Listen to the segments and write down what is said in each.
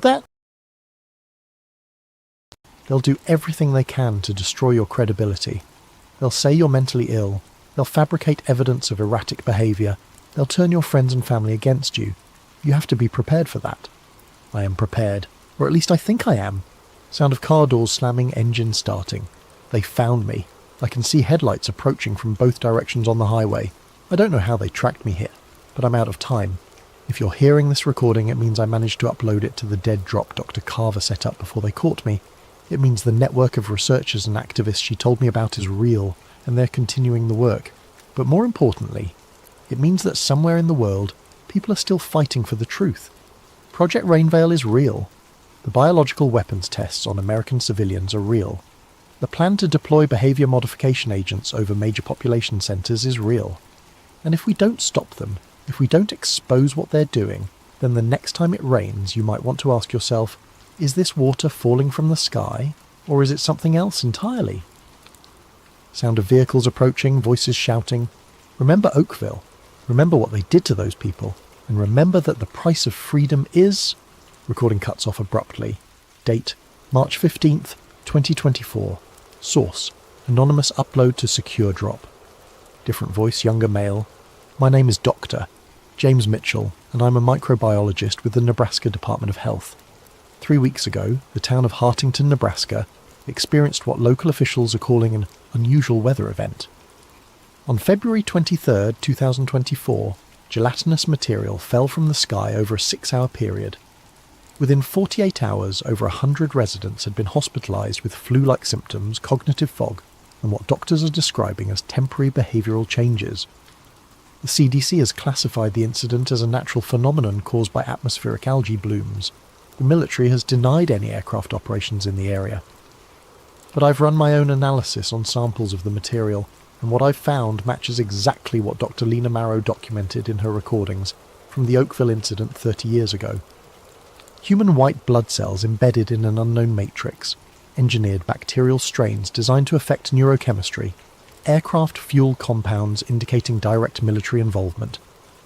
That they'll do everything they can to destroy your credibility. They'll say you're mentally ill. They'll fabricate evidence of erratic behaviour. They'll turn your friends and family against you. You have to be prepared for that. I am prepared. Or at least I think I am. Sound of car doors slamming, engine starting. They found me. I can see headlights approaching from both directions on the highway. I don't know how they tracked me here, but I'm out of time. If you're hearing this recording, it means I managed to upload it to the dead drop Dr. Carver set up before they caught me. It means the network of researchers and activists she told me about is real, and they're continuing the work. But more importantly, it means that somewhere in the world, people are still fighting for the truth. Project Rainveil is real. The biological weapons tests on American civilians are real. The plan to deploy behaviour modification agents over major population centres is real. And if we don't stop them, if we don't expose what they're doing, then the next time it rains you might want to ask yourself, is this water falling from the sky, or is it something else entirely? Sound of vehicles approaching, voices shouting. Remember Oakville. Remember what they did to those people. And remember that the price of freedom is... Recording cuts off abruptly. Date, March 15th, 2024. Source, anonymous upload to secure drop. Different voice, younger male. My name is Dr. James Mitchell, and I'm a microbiologist with the Nebraska Department of Health. 3 weeks ago, the town of Hartington, Nebraska, experienced what local officials are calling an unusual weather event. On February 23, 2024, gelatinous material fell from the sky over a 6-hour period. Within 48 hours, over 100 residents had been hospitalised with flu-like symptoms, cognitive fog, and what doctors are describing as temporary behavioural changes. The CDC has classified the incident as a natural phenomenon caused by atmospheric algae blooms. The military has denied any aircraft operations in the area. But I've run my own analysis on samples of the material, and what I've found matches exactly what Dr. Lena Marrow documented in her recordings from the Oakville incident 30 years ago. Human white blood cells embedded in an unknown matrix, engineered bacterial strains designed to affect neurochemistry, aircraft fuel compounds indicating direct military involvement.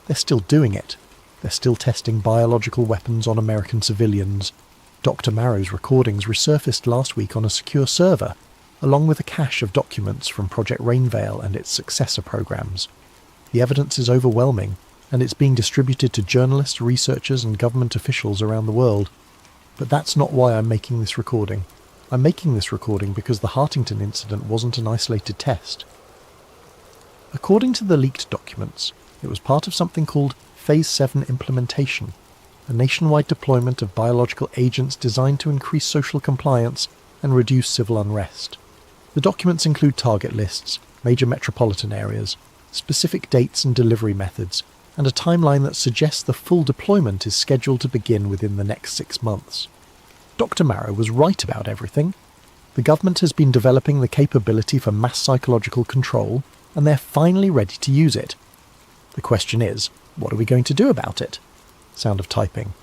They're still doing it. They're still testing biological weapons on American civilians. Dr. Marrow's recordings resurfaced last week on a secure server, along with a cache of documents from Project Rainveil and its successor programs. The evidence is overwhelming, and it's being distributed to journalists, researchers and government officials around the world. But that's not why I'm making this recording. I'm making this recording because the Hartington incident wasn't an isolated test. According to the leaked documents, it was part of something called Phase 7 implementation, a nationwide deployment of biological agents designed to increase social compliance and reduce civil unrest. The documents include target lists, major metropolitan areas, specific dates and delivery methods, and a timeline that suggests the full deployment is scheduled to begin within the next 6 months. Dr. Marrow was right about everything. The government has been developing the capability for mass psychological control, and they're finally ready to use it. The question is, what are we going to do about it? Sound of typing.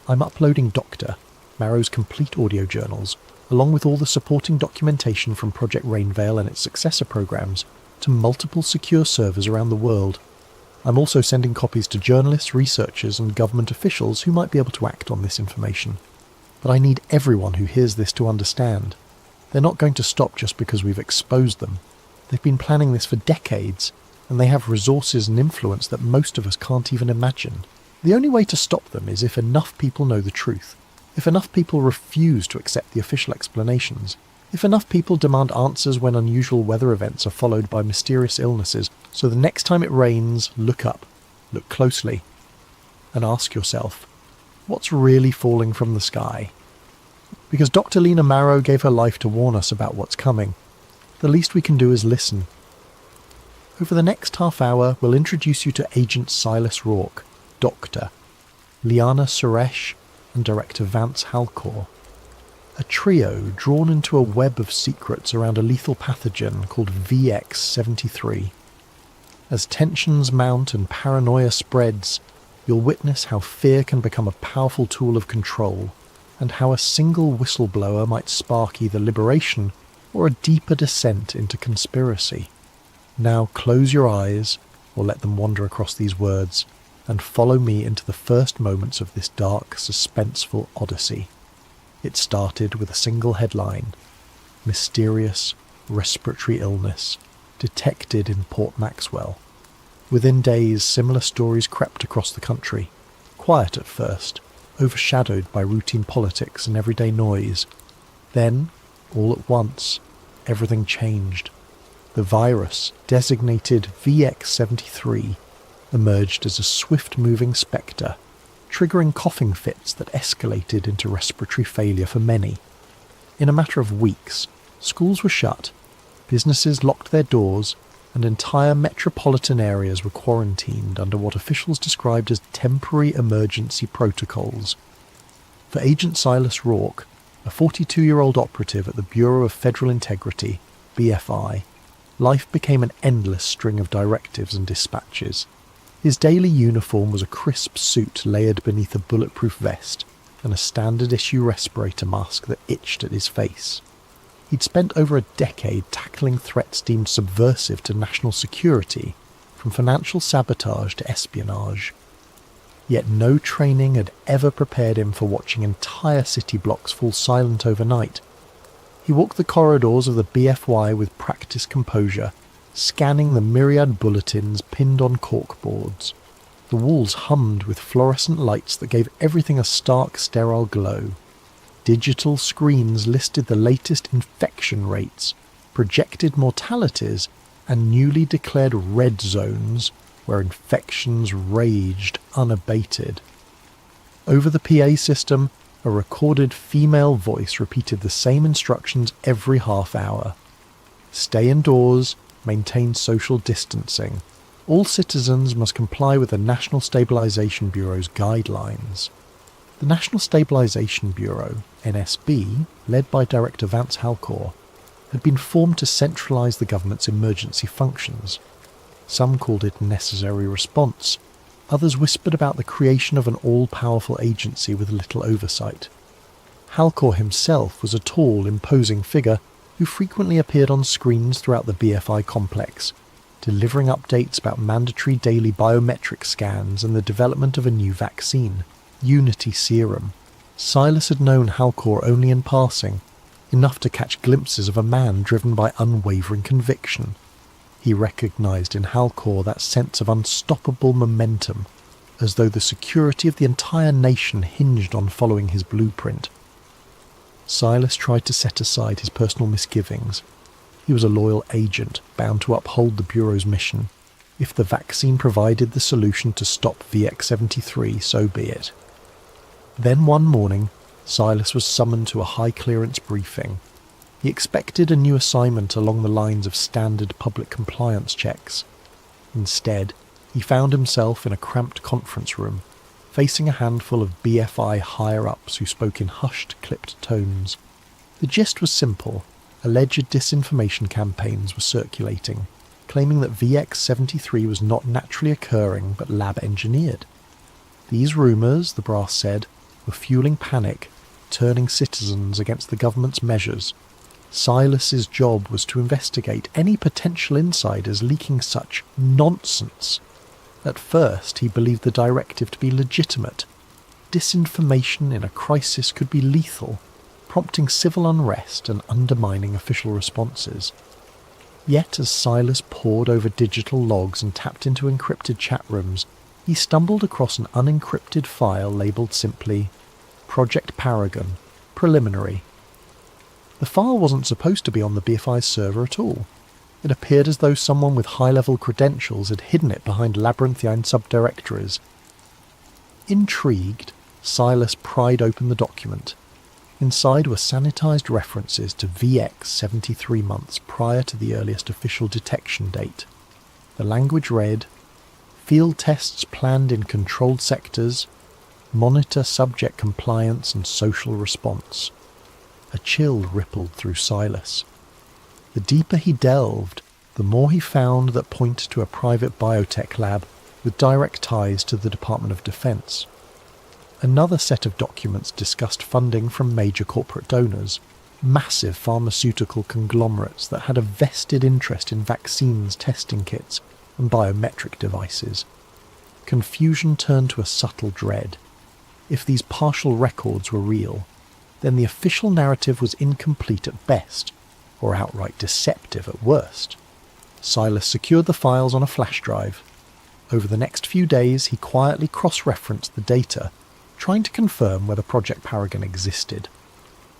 I'm uploading Dr. Marrow's complete audio journals, along with all the supporting documentation from Project Rainveil and its successor programs, to multiple secure servers around the world. I'm also sending copies to journalists, researchers and government officials who might be able to act on this information. But I need everyone who hears this to understand. They're not going to stop just because we've exposed them. They've been planning this for decades, and they have resources and influence that most of us can't even imagine. The only way to stop them is if enough people know the truth, if enough people refuse to accept the official explanations, if enough people demand answers when unusual weather events are followed by mysterious illnesses, so the next time it rains, look up, look closely, and ask yourself, what's really falling from the sky? Because Dr. Lena Marrow gave her life to warn us about what's coming. The least we can do is listen. Over the next half hour, we'll introduce you to Agent Silas Rock, Dr. Liana Suresh, and Director Vance Halcor. A trio drawn into a web of secrets around a lethal pathogen called VX-73. As tensions mount and paranoia spreads, you'll witness how fear can become a powerful tool of control, and how a single whistleblower might spark either liberation or a deeper descent into conspiracy. Now close your eyes, or let them wander across these words, and follow me into the first moments of this dark, suspenseful odyssey. It started with a single headline: Mysterious respiratory illness detected in Port Maxwell. Within days, similar stories crept across the country, quiet at first, overshadowed by routine politics and everyday noise. Then, all at once, everything changed. The virus, designated VX-73, emerged as a swift-moving spectre, triggering coughing fits that escalated into respiratory failure for many. In a matter of weeks, schools were shut, businesses locked their doors, and entire metropolitan areas were quarantined under what officials described as temporary emergency protocols. For Agent Silas Rock, a 42-year-old operative at the Bureau of Federal Integrity, BFI, life became an endless string of directives and dispatches. His daily uniform was a crisp suit layered beneath a bulletproof vest and a standard-issue respirator mask that itched at his face. He'd spent over a decade tackling threats deemed subversive to national security, from financial sabotage to espionage. Yet no training had ever prepared him for watching entire city blocks fall silent overnight. He walked the corridors of the BFY with practiced composure, scanning the myriad bulletins pinned on corkboards. The walls hummed with fluorescent lights that gave everything a stark, sterile glow. Digital screens listed the latest infection rates, projected mortalities, and newly declared red zones where infections raged unabated. Over the PA system, a recorded female voice repeated the same instructions every half hour. Stay indoors, maintain social distancing. All citizens must comply with the National Stabilization Bureau's guidelines. The National Stabilization Bureau, NSB, led by Director Vance Halcor, had been formed to centralise the government's emergency functions. Some called it necessary response. Others whispered about the creation of an all-powerful agency with little oversight. Halcor himself was a tall, imposing figure who frequently appeared on screens throughout the BFI complex, delivering updates about mandatory daily biometric scans and the development of a new vaccine, Unity Serum. Silas had known Halcor only in passing, enough to catch glimpses of a man driven by unwavering conviction. He recognised in Halcor that sense of unstoppable momentum, as though the security of the entire nation hinged on following his blueprint. Silas tried to set aside his personal misgivings. He was a loyal agent, bound to uphold the Bureau's mission. If the vaccine provided the solution to stop VX-73, so be it. Then one morning, Silas was summoned to a high-clearance briefing. He expected a new assignment along the lines of standard public compliance checks. Instead, he found himself in a cramped conference room, facing a handful of BFI higher-ups who spoke in hushed, clipped tones. The gist was simple. Alleged disinformation campaigns were circulating, claiming that VX-73 was not naturally occurring but lab-engineered. These rumours, the brass said, were fueling panic, turning citizens against the government's measures. Silas's job was to investigate any potential insiders leaking such nonsense. At first, he believed the directive to be legitimate. Disinformation in a crisis could be lethal, prompting civil unrest and undermining official responses. Yet as Silas pored over digital logs and tapped into encrypted chat rooms, he stumbled across an unencrypted file labelled simply Project Paragon, Preliminary. The file wasn't supposed to be on the BFI's server at all. It appeared as though someone with high-level credentials had hidden it behind labyrinthine subdirectories. Intrigued, Silas pried open the document. Inside were sanitized references to VX 73 months prior to the earliest official detection date. The language read, "Field tests planned in controlled sectors, monitor subject compliance and social response." A chill rippled through Silas. The deeper he delved, the more he found that pointed to a private biotech lab with direct ties to the Department of Defense. Another set of documents discussed funding from major corporate donors, massive pharmaceutical conglomerates that had a vested interest in vaccines, testing kits, and biometric devices. confusion turned to a subtle dread. If these partial records were real, then the official narrative was incomplete at best, or outright deceptive at worst. Silas secured the files on a flash drive. Over the next few days, he quietly cross-referenced the data, trying to confirm whether Project Paragon existed.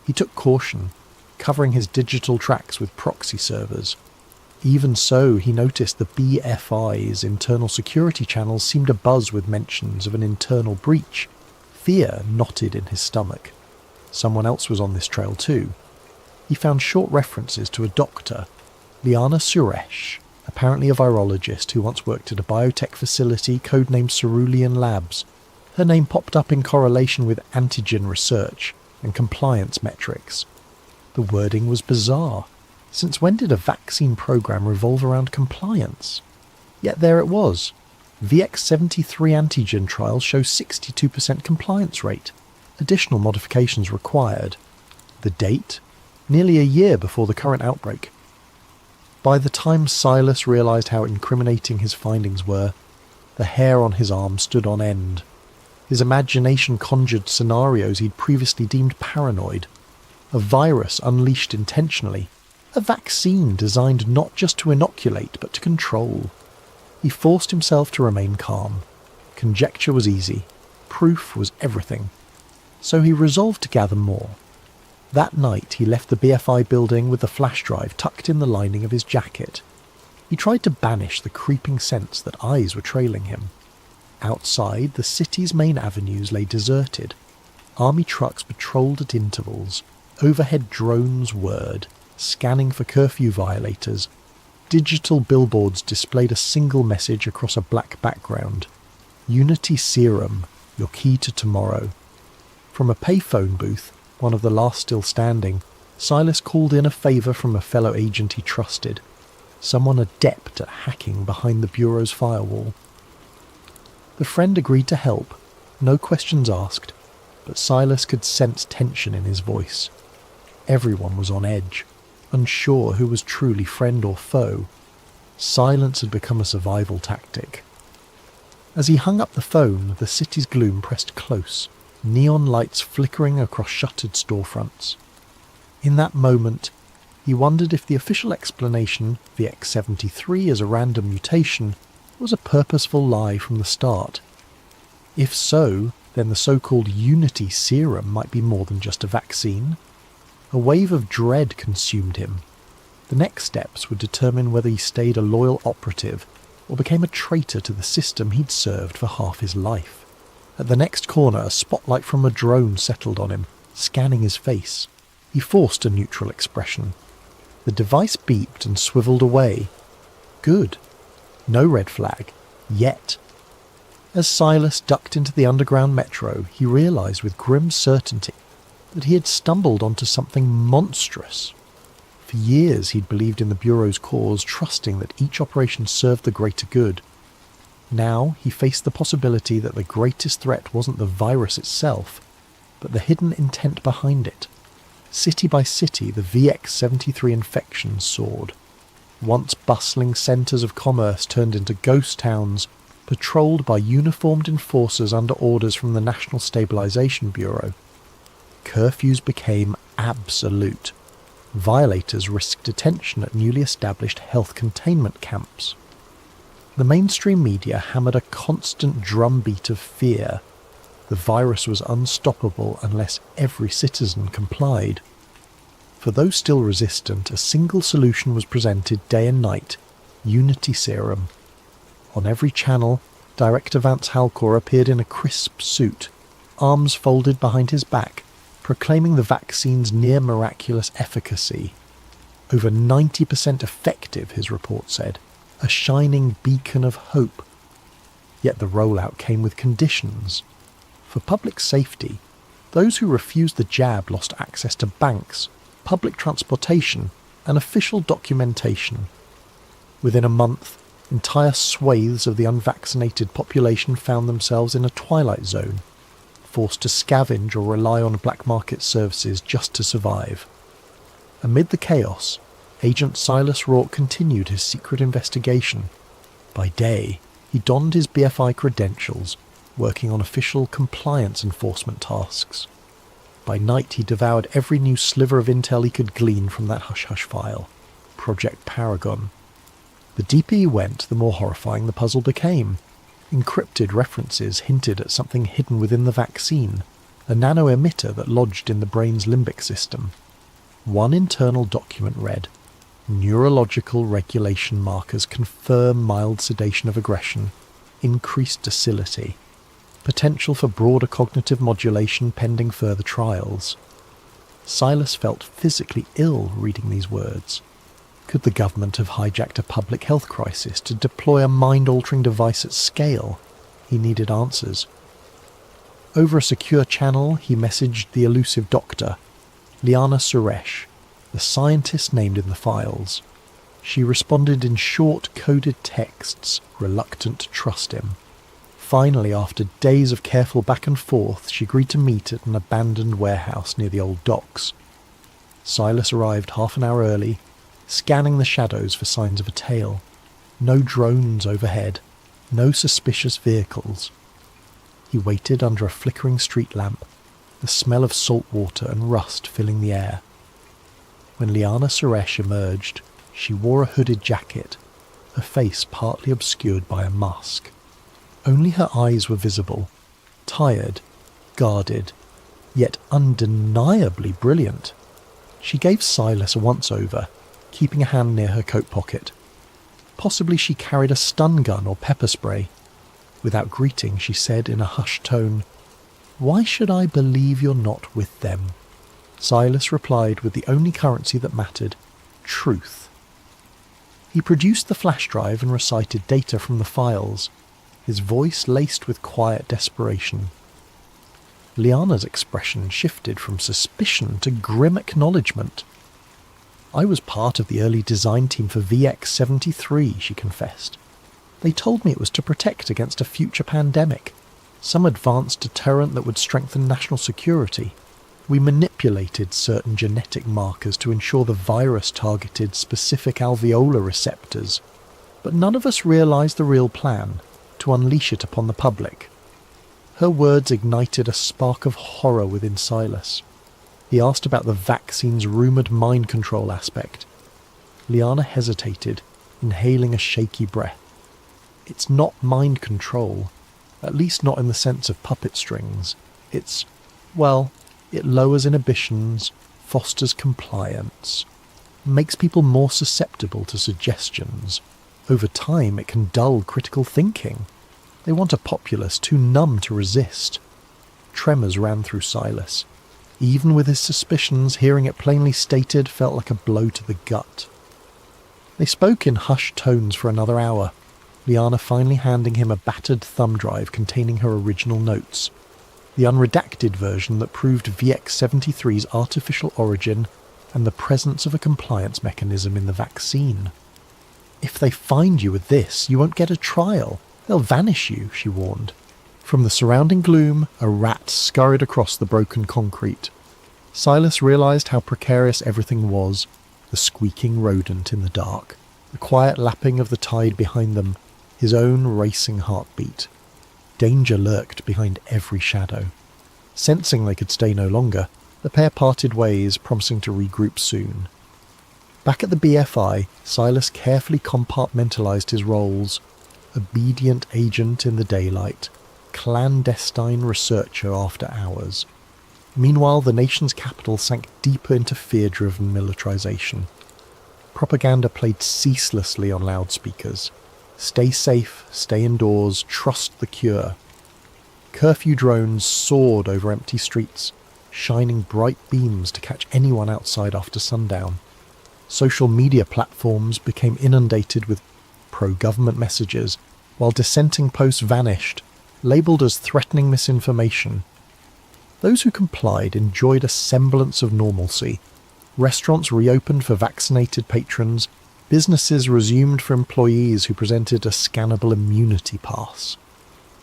He took caution, covering his digital tracks with proxy servers. Even so, he noticed the BFI's internal security channels seemed abuzz with mentions of an internal breach. Fear knotted in his stomach. Someone else was on this trail too. He found short references to a doctor, Liana Suresh, apparently a virologist who once worked at a biotech facility codenamed Cerulean Labs. Her name popped up in correlation with antigen research and compliance metrics. The wording was bizarre. Since when did a vaccine program revolve around compliance? Yet there it was. VX73 antigen trials show 62% compliance rate. Additional modifications required. The date? Nearly a year before the current outbreak. By the time Silas realised how incriminating his findings were, the hair on his arm stood on end. His imagination conjured scenarios he'd previously deemed paranoid. A virus unleashed intentionally. A vaccine designed not just to inoculate, but to control. He forced himself to remain calm. Conjecture was easy. Proof was everything. So he resolved to gather more. That night he left the BFI building with the flash drive tucked in the lining of his jacket. He tried to banish the creeping sense that eyes were trailing him. Outside, the city's main avenues lay deserted. Army trucks patrolled at intervals. Overhead drones whirred, scanning for curfew violators. Digital billboards displayed a single message across a black background. Unity Serum, your key to tomorrow. From a payphone booth, one of the last still standing, Silas called in a favour from a fellow agent he trusted, someone adept at hacking behind the Bureau's firewall. The friend agreed to help, no questions asked, but Silas could sense tension in his voice. Everyone was on edge, unsure who was truly friend or foe. Silence had become a survival tactic. As he hung up the phone, the city's gloom pressed close, neon lights flickering across shuttered storefronts. In that moment, he wondered if the official explanation, VX73 as a random mutation, was a purposeful lie from the start. If so, then the so-called Unity Serum might be more than just a vaccine. A wave of dread consumed him. The next steps would determine whether he stayed a loyal operative or became a traitor to the system he'd served for half his life. At the next corner, a spotlight from a drone settled on him, scanning his face. He forced a neutral expression. The device beeped and swiveled away. Good. No red flag. Yet. As Silas ducked into the underground metro, he realised with grim certainty that he had stumbled onto something monstrous. For years he'd believed in the Bureau's cause, trusting that each operation served the greater good. Now he faced the possibility that the greatest threat wasn't the virus itself, but the hidden intent behind it. City by city, the VX73 infection soared. Once bustling centres of commerce turned into ghost towns, patrolled by uniformed enforcers under orders from the National Stabilization Bureau. Curfews became absolute. Violators risked detention at newly established health containment camps. The mainstream media hammered a constant drumbeat of fear. The virus was unstoppable unless every citizen complied. For those still resistant, a single solution was presented day and night: Unity Serum. On every channel, Director Vance Halcor appeared in a crisp suit, arms folded behind his back, proclaiming the vaccine's near-miraculous efficacy. Over 90% effective, his report said, a shining beacon of hope. Yet the rollout came with conditions. For public safety, those who refused the jab lost access to banks, public transportation, and official documentation. Within a month, entire swathes of the unvaccinated population found themselves in a twilight zone, forced to scavenge or rely on black market services just to survive. Amid the chaos, Agent Silas Rock continued his secret investigation. By day, He donned his BFI credentials, working on official compliance enforcement tasks. By night he devoured every new sliver of intel he could glean from that hush-hush file. Project Paragon. The deeper he went, the more horrifying the puzzle became. Encrypted references hinted at something hidden within the vaccine, a nano-emitter that lodged in the brain's limbic system. One internal document read, "Neurological regulation markers confirm mild sedation of aggression, increased docility, potential for broader cognitive modulation pending further trials." Silas felt physically ill reading these words. Could the government have hijacked a public health crisis to deploy a mind-altering device at scale? He needed answers. Over a secure channel, he messaged the elusive doctor, Liana Suresh, the scientist named in the files. She responded in short, coded texts, reluctant to trust him. Finally, after days of careful back and forth, she agreed to meet at an abandoned warehouse near the old docks. Silas arrived half an hour early, scanning the shadows for signs of a tail. No drones overhead, no suspicious vehicles. He waited under a flickering street lamp, the smell of salt water and rust filling the air. When Liana Suresh emerged, she wore a hooded jacket, her face partly obscured by a mask. Only her eyes were visible, tired, guarded, yet undeniably brilliant. She gave Silas a once-over, keeping a hand near her coat pocket. Possibly she carried a stun gun or pepper spray. Without greeting, she said in a hushed tone, "Why should I believe you're not with them?" Silas replied with the only currency that mattered, truth. He produced the flash drive and recited data from the files, his voice laced with quiet desperation. Liana's expression shifted from suspicion to grim acknowledgement. "I was part of the early design team for VX-73, she confessed. "They told me it was to protect against a future pandemic, some advanced deterrent that would strengthen national security. We manipulated certain genetic markers to ensure the virus targeted specific alveolar receptors, but none of us realized the real plan, to unleash it upon the public." Her words ignited a spark of horror within Silas. He asked about the vaccine's rumoured mind control aspect. Liana hesitated, inhaling a shaky breath. "It's not mind control, at least not in the sense of puppet strings. It's, well, it lowers inhibitions, fosters compliance, makes people more susceptible to suggestions. Over time, it can dull critical thinking. They want a populace too numb to resist." Tremors ran through Silas. Even with his suspicions, hearing it plainly stated felt like a blow to the gut. They spoke in hushed tones for another hour, Liana finally handing him a battered thumb drive containing her original notes, the unredacted version that proved VX-73's artificial origin and the presence of a compliance mechanism in the vaccine. "If they find you with this, you won't get a trial. They'll vanish you," she warned. From the surrounding gloom, a rat scurried across the broken concrete. Silas realized how precarious everything was, the squeaking rodent in the dark, the quiet lapping of the tide behind them, his own racing heartbeat. Danger lurked behind every shadow. Sensing they could stay no longer, the pair parted ways, promising to regroup soon. Back at the BFI, Silas carefully compartmentalized his roles: obedient agent in the daylight, clandestine researcher after hours. Meanwhile, the nation's capital sank deeper into fear-driven militarization. Propaganda played ceaselessly on loudspeakers. Stay safe, stay indoors, trust the cure. Curfew drones soared over empty streets, shining bright beams to catch anyone outside after sundown. Social media platforms became inundated with pro-government messages, while dissenting posts vanished, labelled as threatening misinformation. Those who complied enjoyed a semblance of normalcy. Restaurants reopened for vaccinated patrons, businesses resumed for employees who presented a scannable immunity pass.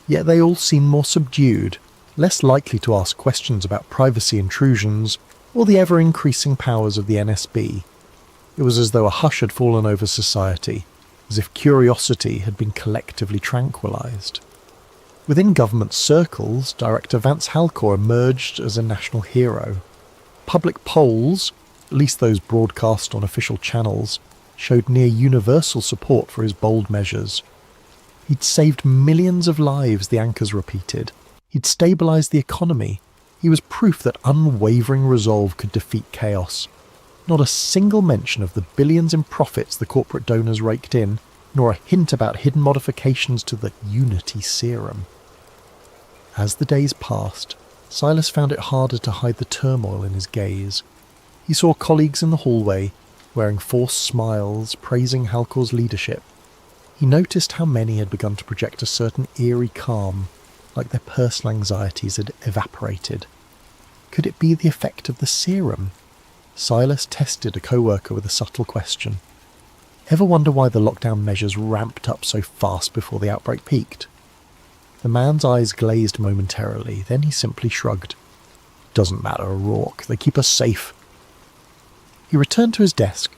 Yet they all seemed more subdued, less likely to ask questions about privacy intrusions or the ever-increasing powers of the NSB. It was as though a hush had fallen over society, as if curiosity had been collectively tranquilized. Within government circles, Director Vance Halcor emerged as a national hero. Public polls, at least those broadcast on official channels, showed near universal support for his bold measures. He'd saved millions of lives, the anchors repeated. He'd stabilised the economy. He was proof that unwavering resolve could defeat chaos. Not a single mention of the billions in profits the corporate donors raked in, nor a hint about hidden modifications to the Unity serum. As the days passed, Silas found it harder to hide the turmoil in his gaze. He saw colleagues in the hallway, wearing forced smiles, praising Halcor's leadership. He noticed how many had begun to project a certain eerie calm, like their personal anxieties had evaporated. Could it be the effect of the serum? Silas tested a co-worker with a subtle question. Ever wonder why the lockdown measures ramped up so fast before the outbreak peaked? The man's eyes glazed momentarily, then he simply shrugged. Doesn't matter, O'Rourke. They keep us safe. He returned to his desk,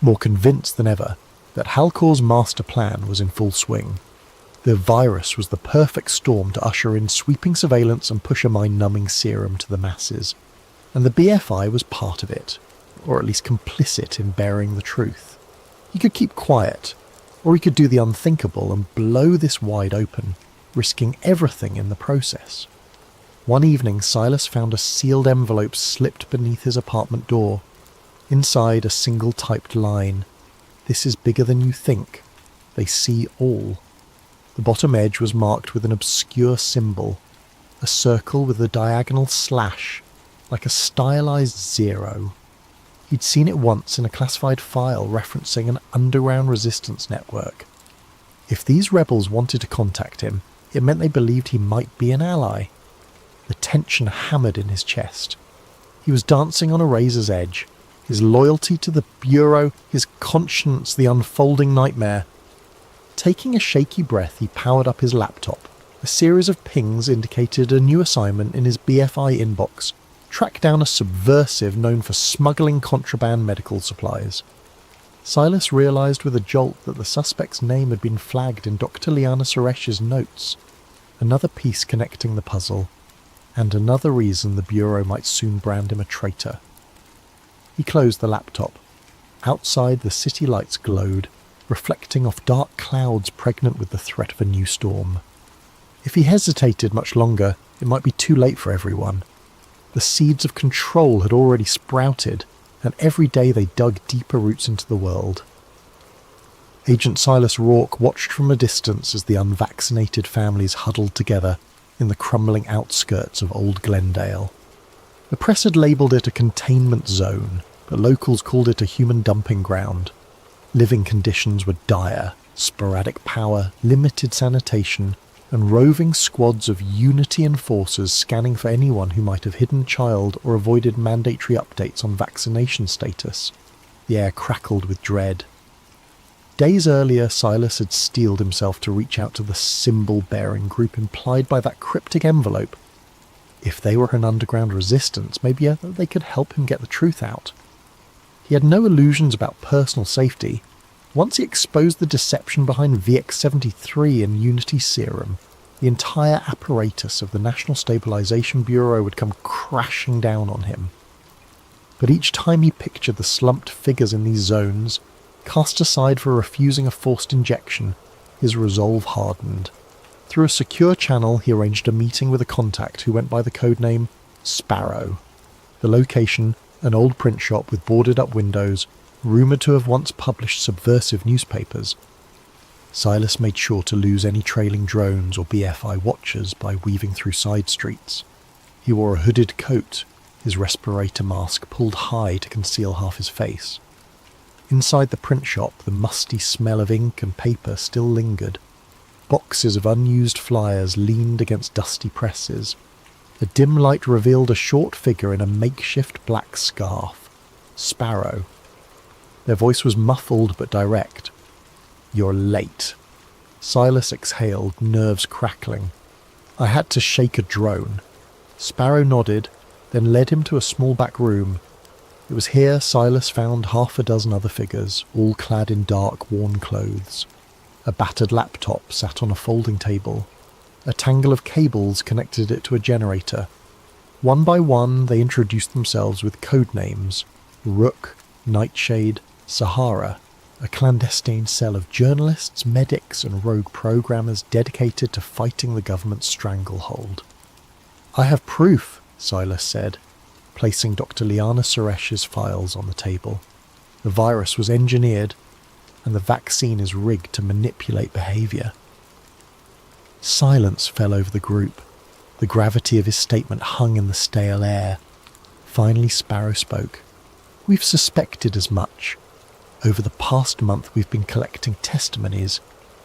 more convinced than ever that Halcor's master plan was in full swing. The virus was the perfect storm to usher in sweeping surveillance and push a mind-numbing serum to the masses. And the BFI was part of it, or at least complicit in bearing the truth. He could keep quiet, or he could do the unthinkable and blow this wide open, risking everything in the process. One evening, Silas found a sealed envelope slipped beneath his apartment door. Inside, a single typed line. This is bigger than you think. They see all. The bottom edge was marked with an obscure symbol, a circle with a diagonal slash, like a stylized zero. He'd seen it once in a classified file referencing an underground resistance network. If these rebels wanted to contact him, it meant they believed he might be an ally. The tension hammered in his chest. He was dancing on a razor's edge, his loyalty to the Bureau, his conscience the unfolding nightmare. Taking a shaky breath, he powered up his laptop. A series of pings indicated a new assignment in his BFI inbox. Track down a subversive known for smuggling contraband medical supplies. Silas realised with a jolt that the suspect's name had been flagged in Dr. Liana Suresh's notes. Another piece connecting the puzzle, and another reason the Bureau might soon brand him a traitor. He closed the laptop. Outside, the city lights glowed, reflecting off dark clouds pregnant with the threat of a new storm. If he hesitated much longer, it might be too late for everyone. The seeds of control had already sprouted, and every day they dug deeper roots into the world. Agent Silas Rock watched from a distance as the unvaccinated families huddled together in the crumbling outskirts of Old Glendale. The press had labelled it a containment zone, but locals called it a human dumping ground. Living conditions were dire, sporadic power, limited sanitation, and roving squads of Unity enforcers scanning for anyone who might have hidden a child or avoided mandatory updates on vaccination status. The air crackled with dread. Days earlier, Silas had steeled himself to reach out to the symbol-bearing group implied by that cryptic envelope. If they were an underground resistance, maybe they could help him get the truth out. He had no illusions about personal safety. Once he exposed the deception behind VX-73 and Unity serum, the entire apparatus of the National Stabilization Bureau would come crashing down on him. But each time he pictured the slumped figures in these zones, cast aside for refusing a forced injection, his resolve hardened. Through a secure channel, he arranged a meeting with a contact who went by the codename Sparrow. The location, an old print shop with boarded-up windows, rumoured to have once published subversive newspapers. Silas made sure to lose any trailing drones or BFI watchers by weaving through side streets. He wore a hooded coat, his respirator mask pulled high to conceal half his face. Inside the print shop, the musty smell of ink and paper still lingered. Boxes of unused flyers leaned against dusty presses. A dim light revealed a short figure in a makeshift black scarf. Sparrow. Their voice was muffled but direct. "You're late." Silas exhaled, nerves crackling. "I had to shake a drone." Sparrow nodded, then led him to a small back room. It was here Silas found half a dozen other figures, all clad in dark, worn clothes. A battered laptop sat on a folding table. A tangle of cables connected it to a generator. One by one, they introduced themselves with code names: Rook, Nightshade, Sahara, a clandestine cell of journalists, medics and rogue programmers dedicated to fighting the government's stranglehold. "I have proof," Silas said, placing Dr. Liana Suresh's files on the table. "The virus was engineered, and the vaccine is rigged to manipulate behaviour." Silence fell over the group. The gravity of his statement hung in the stale air. Finally Sparrow spoke. "We've suspected as much. Over the past month we've been collecting testimonies,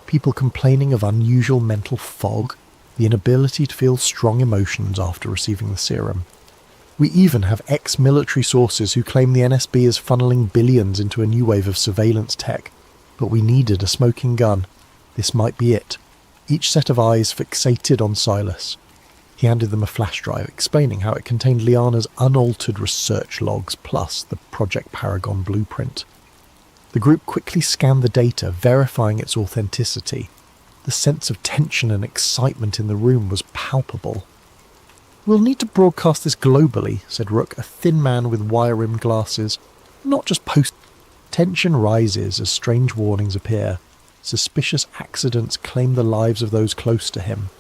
people complaining of unusual mental fog, the inability to feel strong emotions after receiving the serum. We even have ex-military sources who claim the NSB is funneling billions into a new wave of surveillance tech, but we needed a smoking gun. This might be it." Each set of eyes fixated on Silas. He handed them a flash drive, explaining how it contained Liana's unaltered research logs plus the Project Paragon blueprint. The group quickly scanned the data, verifying its authenticity. The sense of tension and excitement in the room was palpable. "We'll need to broadcast this globally," said Rook, a thin man with wire-rimmed glasses. "Not just post." Tension rises as strange warnings appear. Suspicious accidents claim the lives of those close to him,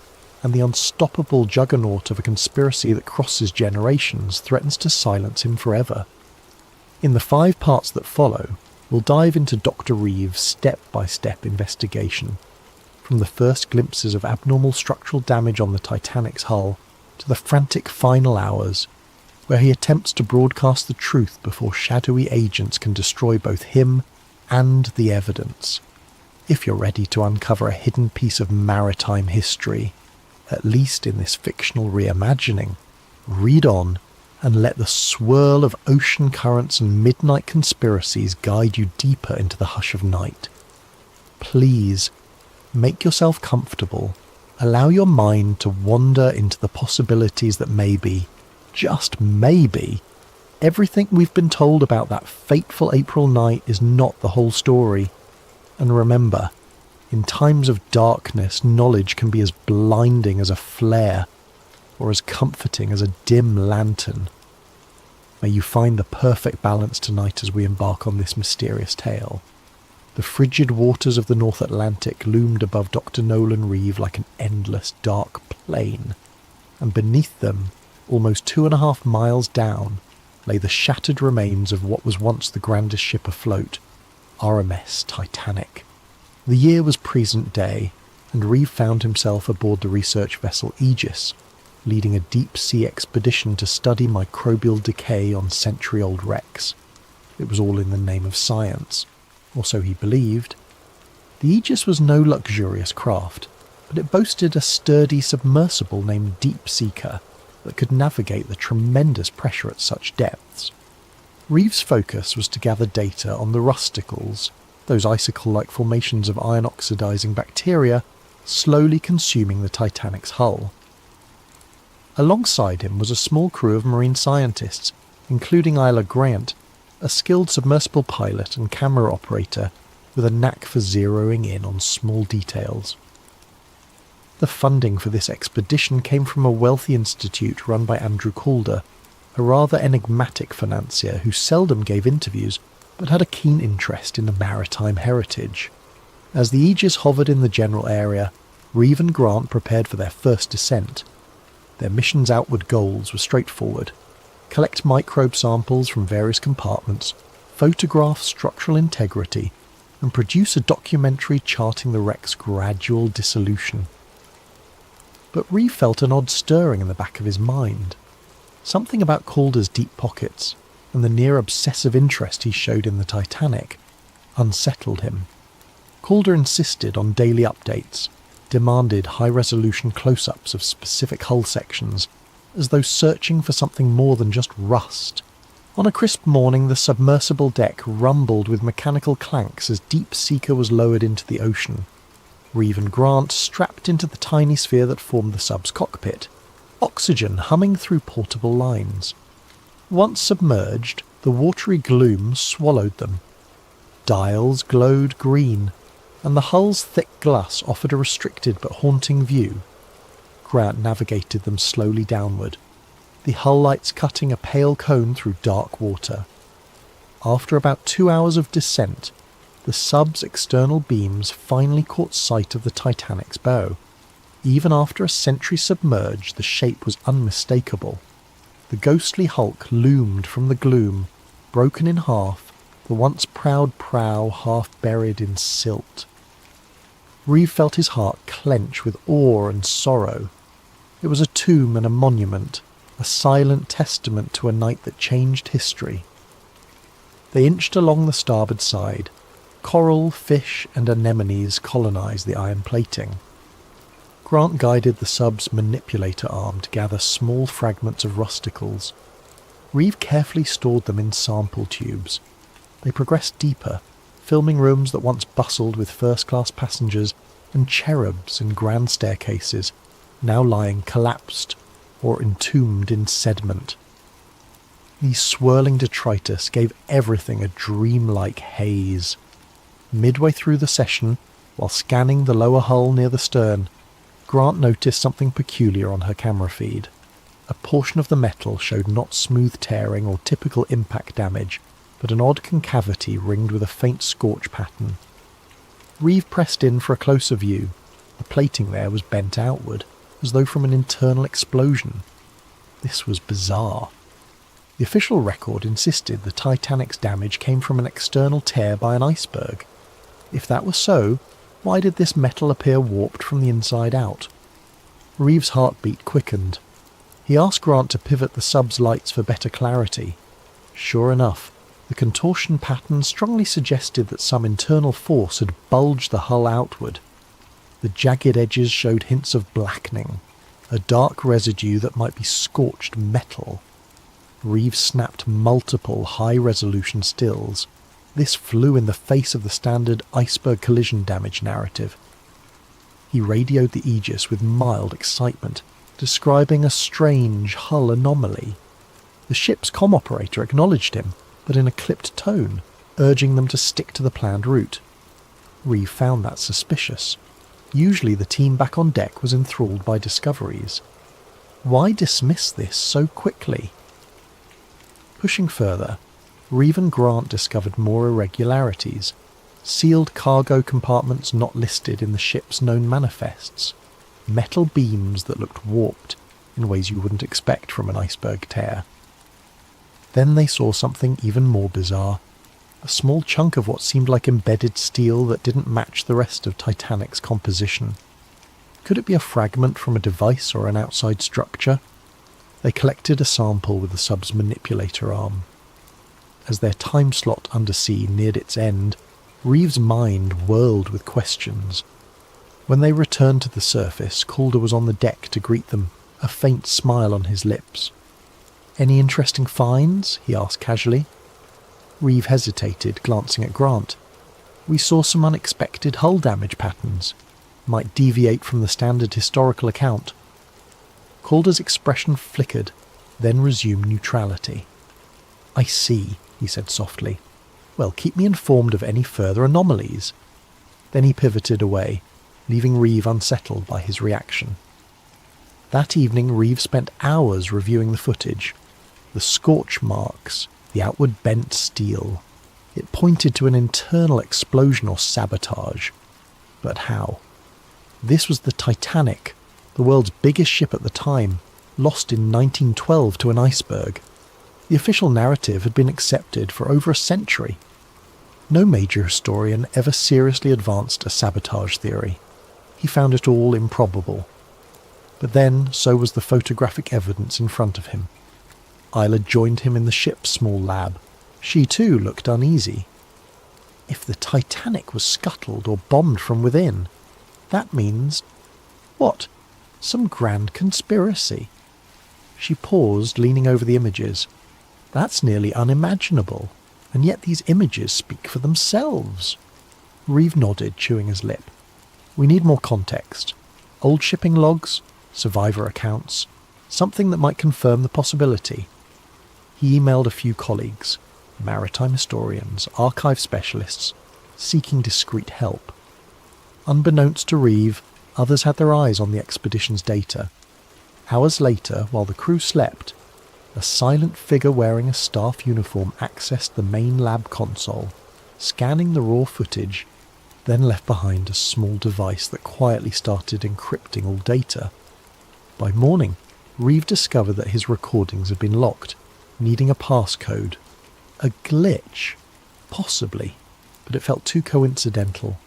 and the unstoppable juggernaut of a conspiracy that crosses generations threatens to silence him forever. In the 5 parts that follow, we'll dive into Dr. Reeves' step-by-step investigation, from the first glimpses of abnormal structural damage on the Titanic's hull to the frantic final hours, where he attempts to broadcast the truth before shadowy agents can destroy both him and the evidence. If you're ready to uncover a hidden piece of maritime history, at least in this fictional reimagining, read on and let the swirl of ocean currents and midnight conspiracies guide you deeper into the hush of night. Please, make yourself comfortable. Allow your mind to wander into the possibilities that maybe, just maybe, everything we've been told about that fateful April night is not the whole story. And remember, in times of darkness, knowledge can be as blinding as a flare, or as comforting as a dim lantern. May you find the perfect balance tonight as we embark on this mysterious tale. The frigid waters of the North Atlantic loomed above Dr. Nolan Reeve like an endless dark plain, and beneath them, almost 2.5 miles down, lay the shattered remains of what was once the grandest ship afloat, RMS Titanic. The year was present day, and Reeve found himself aboard the research vessel Aegis, leading a deep-sea expedition to study microbial decay on century-old wrecks. It was all in the name of science, or so he believed. The Aegis was no luxurious craft, but it boasted a sturdy submersible named Deep Seeker that could navigate the tremendous pressure at such depths. Reeve's focus was to gather data on the rusticles, those icicle-like formations of iron-oxidizing bacteria slowly consuming the Titanic's hull. Alongside him was a small crew of marine scientists, including Isla Grant, a skilled submersible pilot and camera operator with a knack for zeroing in on small details. The funding for this expedition came from a wealthy institute run by Andrew Calder, a rather enigmatic financier who seldom gave interviews but had a keen interest in the maritime heritage. As the Aegis hovered in the general area, Reeve and Grant prepared for their first descent. Their mission's outward goals were straightforward: collect microbe samples from various compartments, photograph structural integrity, and produce a documentary charting the wreck's gradual dissolution. But Reeve felt an odd stirring in the back of his mind. Something about Calder's deep pockets, and the near-obsessive interest he showed in the Titanic, unsettled him. Calder insisted on daily updates, demanded high-resolution close-ups of specific hull sections, as though searching for something more than just rust. On a crisp morning, the submersible deck rumbled with mechanical clanks as Deep Seeker was lowered into the ocean. Reeve and Grant strapped into the tiny sphere that formed the sub's cockpit, oxygen humming through portable lines. Once submerged, the watery gloom swallowed them. Dials glowed green, and the hull's thick glass offered a restricted but haunting view. Grant navigated them slowly downward, the hull lights cutting a pale cone through dark water. After about 2 hours of descent, the sub's external beams finally caught sight of the Titanic's bow. Even after a century submerged, the shape was unmistakable. The ghostly hulk loomed from the gloom, broken in half, the once proud prow half buried in silt. Reeve felt his heart clench with awe and sorrow. It was a tomb and a monument, a silent testament to a night that changed history. They inched along the starboard side. Coral, fish, and anemones colonised the iron plating. Grant guided the sub's manipulator arm to gather small fragments of rusticles. Reeve carefully stored them in sample tubes. They progressed deeper, filming rooms that once bustled with first-class passengers and cherubs and grand staircases, now lying collapsed or entombed in sediment. These swirling detritus gave everything a dreamlike haze. Midway through the session, while scanning the lower hull near the stern, Grant noticed something peculiar on her camera feed. A portion of the metal showed not smooth tearing or typical impact damage, but an odd concavity ringed with a faint scorch pattern. Reeve pressed in for a closer view. The plating there was bent outward, as though from an internal explosion. This was bizarre. The official record insisted the Titanic's damage came from an external tear by an iceberg. If that was so, why did this metal appear warped from the inside out? Reeve's heartbeat quickened. He asked Grant to pivot the sub's lights for better clarity. Sure enough, the contortion pattern strongly suggested that some internal force had bulged the hull outward. The jagged edges showed hints of blackening, a dark residue that might be scorched metal. Reeve snapped multiple high-resolution stills. This flew in the face of the standard iceberg collision damage narrative. He radioed the Aegis with mild excitement, describing a strange hull anomaly. The ship's comm operator acknowledged him, but in a clipped tone, urging them to stick to the planned route. Reeve found that suspicious. Usually the team back on deck was enthralled by discoveries. Why dismiss this so quickly? Pushing further, Reeve and Grant discovered more irregularities. Sealed cargo compartments not listed in the ship's known manifests. Metal beams that looked warped in ways you wouldn't expect from an iceberg tear. Then they saw something even more bizarre. A small chunk of what seemed like embedded steel that didn't match the rest of Titanic's composition. Could it be a fragment from a device or an outside structure? They collected a sample with the sub's manipulator arm. As their time slot undersea neared its end, Reeve's mind whirled with questions. When they returned to the surface, Calder was on the deck to greet them, a faint smile on his lips. "Any interesting finds?" he asked casually. Reeve hesitated, glancing at Grant. "We saw some unexpected hull damage patterns. Might deviate from the standard historical account." Calder's expression flickered, then resumed neutrality. "I see," he said softly. "Well, keep me informed of any further anomalies." Then he pivoted away, leaving Reeve unsettled by his reaction. That evening Reeve spent hours reviewing the footage. The scorch marks, the outward bent steel. It pointed to an internal explosion or sabotage. But how? This was the Titanic, the world's biggest ship at the time, lost in 1912 to an iceberg. The official narrative had been accepted for over a century. No major historian ever seriously advanced a sabotage theory. He found it all improbable. But then, so was the photographic evidence in front of him. Isla joined him in the ship's small lab. She too looked uneasy. If the Titanic was scuttled or bombed from within, that means... what? Some grand conspiracy. She paused, leaning over the images. That's nearly unimaginable, and yet these images speak for themselves. Reeve nodded, chewing his lip. "We need more context. Old shipping logs, survivor accounts, something that might confirm the possibility." He emailed a few colleagues, maritime historians, archive specialists, seeking discreet help. Unbeknownst to Reeve, others had their eyes on the expedition's data. Hours later, while the crew slept, a silent figure wearing a staff uniform accessed the main lab console, scanning the raw footage, then left behind a small device that quietly started encrypting all data. By morning, Reeve discovered that his recordings had been locked, needing a passcode. A glitch? Possibly, but it felt too coincidental.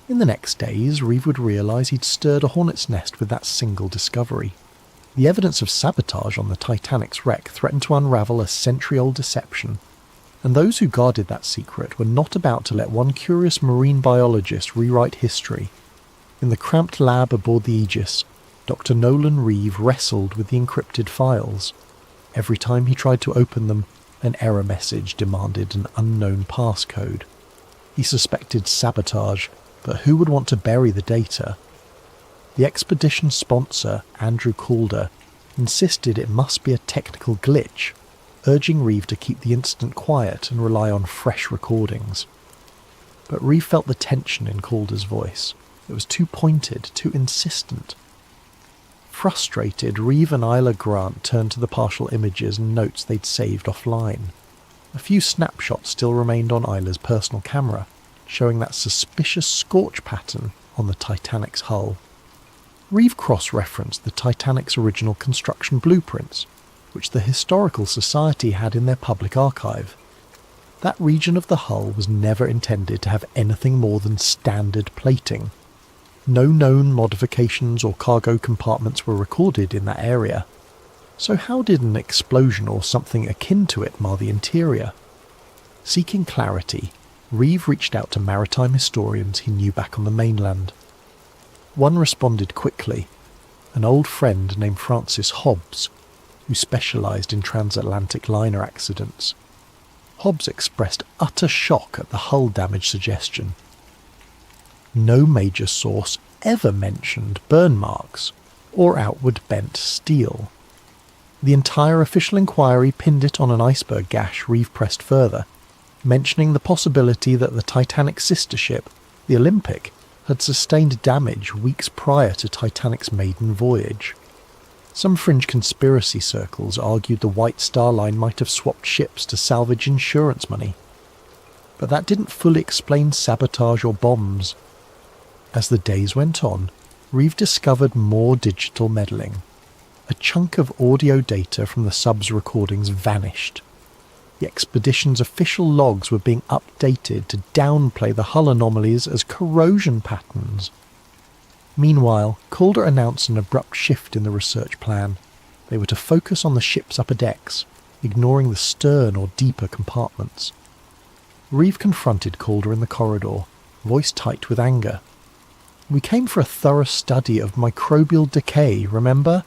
In the next days, Reeve would realise he'd stirred a hornet's nest with that single discovery. The evidence of sabotage on the Titanic's wreck threatened to unravel a century-old deception, and those who guarded that secret were not about to let one curious marine biologist rewrite history. In the cramped lab aboard the Aegis, Dr. Nolan Reeve wrestled with the encrypted files. Every time he tried to open them, an error message demanded an unknown passcode. He suspected sabotage, but who would want to bury the data? The expedition's sponsor, Andrew Calder, insisted it must be a technical glitch, urging Reeve to keep the incident quiet and rely on fresh recordings. But Reeve felt the tension in Calder's voice. It was too pointed, too insistent. Frustrated, Reeve and Isla Grant turned to the partial images and notes they'd saved offline. A few snapshots still remained on Isla's personal camera, showing that suspicious scorch pattern on the Titanic's hull. Reeve cross-referenced the Titanic's original construction blueprints, which the Historical Society had in their public archive. That region of the hull was never intended to have anything more than standard plating. No known modifications or cargo compartments were recorded in that area. So how did an explosion or something akin to it mar the interior? Seeking clarity, Reeve reached out to maritime historians he knew back on the mainland. One responded quickly, an old friend named Francis Hobbs, who specialised in transatlantic liner accidents. Hobbs expressed utter shock at the hull damage suggestion. No major source ever mentioned burn marks or outward bent steel. The entire official inquiry pinned it on an iceberg gash. Reeve pressed further, mentioning the possibility that the Titanic's sister ship, the Olympic, had sustained damage weeks prior to Titanic's maiden voyage. Some fringe conspiracy circles argued the White Star Line might have swapped ships to salvage insurance money. But that didn't fully explain sabotage or bombs. As the days went on, Reeve discovered more digital meddling. A chunk of audio data from the sub's recordings vanished. The expedition's official logs were being updated to downplay the hull anomalies as corrosion patterns. Meanwhile, Calder announced an abrupt shift in the research plan. They were to focus on the ship's upper decks, ignoring the stern or deeper compartments. Reeve confronted Calder in the corridor, voice tight with anger. "We came for a thorough study of microbial decay, remember?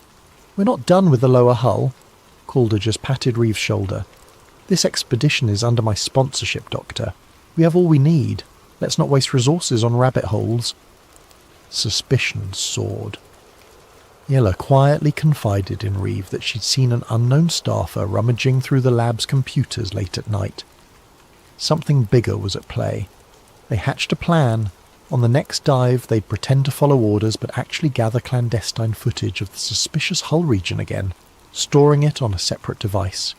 We're not done with the lower hull." Calder just patted Reeve's shoulder. "This expedition is under my sponsorship, Doctor. We have all we need. Let's not waste resources on rabbit holes." Suspicion soared. Yella quietly confided in Reeve that she'd seen an unknown staffer rummaging through the lab's computers late at night. Something bigger was at play. They hatched a plan. On the next dive, they'd pretend to follow orders but actually gather clandestine footage of the suspicious hull region again, storing it on a separate device.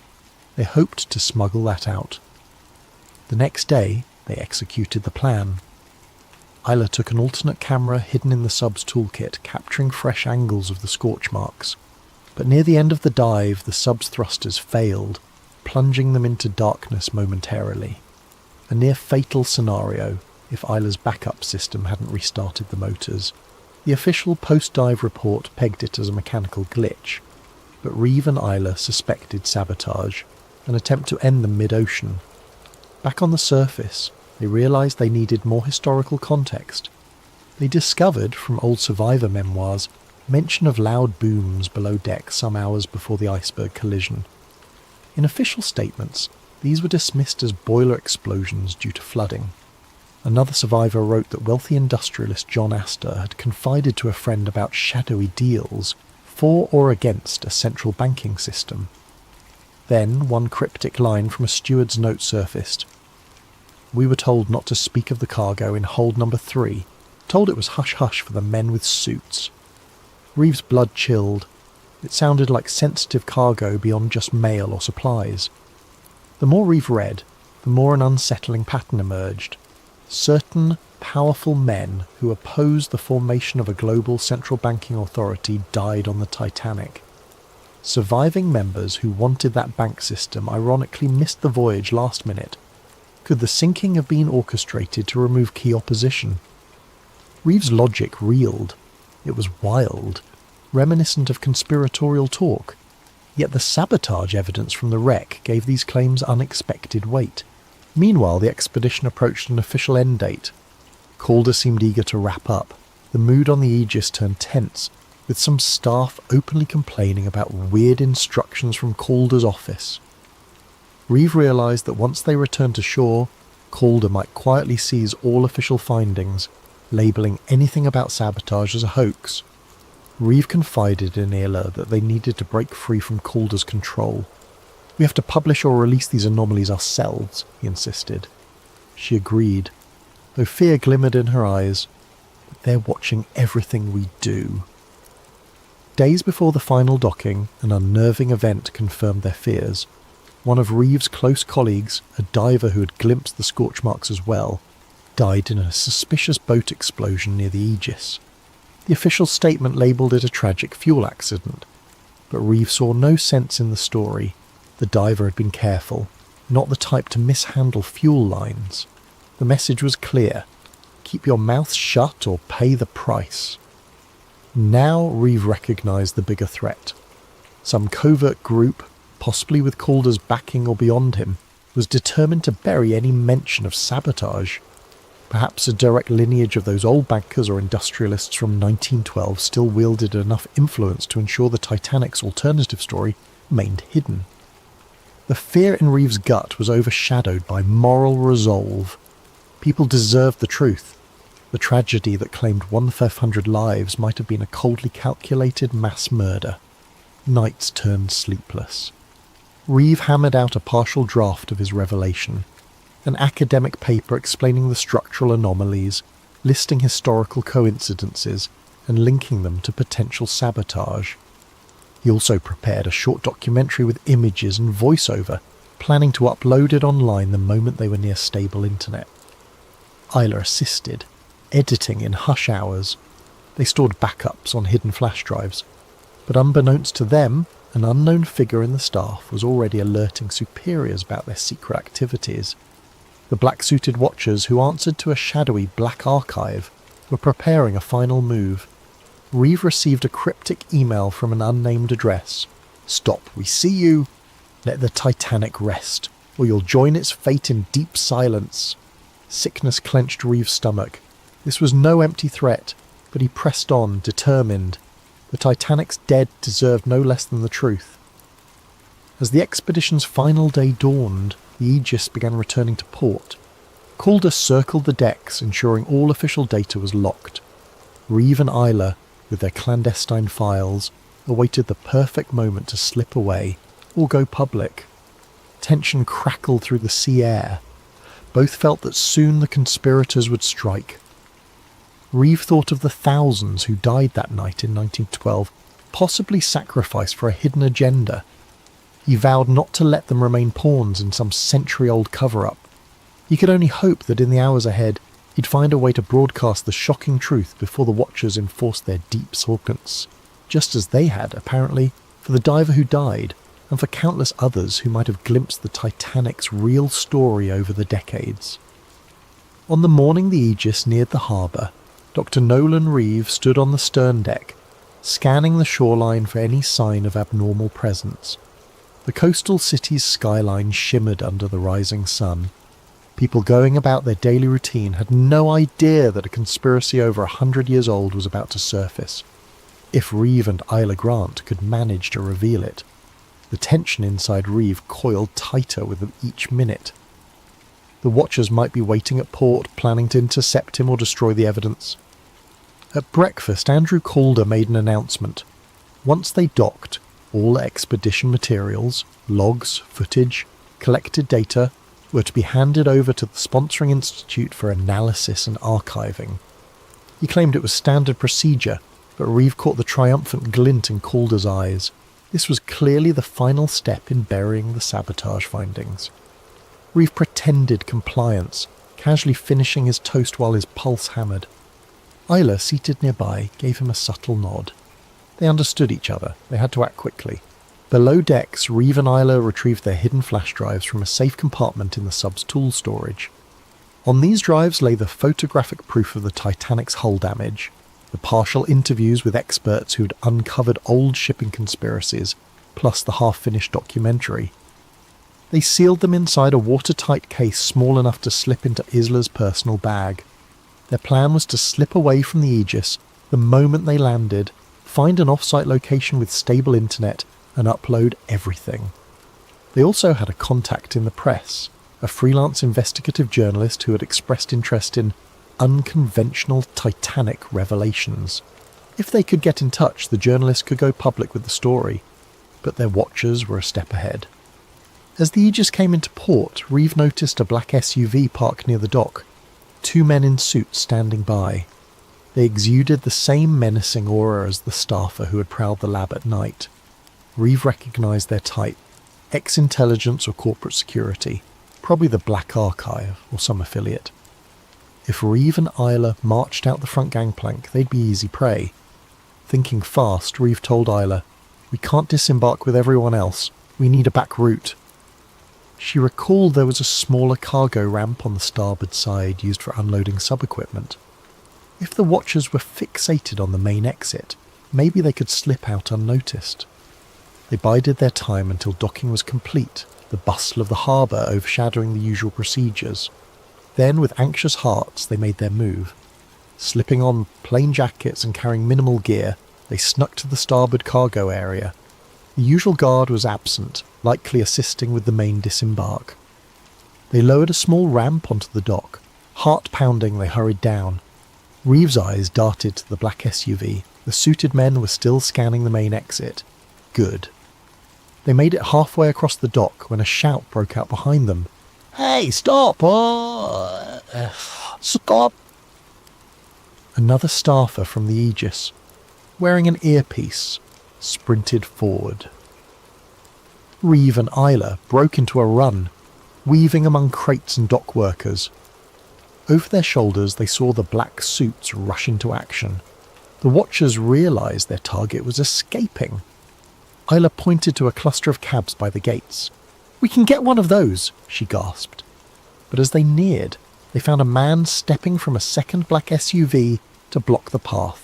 They hoped to smuggle that out. The next day, they executed the plan. Isla took an alternate camera hidden in the sub's toolkit, capturing fresh angles of the scorch marks. But near the end of the dive, the sub's thrusters failed, plunging them into darkness momentarily. A near-fatal scenario if Isla's backup system hadn't restarted the motors. The official post-dive report pegged it as a mechanical glitch, but Reeve and Isla suspected sabotage, an attempt to end them mid-ocean. Back on the surface, they realised they needed more historical context. They discovered, from old survivor memoirs, mention of loud booms below deck some hours before the iceberg collision. In official statements, these were dismissed as boiler explosions due to flooding. Another survivor wrote that wealthy industrialist John Astor had confided to a friend about shadowy deals for or against a central banking system. Then one cryptic line from a steward's note surfaced. "We were told not to speak of the cargo in hold number 3, told it was hush-hush for the men with suits. Reeves' blood chilled. It sounded like sensitive cargo beyond just mail or supplies. The more Reeve read, the more an unsettling pattern emerged. Certain powerful men who opposed the formation of a global central banking authority died on the Titanic. Surviving members who wanted that bank system ironically missed the voyage last minute. Could the sinking have been orchestrated to remove key opposition? Reeves' logic reeled. It was wild, reminiscent of conspiratorial talk. Yet the sabotage evidence from the wreck gave these claims unexpected weight. Meanwhile, the expedition approached an official end date. Calder seemed eager to wrap up. The mood on the Aegis turned tense, with some staff openly complaining about weird instructions from Calder's office. Reeve realised that once they returned to shore, Calder might quietly seize all official findings, labelling anything about sabotage as a hoax. Reeve confided in Ayla that they needed to break free from Calder's control. "We have to publish or release these anomalies ourselves," he insisted. She agreed, though fear glimmered in her eyes. "They're watching everything we do." Days before the final docking, an unnerving event confirmed their fears. One of Reeves' close colleagues, a diver who had glimpsed the scorch marks as well, died in a suspicious boat explosion near the Aegis. The official statement labelled it a tragic fuel accident, but Reeves saw no sense in the story. The diver had been careful, not the type to mishandle fuel lines. The message was clear: keep your mouth shut or pay the price. Now Reeve recognised the bigger threat. Some covert group, possibly with Calder's backing or beyond him, was determined to bury any mention of sabotage. Perhaps a direct lineage of those old bankers or industrialists from 1912 still wielded enough influence to ensure the Titanic's alternative story remained hidden. The fear in Reeves' gut was overshadowed by moral resolve. People deserved the truth. The tragedy that claimed 1/500 lives might have been a coldly calculated mass murder. Nights turned sleepless. Reeve hammered out a partial draft of his revelation, an academic paper explaining the structural anomalies, listing historical coincidences, and linking them to potential sabotage. He also prepared a short documentary with images and voiceover, planning to upload it online the moment they were near stable internet. Isla assisted, editing in hush hours. They stored backups on hidden flash drives, but unbeknownst to them, an unknown figure in the staff was already alerting superiors about their secret activities. The black-suited watchers who answered to a shadowy black archive were preparing a final move. Reeve received a cryptic email from an unnamed address. "Stop, we see you. Let the Titanic rest, or you'll join its fate in deep silence." Sickness clenched Reeve's stomach. This was no empty threat, but he pressed on, determined. The Titanic's dead deserved no less than the truth. As the expedition's final day dawned, the Aegis began returning to port. Calder circled the decks, ensuring all official data was locked. Reeve and Isla, with their clandestine files, awaited the perfect moment to slip away or go public. Tension crackled through the sea air. Both felt that soon the conspirators would strike. Reeve thought of the thousands who died that night in 1912, possibly sacrificed for a hidden agenda. He vowed not to let them remain pawns in some century-old cover-up. He could only hope that in the hours ahead he'd find a way to broadcast the shocking truth before the Watchers enforced their deep silence, just as they had, apparently, for the diver who died, and for countless others who might have glimpsed the Titanic's real story over the decades. On the morning the Aegis neared the harbour, Dr. Nolan Reeve stood on the stern deck, scanning the shoreline for any sign of abnormal presence. The coastal city's skyline shimmered under the rising sun. People going about their daily routine had no idea that a conspiracy over 100 years old was about to surface, if Reeve and Isla Grant could manage to reveal it. The tension inside Reeve coiled tighter with each minute. The Watchers might be waiting at port, planning to intercept him or destroy the evidence. At breakfast, Andrew Calder made an announcement. Once they docked, all expedition materials, logs, footage, collected data were to be handed over to the sponsoring institute for analysis and archiving. He claimed it was standard procedure, but Reeve caught the triumphant glint in Calder's eyes. This was clearly the final step in burying the sabotage findings. Reeve pretended compliance, casually finishing his toast while his pulse hammered. Isla, seated nearby, gave him a subtle nod. They understood each other. They had to act quickly. Below decks, Reeve and Isla retrieved their hidden flash drives from a safe compartment in the sub's tool storage. On these drives lay the photographic proof of the Titanic's hull damage, the partial interviews with experts who'd uncovered old shipping conspiracies, plus the half-finished documentary. They sealed them inside a watertight case small enough to slip into Isla's personal bag. Their plan was to slip away from the Aegis the moment they landed, find an off-site location with stable internet, and upload everything. They also had a contact in the press, a freelance investigative journalist who had expressed interest in unconventional Titanic revelations. If they could get in touch, the journalist could go public with the story, but their watchers were a step ahead. As the Aegis came into port, Reeve noticed a black SUV parked near the dock, 2 men in suits standing by. They exuded the same menacing aura as the staffer who had prowled the lab at night. Reeve recognised their type, ex-intelligence or corporate security, probably the Black Archive or some affiliate. If Reeve and Isla marched out the front gangplank, they'd be easy prey. Thinking fast, Reeve told Isla, "We can't disembark with everyone else. We need a back route." She recalled there was a smaller cargo ramp on the starboard side used for unloading sub-equipment. If the watchers were fixated on the main exit, maybe they could slip out unnoticed. They bided their time until docking was complete, the bustle of the harbour overshadowing the usual procedures. Then, with anxious hearts, they made their move. Slipping on plain jackets and carrying minimal gear, they snuck to the starboard cargo area. The usual guard was absent, likely assisting with the main disembark. They lowered a small ramp onto the dock. Heart-pounding, they hurried down. Reeve's eyes darted to the black SUV. The suited men were still scanning the main exit. Good. They made it halfway across the dock when a shout broke out behind them. "Hey, stop! Stop!" Another staffer from the Aegis, wearing an earpiece, sprinted forward. Reeve and Isla broke into a run, weaving among crates and dock workers. Over their shoulders they saw the black suits rush into action. The watchers realised their target was escaping. Isla pointed to a cluster of cabs by the gates. "We can get one of those," she gasped. But as they neared, they found a man stepping from a second black SUV to block the path.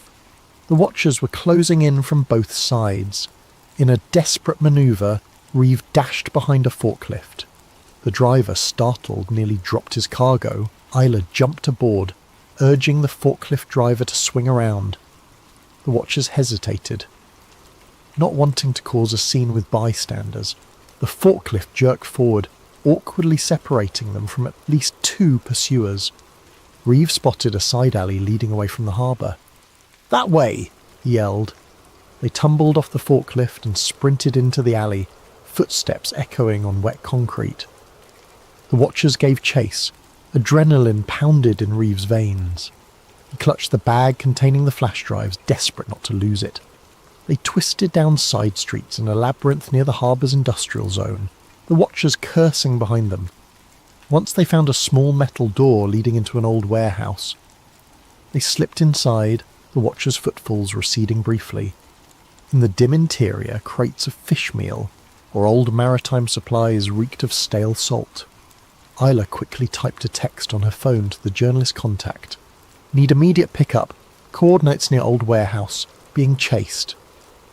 The watchers were closing in from both sides. In a desperate manoeuvre, Reeve dashed behind a forklift. The driver, startled, nearly dropped his cargo. Isla jumped aboard, urging the forklift driver to swing around. The watchers hesitated, not wanting to cause a scene with bystanders. The forklift jerked forward, awkwardly separating them from at least 2 pursuers. Reeve spotted a side alley leading away from the harbour. "That way!" he yelled. They tumbled off the forklift and sprinted into the alley, footsteps echoing on wet concrete. The watchers gave chase. Adrenaline pounded in Reeve's veins. He clutched the bag containing the flash drives, desperate not to lose it. They twisted down side streets in a labyrinth near the harbour's industrial zone, the watchers cursing behind them. Once they found a small metal door leading into an old warehouse. They slipped inside, the watchers' footfalls receding briefly. In the dim interior, crates of fish meal or old maritime supplies reeked of stale salt. Isla quickly typed a text on her phone to the journalist contact. "Need immediate pickup. Coordinates near old warehouse. Being chased."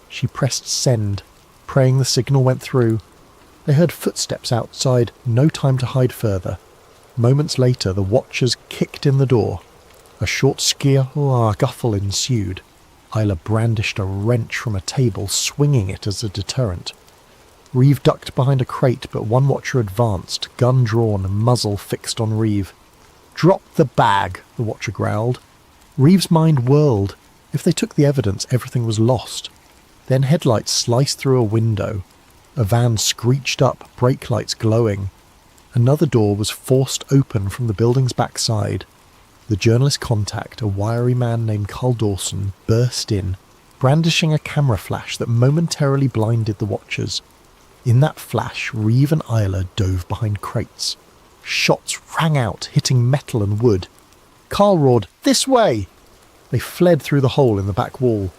She pressed send, praying the signal went through. They heard footsteps outside, no time to hide further. Moments later, the watchers kicked in the door. A short scuffle ensued. Isla brandished a wrench from a table, swinging it as a deterrent. Reeve ducked behind a crate, but one watcher advanced, gun drawn and muzzle fixed on Reeve. "Drop the bag," the watcher growled. Reeve's mind whirled. If they took the evidence, everything was lost. Then headlights sliced through a window. A van screeched up, brake lights glowing. Another door was forced open from the building's backside. The journalist contact, a wiry man named Carl Dawson, burst in, brandishing a camera flash that momentarily blinded the watchers. In that flash, Reeve and Isla dove behind crates. Shots rang out, hitting metal and wood. Carl roared, "This way!" They fled through the hole in the back wall.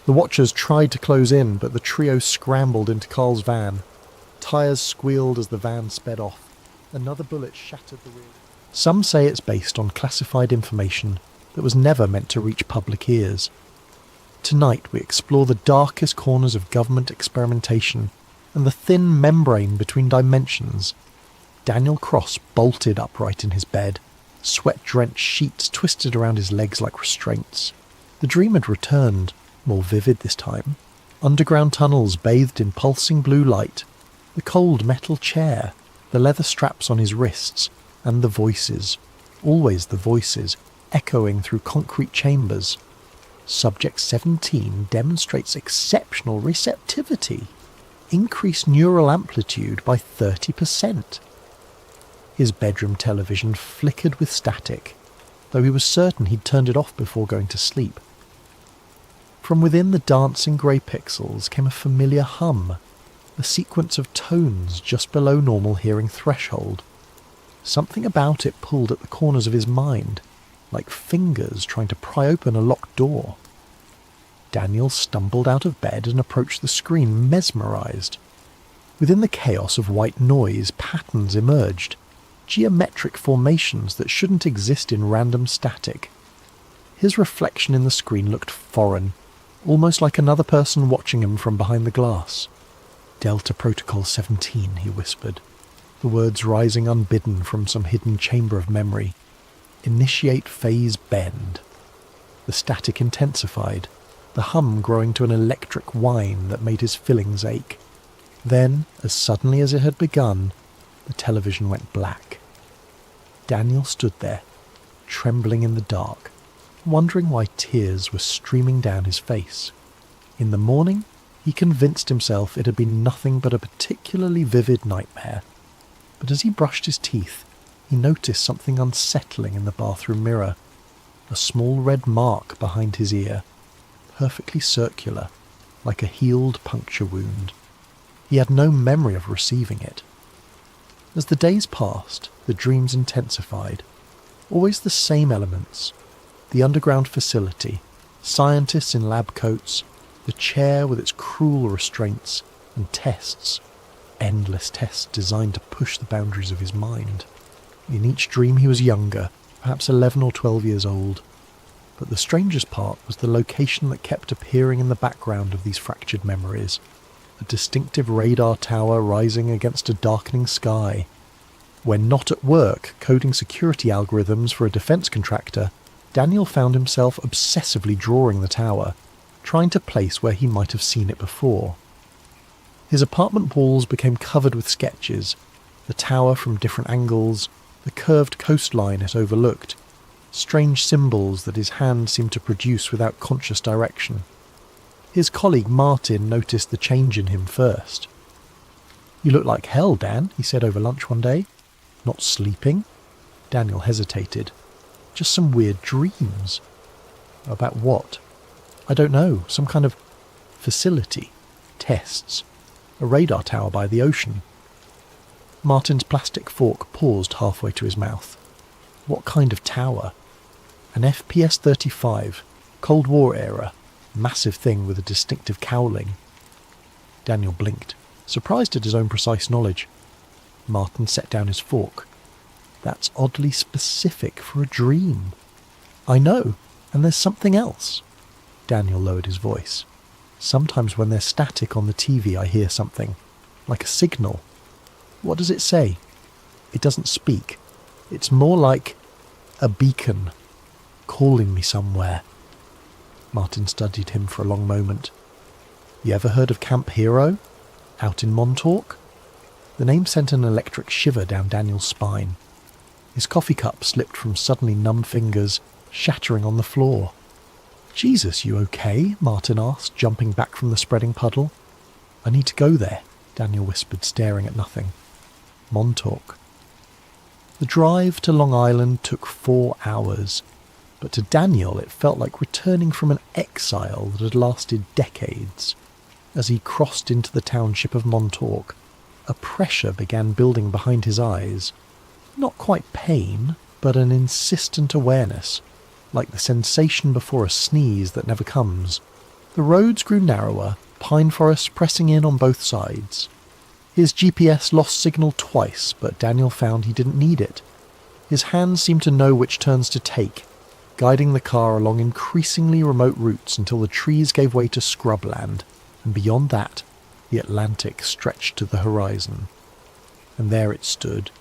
The watchers tried to close in, but the trio scrambled into Carl's van. Tyres squealed as the van sped off. Another bullet shattered the rear. Some say it's based on classified information that was never meant to reach public ears. Tonight we explore the darkest corners of government experimentation and the thin membrane between dimensions. Daniel Cross bolted upright in his bed, sweat-drenched sheets twisted around his legs like restraints. The dream had returned, more vivid this time. Underground tunnels bathed in pulsing blue light, the cold metal chair, the leather straps on his wrists, and the voices, always the voices, echoing through concrete chambers. Subject 17 demonstrates exceptional receptivity, increased neural amplitude by 30%. His bedroom television flickered with static, though he was certain he'd turned it off before going to sleep. From within the dancing grey pixels came a familiar hum, a sequence of tones just below normal hearing threshold. Something about it pulled at the corners of his mind, like fingers trying to pry open a locked door. Daniel stumbled out of bed and approached the screen, mesmerised. Within the chaos of white noise, patterns emerged, geometric formations that shouldn't exist in random static. His reflection in the screen looked foreign, almost like another person watching him from behind the glass. "Delta Protocol 17, he whispered, the words rising unbidden from some hidden chamber of memory. "Initiate phase bend." The static intensified, the hum growing to an electric whine that made his fillings ache. Then, as suddenly as it had begun, the television went black. Daniel stood there, trembling in the dark, wondering why tears were streaming down his face. In the morning, he convinced himself it had been nothing but a particularly vivid nightmare. But as he brushed his teeth, he noticed something unsettling in the bathroom mirror. A small red mark behind his ear, perfectly circular, like a healed puncture wound. He had no memory of receiving it. As the days passed, the dreams intensified. Always the same elements. The underground facility, scientists in lab coats, the chair with its cruel restraints, and tests. Endless tests designed to push the boundaries of his mind. In each dream he was younger, perhaps 11 or 12 years old. But the strangest part was the location that kept appearing in the background of these fractured memories. A distinctive radar tower rising against a darkening sky. When not at work coding security algorithms for a defense contractor, Daniel found himself obsessively drawing the tower, trying to place where he might have seen it before. His apartment walls became covered with sketches, the tower from different angles, the curved coastline it overlooked, strange symbols that his hand seemed to produce without conscious direction. His colleague Martin noticed the change in him first. "You look like hell, Dan," he said over lunch one day. "Not sleeping?" Daniel hesitated. "Just some weird dreams." "About what?" "I don't know. Some kind of facility. Tests. A radar tower by the ocean." Martin's plastic fork paused halfway to his mouth. "What kind of tower?" "An FPS-35, Cold War era, massive thing with a distinctive cowling." Daniel blinked, surprised at his own precise knowledge. Martin set down his fork. "That's oddly specific for a dream." "I know, and there's something else." Daniel lowered his voice. "Sometimes when there's static on the TV I hear something, like a signal." "What does it say?" "It doesn't speak. It's more like a beacon, calling me somewhere." Martin studied him for a long moment. "You ever heard of Camp Hero? Out in Montauk?" The name sent an electric shiver down Daniel's spine. His coffee cup slipped from suddenly numb fingers, shattering on the floor. "Jesus, you okay?" Martin asked, jumping back from the spreading puddle. "I need to go there," Daniel whispered, staring at nothing. "Montauk." The drive to Long Island took 4 hours, but to Daniel it felt like returning from an exile that had lasted decades. As he crossed into the township of Montauk, a pressure began building behind his eyes. Not quite pain, but an insistent awareness, like the sensation before a sneeze that never comes. The roads grew narrower, pine forests pressing in on both sides. His GPS lost signal twice, but Daniel found he didn't need it. His hands seemed to know which turns to take, guiding the car along increasingly remote routes until the trees gave way to scrubland, and beyond that, the Atlantic stretched to the horizon. And there it stood,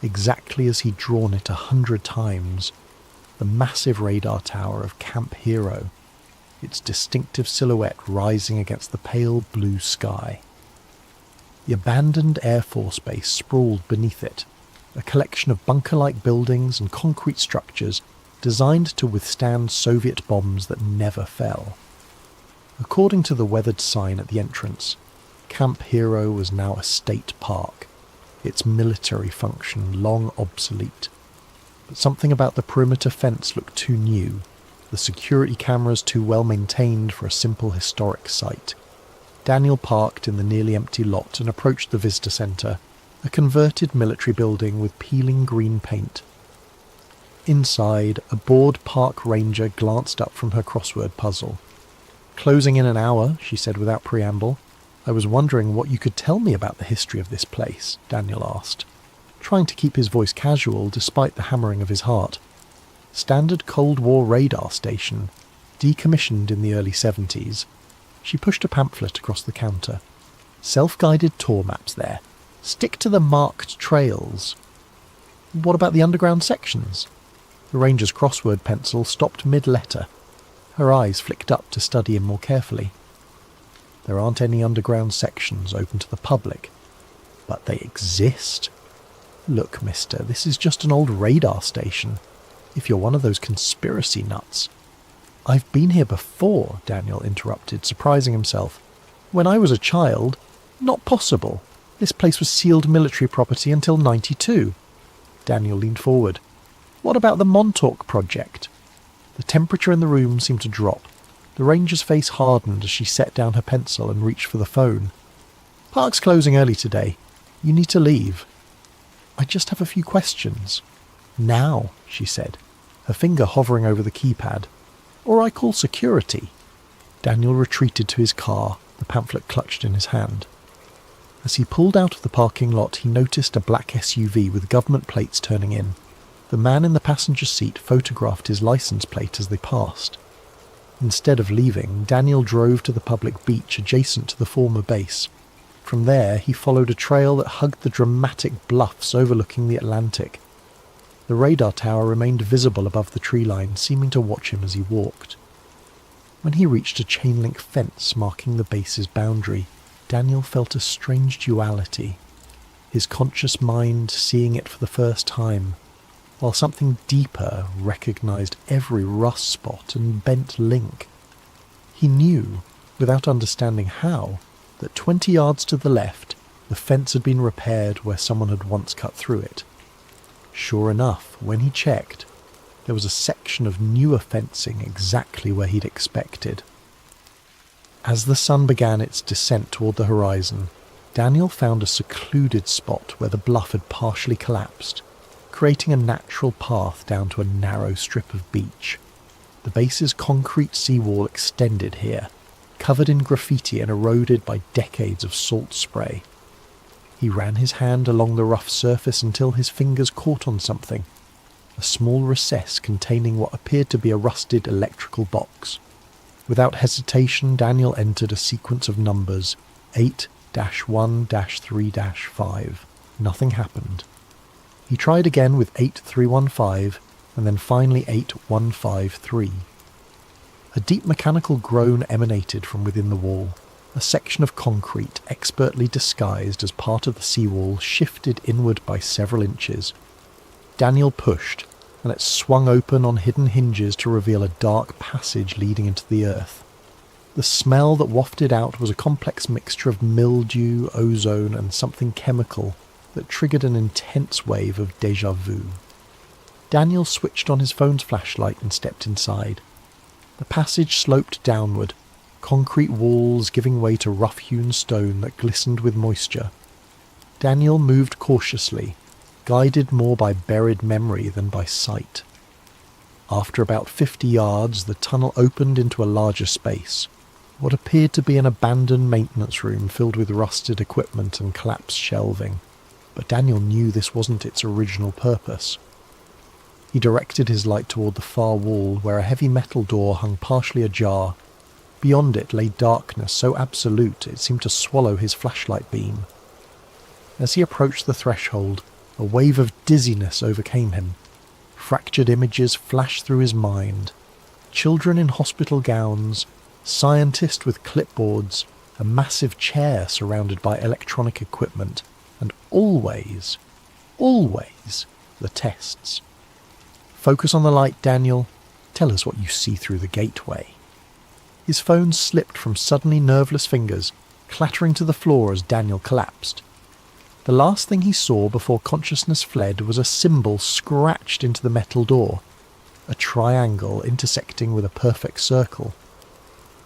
exactly as he'd drawn it 100 times, the massive radar tower of Camp Hero, its distinctive silhouette rising against the pale blue sky. The abandoned Air Force Base sprawled beneath it, a collection of bunker-like buildings and concrete structures designed to withstand Soviet bombs that never fell. According to the weathered sign at the entrance, Camp Hero was now a state park, its military function long obsolete. But something about the perimeter fence looked too new, the security cameras too well maintained for a simple historic site. Daniel parked in the nearly empty lot and approached the visitor centre, a converted military building with peeling green paint. Inside, a bored park ranger glanced up from her crossword puzzle. "Closing in an hour," she said without preamble. "I was wondering what you could tell me about the history of this place," Daniel asked, trying to keep his voice casual despite the hammering of his heart. Standard Cold War radar station, decommissioned in the early 70s. She pushed a pamphlet across the counter. "Self-guided tour maps there. Stick to the marked trails." "What about the underground sections?" The ranger's crossword pencil stopped mid-letter. Her eyes flicked up to study him more carefully. "There aren't any underground sections open to the public, but they exist. Look, mister, this is just an old radar station. If you're one of those conspiracy nuts—" "I've been here before," Daniel interrupted, surprising himself. "When I was a child—" "Not possible. This place was sealed military property until 92. Daniel leaned forward. "What about the Montauk project?" The temperature in the room seemed to drop. The ranger's face hardened as she set down her pencil and reached for the phone. "Park's closing early today. You need to leave." "I just have a few questions." "Now," she said, her finger hovering over the keypad. "Or I call security." Daniel retreated to his car, the pamphlet clutched in his hand. As he pulled out of the parking lot, he noticed a black SUV with government plates turning in. The man in the passenger seat photographed his license plate as they passed. Instead of leaving, Daniel drove to the public beach adjacent to the former base. From there, he followed a trail that hugged the dramatic bluffs overlooking the Atlantic. The radar tower remained visible above the tree line, seeming to watch him as he walked. When he reached a chain-link fence marking the base's boundary, Daniel felt a strange duality, his conscious mind seeing it for the first time, while something deeper recognized every rust spot and bent link. He knew, without understanding how, that 20 yards to the left, the fence had been repaired where someone had once cut through it. Sure enough, when he checked, there was a section of newer fencing exactly where he'd expected. As the sun began its descent toward the horizon, Daniel found a secluded spot where the bluff had partially collapsed, creating a natural path down to a narrow strip of beach. The base's concrete seawall extended here, covered in graffiti and eroded by decades of salt spray. He ran his hand along the rough surface until his fingers caught on something, a small recess containing what appeared to be a rusted electrical box. Without hesitation, Daniel entered a sequence of numbers, 8-1-3-5. Nothing happened. He tried again with 8315, and then finally 8153. A deep mechanical groan emanated from within the wall. A section of concrete, expertly disguised as part of the seawall, shifted inward by several inches. Daniel pushed, and it swung open on hidden hinges to reveal a dark passage leading into the earth. The smell that wafted out was a complex mixture of mildew, ozone, and something chemical that triggered an intense wave of déjà vu. Daniel switched on his phone's flashlight and stepped inside. The passage sloped downward, concrete walls giving way to rough-hewn stone that glistened with moisture. Daniel moved cautiously, guided more by buried memory than by sight. After about 50 yards, the tunnel opened into a larger space, what appeared to be an abandoned maintenance room filled with rusted equipment and collapsed shelving, but Daniel knew this wasn't its original purpose. He directed his light toward the far wall, where a heavy metal door hung partially ajar. Beyond it lay darkness so absolute it seemed to swallow his flashlight beam. As he approached the threshold, a wave of dizziness overcame him. Fractured images flashed through his mind. Children in hospital gowns, scientists with clipboards, a massive chair surrounded by electronic equipment, and always, the tests. Focus on the light, Daniel. Tell us what you see through the gateway. His phone slipped from suddenly nerveless fingers, clattering to the floor as Daniel collapsed. The last thing he saw before consciousness fled was a symbol scratched into the metal door, a triangle intersecting with a perfect circle.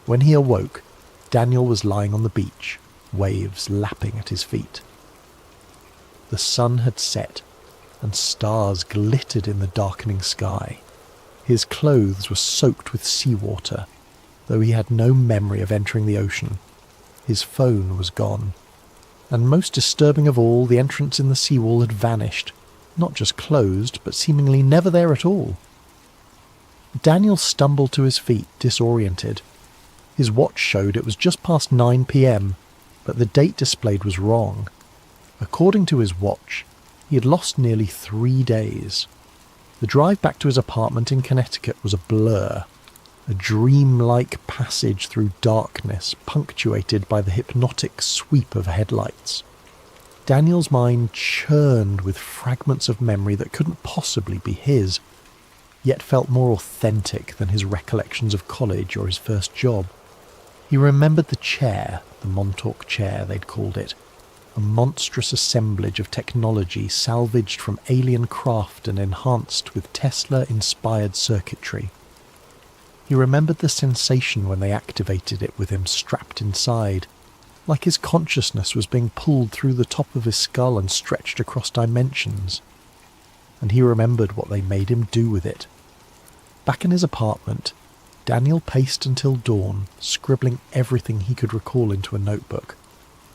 When he awoke, Daniel was lying on the beach, waves lapping at his feet. The sun had set, and stars glittered in the darkening sky. His clothes were soaked with seawater, though he had no memory of entering the ocean. His phone was gone. And most disturbing of all, the entrance in the seawall had vanished, not just closed, but seemingly never there at all. Daniel stumbled to his feet, disoriented. His watch showed it was just past 9 p.m, but the date displayed was wrong. According to his watch, he had lost nearly 3 days. The drive back to his apartment in Connecticut was a blur, a dreamlike passage through darkness punctuated by the hypnotic sweep of headlights. Daniel's mind churned with fragments of memory that couldn't possibly be his, yet felt more authentic than his recollections of college or his first job. He remembered the chair, the Montauk chair they'd called it, a monstrous assemblage of technology salvaged from alien craft and enhanced with Tesla-inspired circuitry. He remembered the sensation when they activated it with him strapped inside, like his consciousness was being pulled through the top of his skull and stretched across dimensions. And he remembered what they made him do with it. Back in his apartment, Daniel paced until dawn, scribbling everything he could recall into a notebook.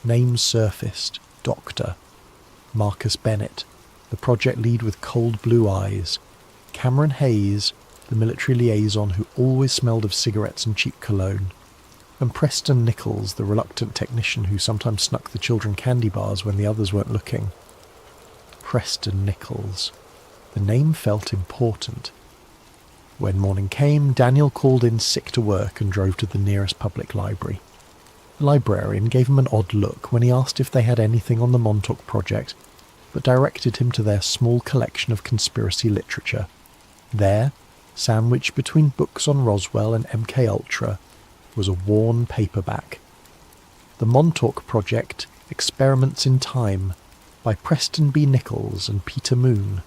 Names surfaced: Doctor, Marcus Bennett, the project lead with cold blue eyes, Cameron Hayes, the military liaison who always smelled of cigarettes and cheap cologne, and Preston Nichols, the reluctant technician who sometimes snuck the children candy bars when the others weren't looking. Preston Nichols. The name felt important. When morning came, Daniel called in sick to work and drove to the nearest public library. The librarian gave him an odd look when he asked if they had anything on the Montauk project, but directed him to their small collection of conspiracy literature. There, sandwiched between books on Roswell and MKUltra, was a worn paperback. The Montauk Project, Experiments in Time, by Preston B. Nichols and Peter Moon.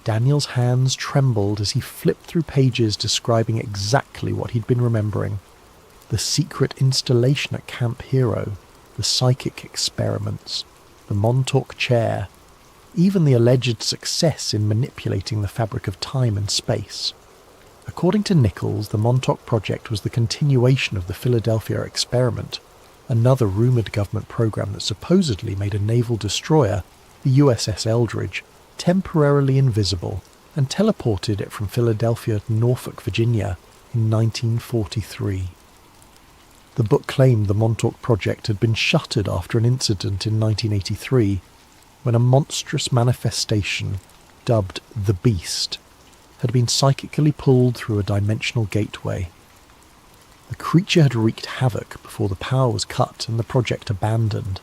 Daniel's hands trembled as he flipped through pages describing exactly what he'd been remembering. The secret installation at Camp Hero, the psychic experiments, the Montauk chair, even the alleged success in manipulating the fabric of time and space. According to Nichols, the Montauk project was the continuation of the Philadelphia experiment, another rumoured government program that supposedly made a naval destroyer, the USS Eldridge, temporarily invisible and teleported it from Philadelphia to Norfolk, Virginia in 1943. The book claimed the Montauk project had been shuttered after an incident in 1983 when a monstrous manifestation, dubbed the Beast, had been psychically pulled through a dimensional gateway. The creature had wreaked havoc before the power was cut and the project abandoned.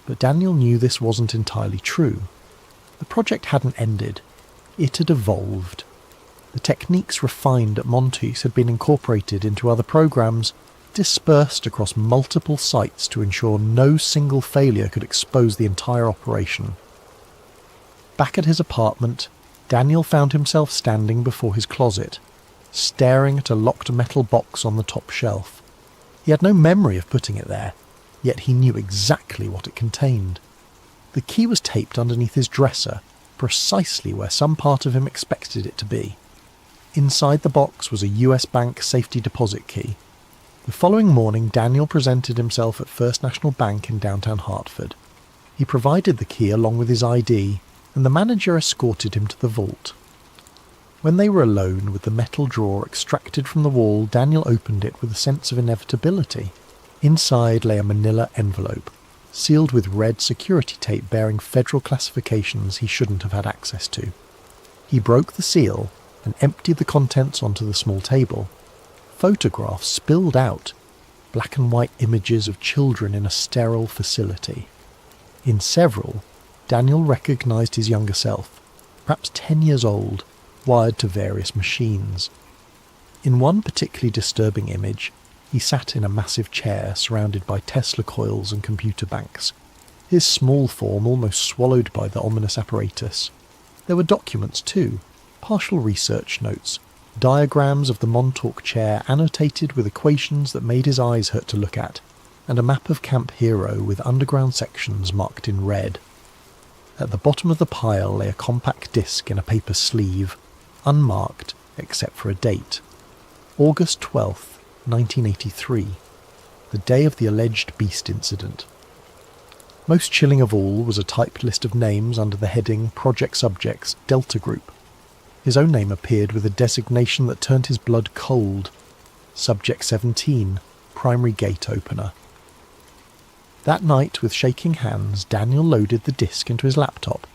But Daniel knew this wasn't entirely true. The project hadn't ended. It had evolved. The techniques refined at Montes had been incorporated into other programs, dispersed across multiple sites to ensure no single failure could expose the entire operation. Back at his apartment, Daniel found himself standing before his closet, staring at a locked metal box on the top shelf. He had no memory of putting it there, yet he knew exactly what it contained. The key was taped underneath his dresser, precisely where some part of him expected it to be. Inside the box was a US Bank safety deposit key. The following morning, Daniel presented himself at First National Bank in downtown Hartford. He provided the key along with his ID, and the manager escorted him to the vault. When they were alone with the metal drawer extracted from the wall, Daniel opened it with a sense of inevitability. Inside lay a manila envelope, sealed with red security tape bearing federal classifications he shouldn't have had access to. He broke the seal and emptied the contents onto the small table. Photographs spilled out, black and white images of children in a sterile facility. In several, Daniel recognised his younger self, perhaps 10 years old, wired to various machines. In one particularly disturbing image, he sat in a massive chair surrounded by Tesla coils and computer banks, his small form almost swallowed by the ominous apparatus. There were documents too, partial research notes, diagrams of the Montauk chair annotated with equations that made his eyes hurt to look at, and a map of Camp Hero with underground sections marked in red. At the bottom of the pile lay a compact disc in a paper sleeve, unmarked except for a date. August 12th, 1983, the day of the alleged beast incident. Most chilling of all was a typed list of names under the heading Project Subjects Delta Group. His own name appeared with a designation that turned his blood cold. Subject 17, Primary Gate Opener. That night, with shaking hands, Daniel loaded the disc into his laptop.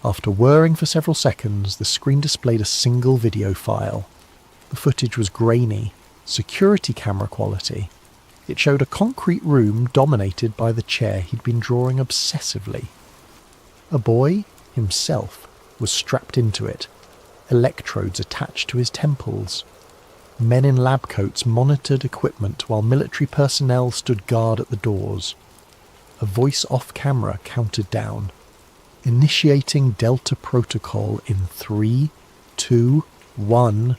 After whirring for several seconds, the screen displayed a single video file. The footage was grainy, security camera quality. It showed a concrete room dominated by the chair he'd been drawing obsessively. A boy, himself, was strapped into it, electrodes attached to his temples. Men in lab coats monitored equipment while military personnel stood guard at the doors. A voice off camera counted down. Initiating Delta Protocol in 3, 2, 1.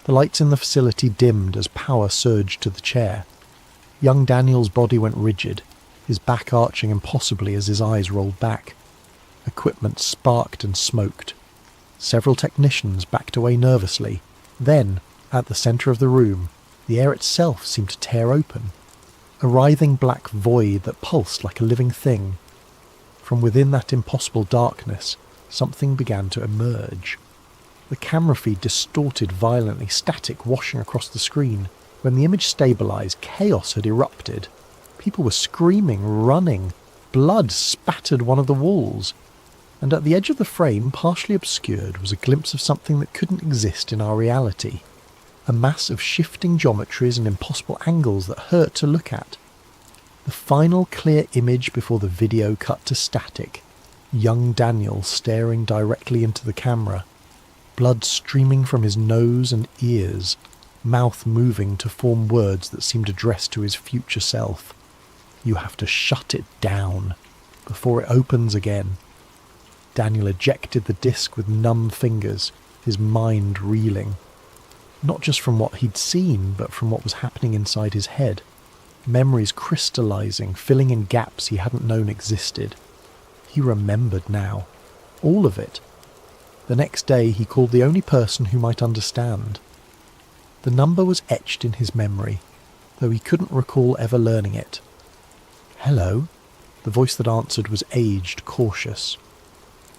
The lights in the facility dimmed as power surged to the chair. Young Daniel's body went rigid, his back arching impossibly as his eyes rolled back. Equipment sparked and smoked. Several technicians backed away nervously. Then, at the centre of the room, the air itself seemed to tear open. A writhing black void that pulsed like a living thing. From within that impossible darkness, something began to emerge. The camera feed distorted violently, static washing across the screen. When the image stabilised, chaos had erupted. People were screaming, running. Blood spattered one of the walls. And at the edge of the frame, partially obscured, was a glimpse of something that couldn't exist in our reality. A mass of shifting geometries and impossible angles that hurt to look at. The final clear image before the video cut to static. Young Daniel staring directly into the camera. Blood streaming from his nose and ears. Mouth moving to form words that seemed addressed to his future self. You have to shut it down before it opens again. Daniel ejected the disc with numb fingers, his mind reeling. Not just from what he'd seen, but from what was happening inside his head. Memories crystallizing, filling in gaps he hadn't known existed. He remembered now. All of it. The next day he called the only person who might understand. The number was etched in his memory, though he couldn't recall ever learning it. "Hello?" The voice that answered was aged, cautious.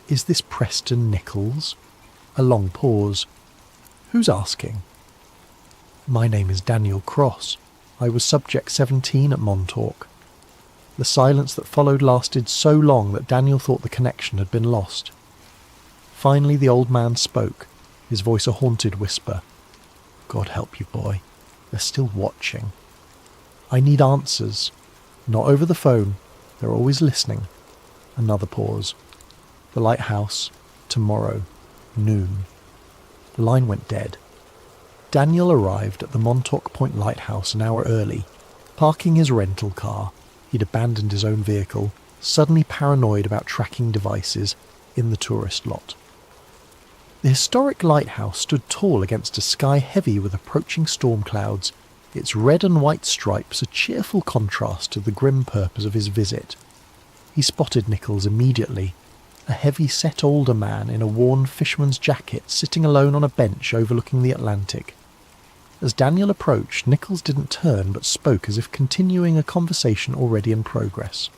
"Is this Preston Nichols?" A long pause. "Who's asking?" "My name is Daniel Cross. I was Subject 17 at Montauk." The silence that followed lasted so long that Daniel thought the connection had been lost. Finally the old man spoke, his voice a haunted whisper. "God help you, boy. They're still watching. I need answers. Not over the phone. They're always listening." Another pause. "The lighthouse. Tomorrow. Noon." The line went dead. Daniel arrived at the Montauk Point Lighthouse an hour early, parking his rental car. He'd abandoned his own vehicle, suddenly paranoid about tracking devices, in the tourist lot. The historic lighthouse stood tall against a sky heavy with approaching storm clouds, its red and white stripes a cheerful contrast to the grim purpose of his visit. He spotted Nichols immediately, a heavy-set older man in a worn fisherman's jacket sitting alone on a bench overlooking the Atlantic. As Daniel approached, Nichols didn't turn but spoke as if continuing a conversation already in progress.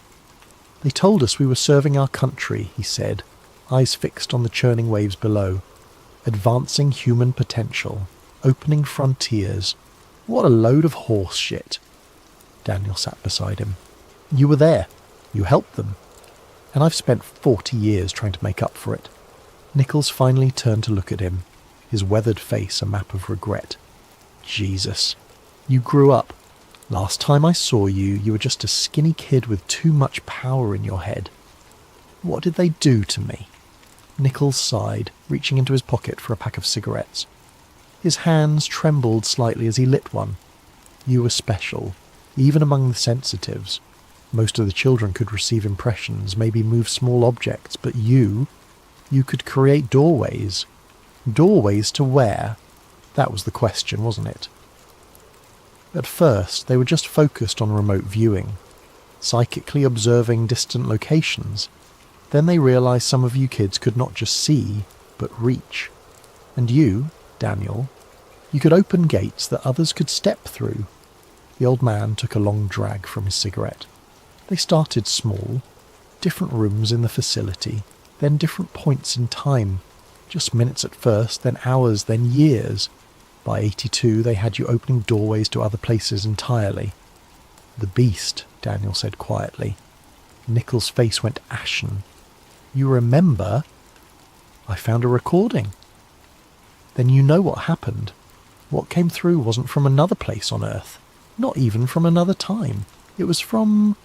"They told us we were serving our country," he said, eyes fixed on the churning waves below. "Advancing human potential, opening frontiers. What a load of horse shit." Daniel sat beside him. "You were there. You helped them. And I've spent 40 years trying to make up for it." Nichols finally turned to look at him, his weathered face a map of regret. "Jesus. You grew up. Last time I saw you, you were just a skinny kid with too much power in your head. What did they do to me?" Nichols sighed, reaching into his pocket for a pack of cigarettes. His hands trembled slightly as he lit one. "You were special, even among the sensitives. Most of the children could receive impressions, maybe move small objects, but you could create doorways. Doorways to where? That was the question, wasn't it? At first, they were just focused on remote viewing, psychically observing distant locations. Then they realized some of you kids could not just see, but reach. And you, Daniel, you could open gates that others could step through." The old man took a long drag from his cigarette. "They started small, different rooms in the facility, then different points in time, just minutes at first, then hours, then years. By 82, they had you opening doorways to other places entirely." "The beast," Daniel said quietly. Nichols' face went ashen. "You remember?" "I found a recording." "Then you know what happened. What came through wasn't from another place on Earth, not even from another time. It was from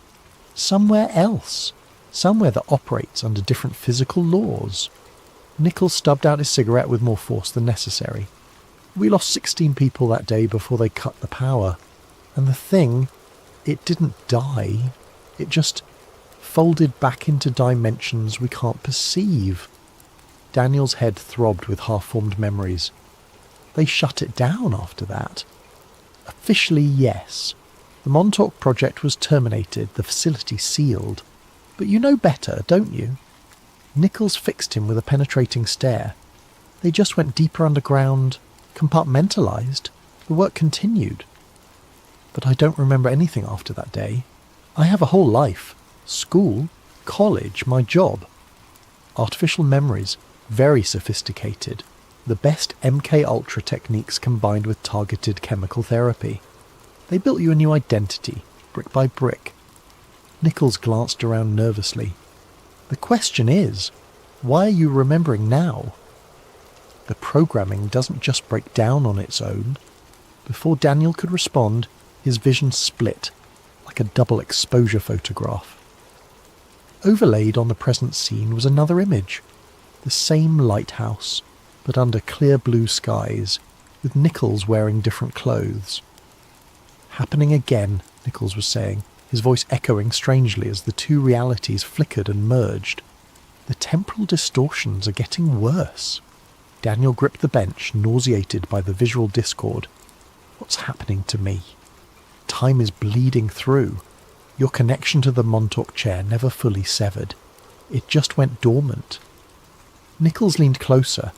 somewhere else, somewhere that operates under different physical laws." Nichols stubbed out his cigarette with more force than necessary. "We lost 16 people that day before they cut the power. And the thing, it didn't die. It just folded back into dimensions we can't perceive." Daniel's head throbbed with half-formed memories. "They shut it down after that." "Officially, yes. The Montauk project was terminated, the facility sealed. But you know better, don't you?" Nichols fixed him with a penetrating stare. "They just went deeper underground, compartmentalized. The work continued. But I don't remember anything after that day. I have a whole life. School, college, my job. Artificial memories, very sophisticated. The best MK Ultra techniques combined with targeted chemical therapy. They built you a new identity, brick by brick." Nichols glanced around nervously. "The question is, why are you remembering now?" "The programming doesn't just break down on its own." Before Daniel could respond, his vision split, like a double exposure photograph. Overlaid on the present scene was another image, the same lighthouse, but under clear blue skies, with Nichols wearing different clothes. "Happening again," Nichols was saying, his voice echoing strangely as the two realities flickered and merged. "The temporal distortions are getting worse." Daniel gripped the bench, nauseated by the visual discord. "What's happening to me? Time is bleeding through. Your connection to the Montauk chair never fully severed. It just went dormant." Nichols leaned closer,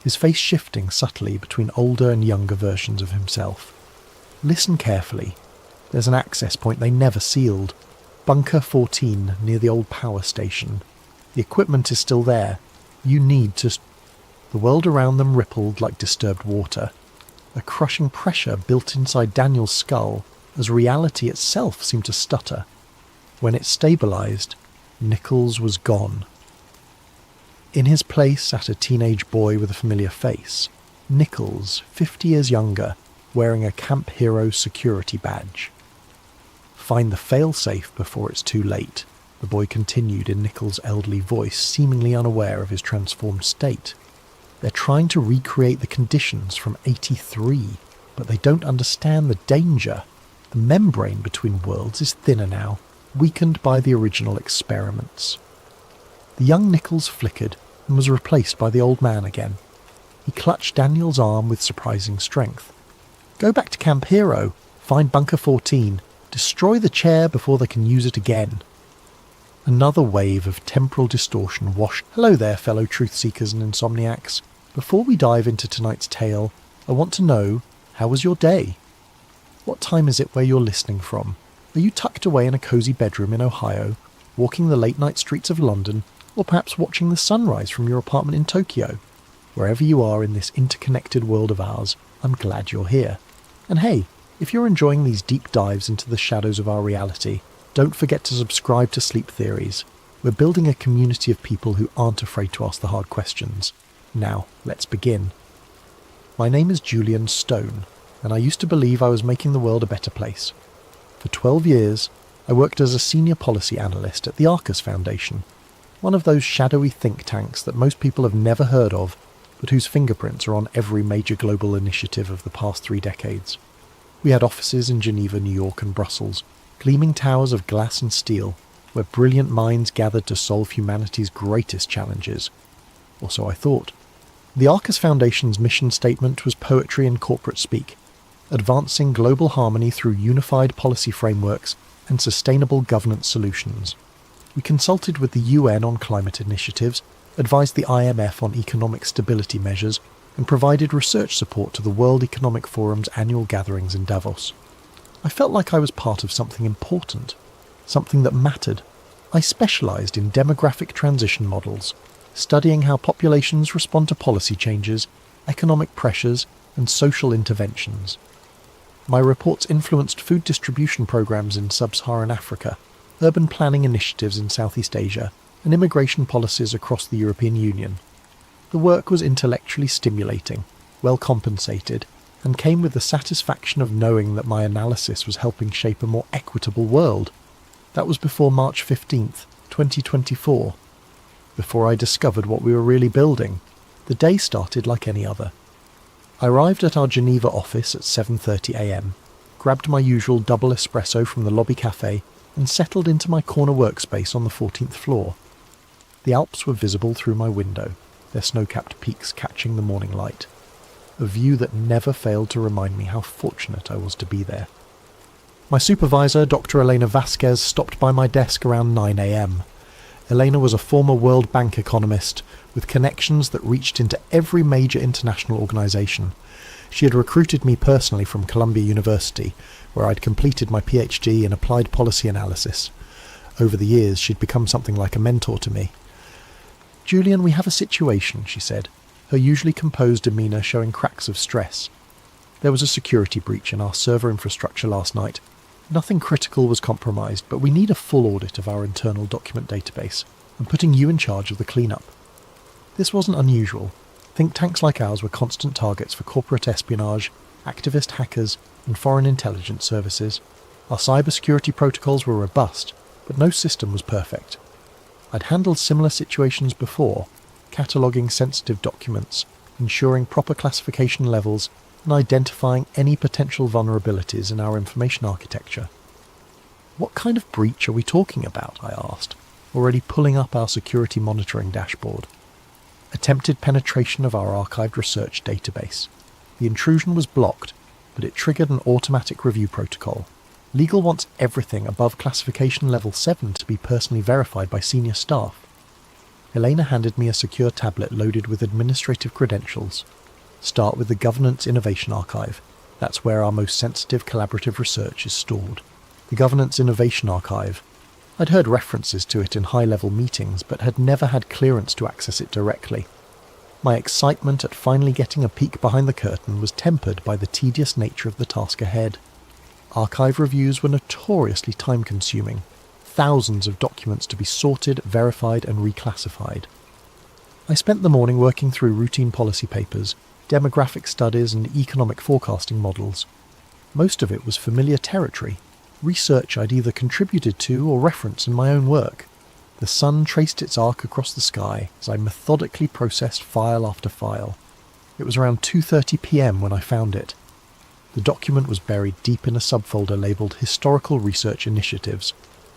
his face shifting subtly between older and younger versions of himself. "Listen carefully. There's an access point they never sealed. Bunker 14 near the old power station. The equipment is still there. You need to..." The world around them rippled like disturbed water. A crushing pressure built inside Daniel's skull as reality itself seemed to stutter. When it stabilized, Nichols was gone. In his place sat a teenage boy with a familiar face. Nichols, 50 years younger, wearing a Camp Hero security badge. "Find the failsafe before it's too late," the boy continued in Nichols' elderly voice, seemingly unaware of his transformed state. "They're trying to recreate the conditions from 83, but they don't understand the danger. The membrane between worlds is thinner now, weakened by the original experiments." The young Nichols flickered and was replaced by the old man again. He clutched Daniel's arm with surprising strength. "Go back to Camp Hero, find Bunker 14, destroy the chair before they can use it again." Another wave of temporal distortion washed. Hello there, fellow truth-seekers and insomniacs. Before we dive into tonight's tale, I want to know, how was your day? What time is it where you're listening from? Are you tucked away in a cosy bedroom in Ohio, walking the late-night streets of London, or perhaps watching the sunrise from your apartment in Tokyo? Wherever you are in this interconnected world of ours, I'm glad you're here. And hey, if you're enjoying these deep dives into the shadows of our reality, don't forget to subscribe to Sleep Theories. We're building a community of people who aren't afraid to ask the hard questions. Now, let's begin. My name is Julian Stone, and I used to believe I was making the world a better place. For 12 years, I worked as a senior policy analyst at the Arcus Foundation, one of those shadowy think tanks that most people have never heard of, but whose fingerprints are on every major global initiative of the past 3 decades. We had offices in Geneva, New York and Brussels, gleaming towers of glass and steel, where brilliant minds gathered to solve humanity's greatest challenges. Or so I thought. The Arcus Foundation's mission statement was poetry in corporate speak, advancing global harmony through unified policy frameworks and sustainable governance solutions. We consulted with the UN on climate initiatives, advised the IMF on economic stability measures, and provided research support to the World Economic Forum's annual gatherings in Davos. I felt like I was part of something important, something that mattered. I specialised in demographic transition models, studying how populations respond to policy changes, economic pressures, and social interventions. My reports influenced food distribution programs in sub-Saharan Africa, urban planning initiatives in Southeast Asia, and immigration policies across the European Union. The work was intellectually stimulating, well compensated, and came with the satisfaction of knowing that my analysis was helping shape a more equitable world. That was before March 15th, 2024. Before I discovered what we were really building, the day started like any other. I arrived at our Geneva office at 7:30 a.m, grabbed my usual double espresso from the lobby cafe, and settled into my corner workspace on the 14th floor. The Alps were visible through my window, their snow-capped peaks catching the morning light. A view that never failed to remind me how fortunate I was to be there. My supervisor, Dr. Elena Vasquez, stopped by my desk around 9 a.m. Elena was a former World Bank economist with connections that reached into every major international organisation. She had recruited me personally from Columbia University, where I'd completed my PhD in applied policy analysis. Over the years, she'd become something like a mentor to me. "Julian, we have a situation," she said, her usually composed demeanour showing cracks of stress. "There was a security breach in our server infrastructure last night. Nothing critical was compromised, but we need a full audit of our internal document database. I'm putting you in charge of the cleanup." This wasn't unusual. Think tanks like ours were constant targets for corporate espionage, activist hackers, and foreign intelligence services. Our cybersecurity protocols were robust, but no system was perfect. I'd handled similar situations before, cataloguing sensitive documents, ensuring proper classification levels, and identifying any potential vulnerabilities in our information architecture. "What kind of breach are we talking about?" I asked, already pulling up our security monitoring dashboard. "Attempted penetration of our archived research database. The intrusion was blocked, but it triggered an automatic review protocol. Legal wants everything above classification level 7 to be personally verified by senior staff." Elena handed me a secure tablet loaded with administrative credentials. "Start with the Governance Innovation Archive. That's where our most sensitive collaborative research is stored." The Governance Innovation Archive. I'd heard references to it in high-level meetings, but had never had clearance to access it directly. My excitement at finally getting a peek behind the curtain was tempered by the tedious nature of the task ahead. Archive reviews were notoriously time-consuming. Thousands of documents to be sorted, verified, and reclassified. I spent the morning working through routine policy papers, demographic studies and economic forecasting models. Most of it was familiar territory, research I'd either contributed to or referenced in my own work. The sun traced its arc across the sky as I methodically processed file after file. It was around 2:30 p.m. when I found it. The document was buried deep in a subfolder labelled Historical Research Initiatives,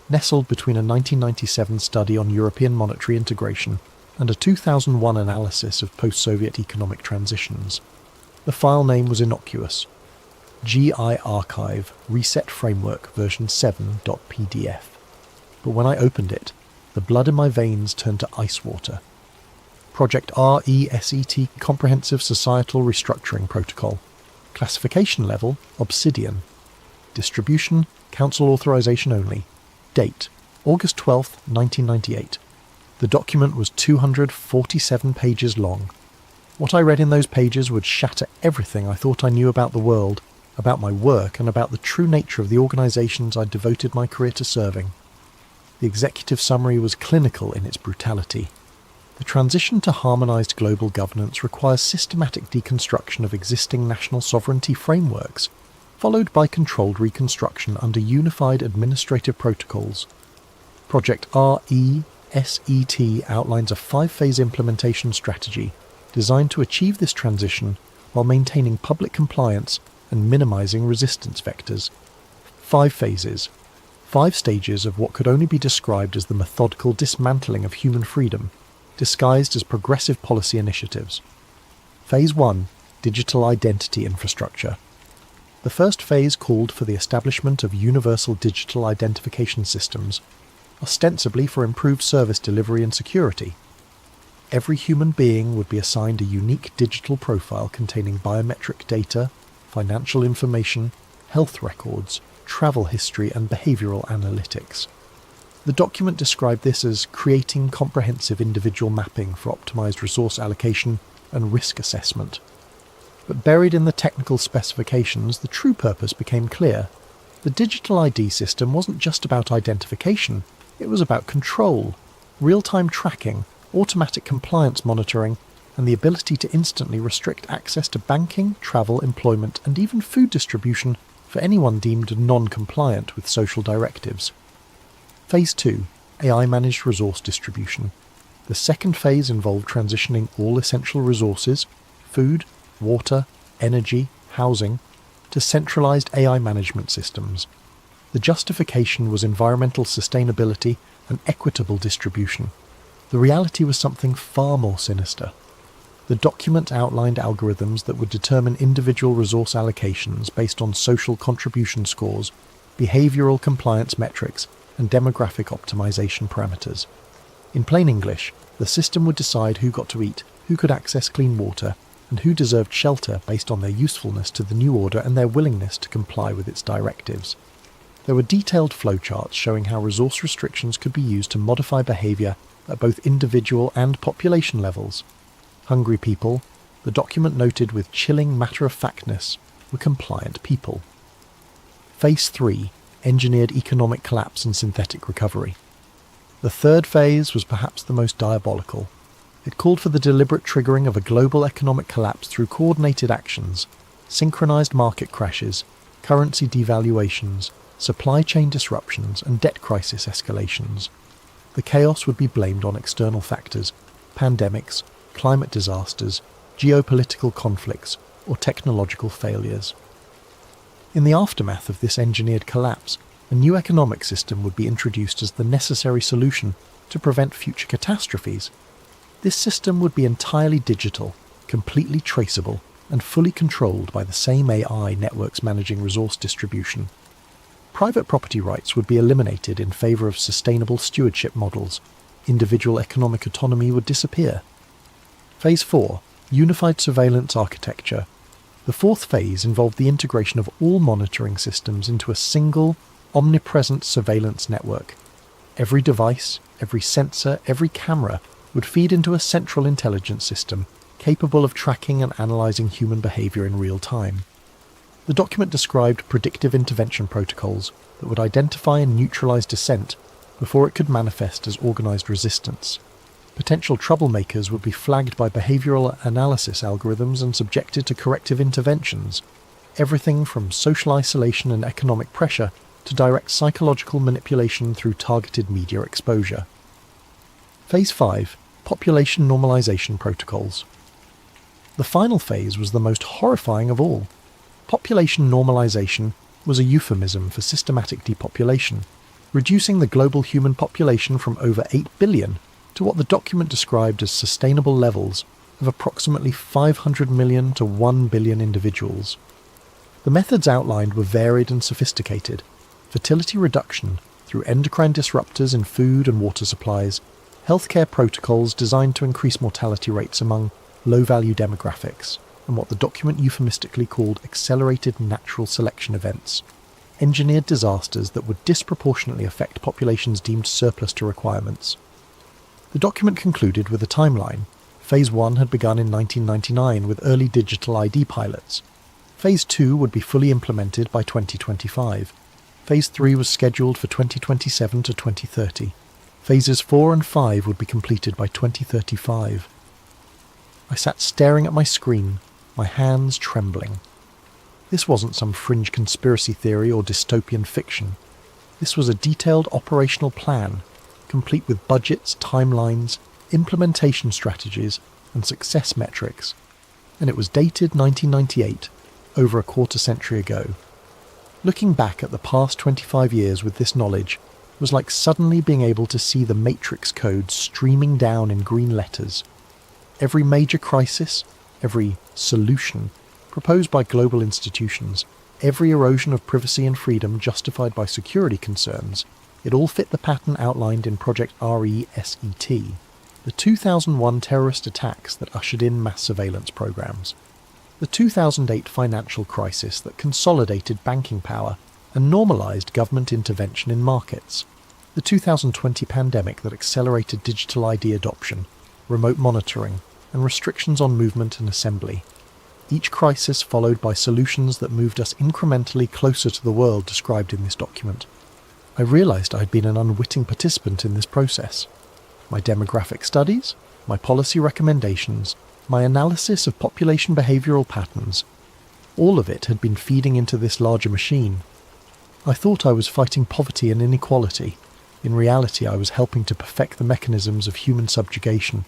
nestled between a 1997 study on European monetary integration and a 2001 analysis of post-Soviet economic transitions. The file name was innocuous: GI Archive Reset Framework version 7.pdf. But when I opened it, the blood in my veins turned to ice water. Project RESET Comprehensive Societal Restructuring Protocol. Classification level, Obsidian. Distribution, Council authorization only. Date, August 12, 1998. The document was 247 pages long. What I read in those pages would shatter everything I thought I knew about the world, about my work, and about the true nature of the organisations I'd devoted my career to serving. The executive summary was clinical in its brutality. The transition to harmonised global governance requires systematic deconstruction of existing national sovereignty frameworks, followed by controlled reconstruction under unified administrative protocols. Project RESET outlines a 5-phase implementation strategy designed to achieve this transition while maintaining public compliance and minimising resistance vectors. 5 phases. 5 stages of what could only be described as the methodical dismantling of human freedom, disguised as progressive policy initiatives. Phase 1. Digital identity infrastructure. The first phase called for the establishment of universal digital identification systems, ostensibly for improved service delivery and security. Every human being would be assigned a unique digital profile containing biometric data, financial information, health records, travel history, and behavioural analytics. The document described this as creating comprehensive individual mapping for optimised resource allocation and risk assessment. But buried in the technical specifications, the true purpose became clear. The digital ID system wasn't just about identification, it was about control, real-time tracking, automatic compliance monitoring, and the ability to instantly restrict access to banking, travel, employment, and even food distribution for anyone deemed non-compliant with social directives. Phase 2. AI-managed resource distribution. The second phase involved transitioning all essential resources, food, water, energy, housing, to centralised AI management systems. The justification was environmental sustainability and equitable distribution. The reality was something far more sinister. The document outlined algorithms that would determine individual resource allocations based on social contribution scores, behavioural compliance metrics, and demographic optimization parameters. In plain English, the system would decide who got to eat, who could access clean water, and who deserved shelter based on their usefulness to the new order and their willingness to comply with its directives. There were detailed flowcharts showing how resource restrictions could be used to modify behaviour at both individual and population levels. Hungry people, the document noted with chilling matter-of-factness, were compliant people. Phase 3. Engineered economic collapse and synthetic recovery. The third phase was perhaps the most diabolical. It called for the deliberate triggering of a global economic collapse through coordinated actions, synchronized market crashes, currency devaluations, supply chain disruptions, and debt crisis escalations. The chaos would be blamed on external factors, pandemics, climate disasters, geopolitical conflicts, or technological failures. In the aftermath of this engineered collapse, a new economic system would be introduced as the necessary solution to prevent future catastrophes. This system would be entirely digital, completely traceable, and fully controlled by the same AI networks managing resource distribution. Private property rights would be eliminated in favour of sustainable stewardship models. Individual economic autonomy would disappear. Phase 4. Unified surveillance architecture. The fourth phase involved the integration of all monitoring systems into a single, omnipresent surveillance network. Every device, every sensor, every camera would feed into a central intelligence system capable of tracking and analysing human behaviour in real time. The document described predictive intervention protocols that would identify and neutralise dissent before it could manifest as organised resistance. Potential troublemakers would be flagged by behavioural analysis algorithms and subjected to corrective interventions, everything from social isolation and economic pressure to direct psychological manipulation through targeted media exposure. Phase 5. Population normalization protocols. The final phase was the most horrifying of all. Population normalization was a euphemism for systematic depopulation, reducing the global human population from over 8 billion to what the document described as sustainable levels of approximately 500 million to 1 billion individuals. The methods outlined were varied and sophisticated: fertility reduction through endocrine disruptors in food and water supplies, healthcare protocols designed to increase mortality rates among low-value demographics, and what the document euphemistically called accelerated natural selection events, engineered disasters that would disproportionately affect populations deemed surplus to requirements. The document concluded with a timeline. Phase 1 had begun in 1999 with early digital ID pilots. Phase 2 would be fully implemented by 2025. Phase 3 was scheduled for 2027 to 2030. Phases 4 and 5 would be completed by 2035. I sat staring at my screen, my hands trembling. This wasn't some fringe conspiracy theory or dystopian fiction. This was a detailed operational plan, complete with budgets, timelines, implementation strategies, and success metrics. And it was dated 1998, over a quarter century ago. Looking back at the past 25 years with this knowledge was like suddenly being able to see the matrix code streaming down in green letters. Every major crisis, every solution proposed by global institutions, every erosion of privacy and freedom justified by security concerns, it all fit the pattern outlined in Project RESET, the 2001 terrorist attacks that ushered in mass surveillance programs, the 2008 financial crisis that consolidated banking power and normalized government intervention in markets, the 2020 pandemic that accelerated digital ID adoption, remote monitoring, and restrictions on movement and assembly. Each crisis followed by solutions that moved us incrementally closer to the world described in this document. I realized I had been an unwitting participant in this process. My demographic studies, my policy recommendations, my analysis of population behavioral patterns, all of it had been feeding into this larger machine. I thought I was fighting poverty and inequality. In reality, I was helping to perfect the mechanisms of human subjugation.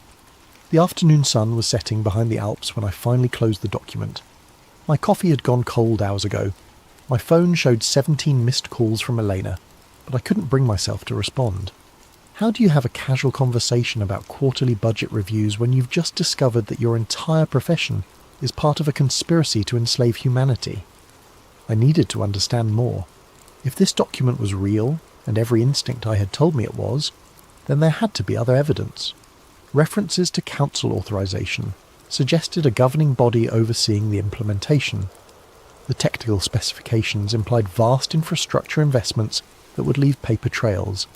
The afternoon sun was setting behind the Alps when I finally closed the document. My coffee had gone cold hours ago. My phone showed 17 missed calls from Elena, but I couldn't bring myself to respond. How do you have a casual conversation about quarterly budget reviews when you've just discovered that your entire profession is part of a conspiracy to enslave humanity? I needed to understand more. If this document was real, and every instinct I had told me it was, then there had to be other evidence. References to council authorization suggested a governing body overseeing the implementation. The technical specifications implied vast infrastructure investments that would leave paper trails,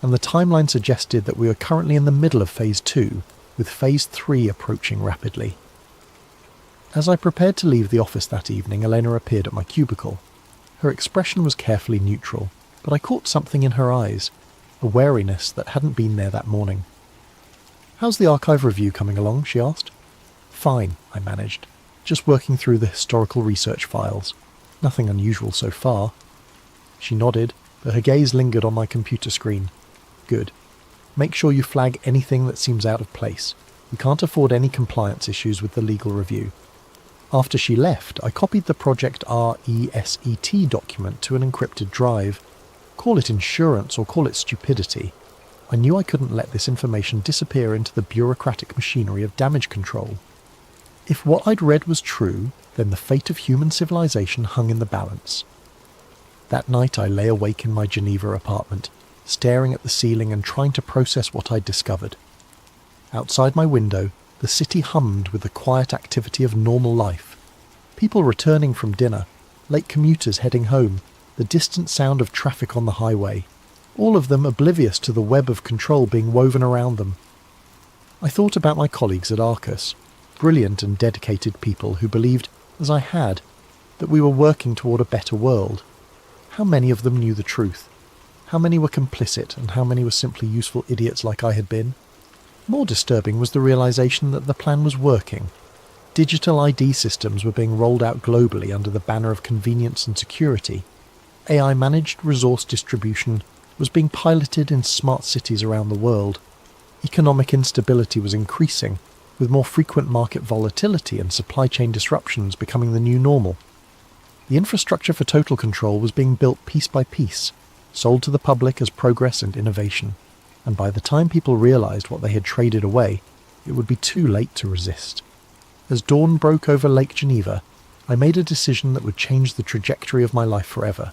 and the timeline suggested that we were currently in the middle of Phase 2, with Phase 3 approaching rapidly. As I prepared to leave the office that evening, Elena appeared at my cubicle. Her expression was carefully neutral, but I caught something in her eyes, a wariness that hadn't been there that morning. "How's the archive review coming along?" she asked. "Fine," I managed. "Just working through the historical research files. Nothing unusual so far." She nodded, but her gaze lingered on my computer screen. "Good. Make sure you flag anything that seems out of place. We can't afford any compliance issues with the legal review." After she left, I copied the Project RESET document to an encrypted drive. Call it insurance or call it stupidity. I knew I couldn't let this information disappear into the bureaucratic machinery of damage control. If what I'd read was true, then the fate of human civilization hung in the balance. That night I lay awake in my Geneva apartment, staring at the ceiling and trying to process what I'd discovered. Outside my window, the city hummed with the quiet activity of normal life. People returning from dinner, late commuters heading home, the distant sound of traffic on the highway, all of them oblivious to the web of control being woven around them. I thought about my colleagues at Arcus, brilliant and dedicated people who believed, as I had, that we were working toward a better world. How many of them knew the truth? How many were complicit, and how many were simply useful idiots like I had been? More disturbing was the realization that the plan was working. Digital ID systems were being rolled out globally under the banner of convenience and security. AI-managed resource distribution was being piloted in smart cities around the world. Economic instability was increasing, with more frequent market volatility and supply chain disruptions becoming the new normal. The infrastructure for total control was being built piece by piece, sold to the public as progress and innovation, and by the time people realised what they had traded away, it would be too late to resist. As dawn broke over Lake Geneva, I made a decision that would change the trajectory of my life forever.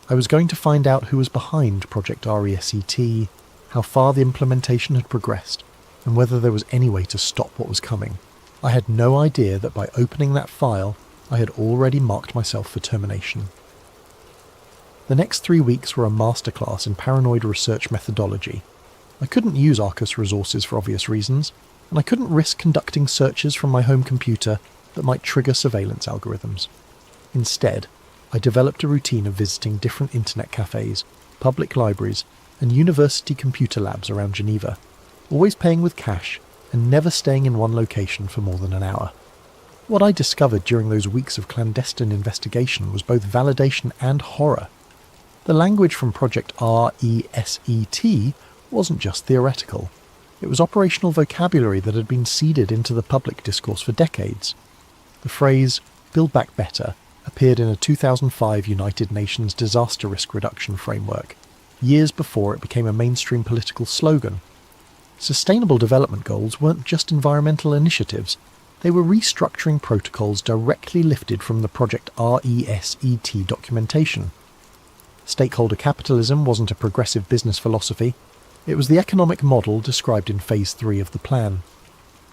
I was going to find out who was behind Project RESET, how far the implementation had progressed, and whether there was any way to stop what was coming. I had no idea that by opening that file, I had already marked myself for termination. The next 3 weeks were a masterclass in paranoid research methodology. I couldn't use Arcus resources for obvious reasons, and I couldn't risk conducting searches from my home computer that might trigger surveillance algorithms. Instead, I developed a routine of visiting different internet cafes, public libraries, and university computer labs around Geneva, always paying with cash and never staying in one location for more than an hour. What I discovered during those weeks of clandestine investigation was both validation and horror. The language from Project RESET wasn't just theoretical. It was operational vocabulary that had been seeded into the public discourse for decades. The phrase, "Build Back Better," appeared in a 2005 United Nations Disaster Risk Reduction Framework, years before it became a mainstream political slogan. Sustainable development goals weren't just environmental initiatives, they were restructuring protocols directly lifted from the Project RESET documentation. Stakeholder capitalism wasn't a progressive business philosophy, it was the economic model described in Phase 3 of the plan.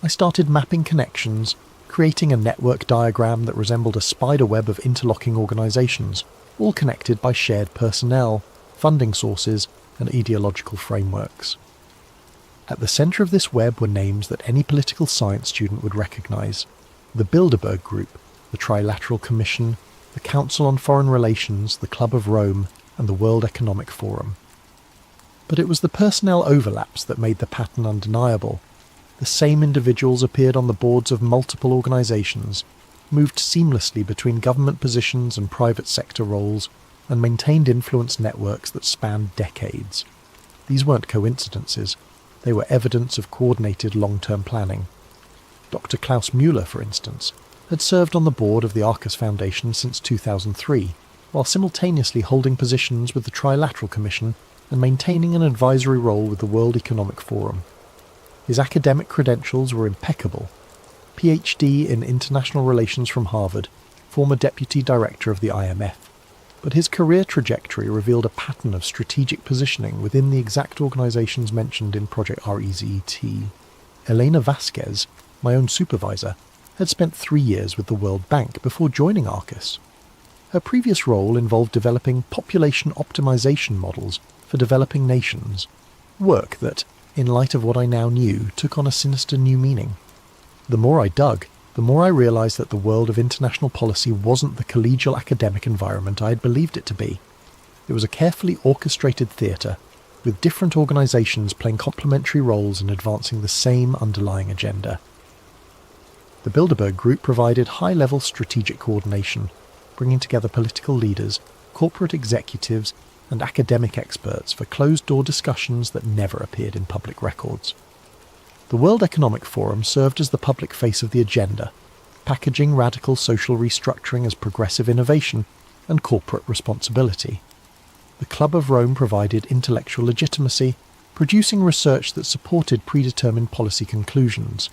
I started mapping connections, creating a network diagram that resembled a spider web of interlocking organisations, all connected by shared personnel, funding sources, and ideological frameworks. At the centre of this web were names that any political science student would recognise: the Bilderberg Group, the Trilateral Commission, the Council on Foreign Relations, the Club of Rome, and the World Economic Forum. But it was the personnel overlaps that made the pattern undeniable. The same individuals appeared on the boards of multiple organisations, moved seamlessly between government positions and private sector roles, and maintained influence networks that spanned decades. These weren't coincidences, they were evidence of coordinated long-term planning. Dr. Klaus Müller, for instance, had served on the board of the Arcus Foundation since 2003, while simultaneously holding positions with the Trilateral Commission and maintaining an advisory role with the World Economic Forum. His academic credentials were impeccable. PhD in International Relations from Harvard, former Deputy Director of the IMF. But his career trajectory revealed a pattern of strategic positioning within the exact organisations mentioned in Project RESET. Elena Vasquez, my own supervisor, had spent 3 years with the World Bank before joining Arcus. Her previous role involved developing population optimization models for developing nations, work that, in light of what I now knew, took on a sinister new meaning. The more I dug, the more I realised that the world of international policy wasn't the collegial academic environment I had believed it to be. It was a carefully orchestrated theatre, with different organisations playing complementary roles in advancing the same underlying agenda. The Bilderberg Group provided high-level strategic coordination, bringing together political leaders, corporate executives, and academic experts for closed-door discussions that never appeared in public records. The World Economic Forum served as the public face of the agenda, packaging radical social restructuring as progressive innovation and corporate responsibility. The Club of Rome provided intellectual legitimacy, producing research that supported predetermined policy conclusions.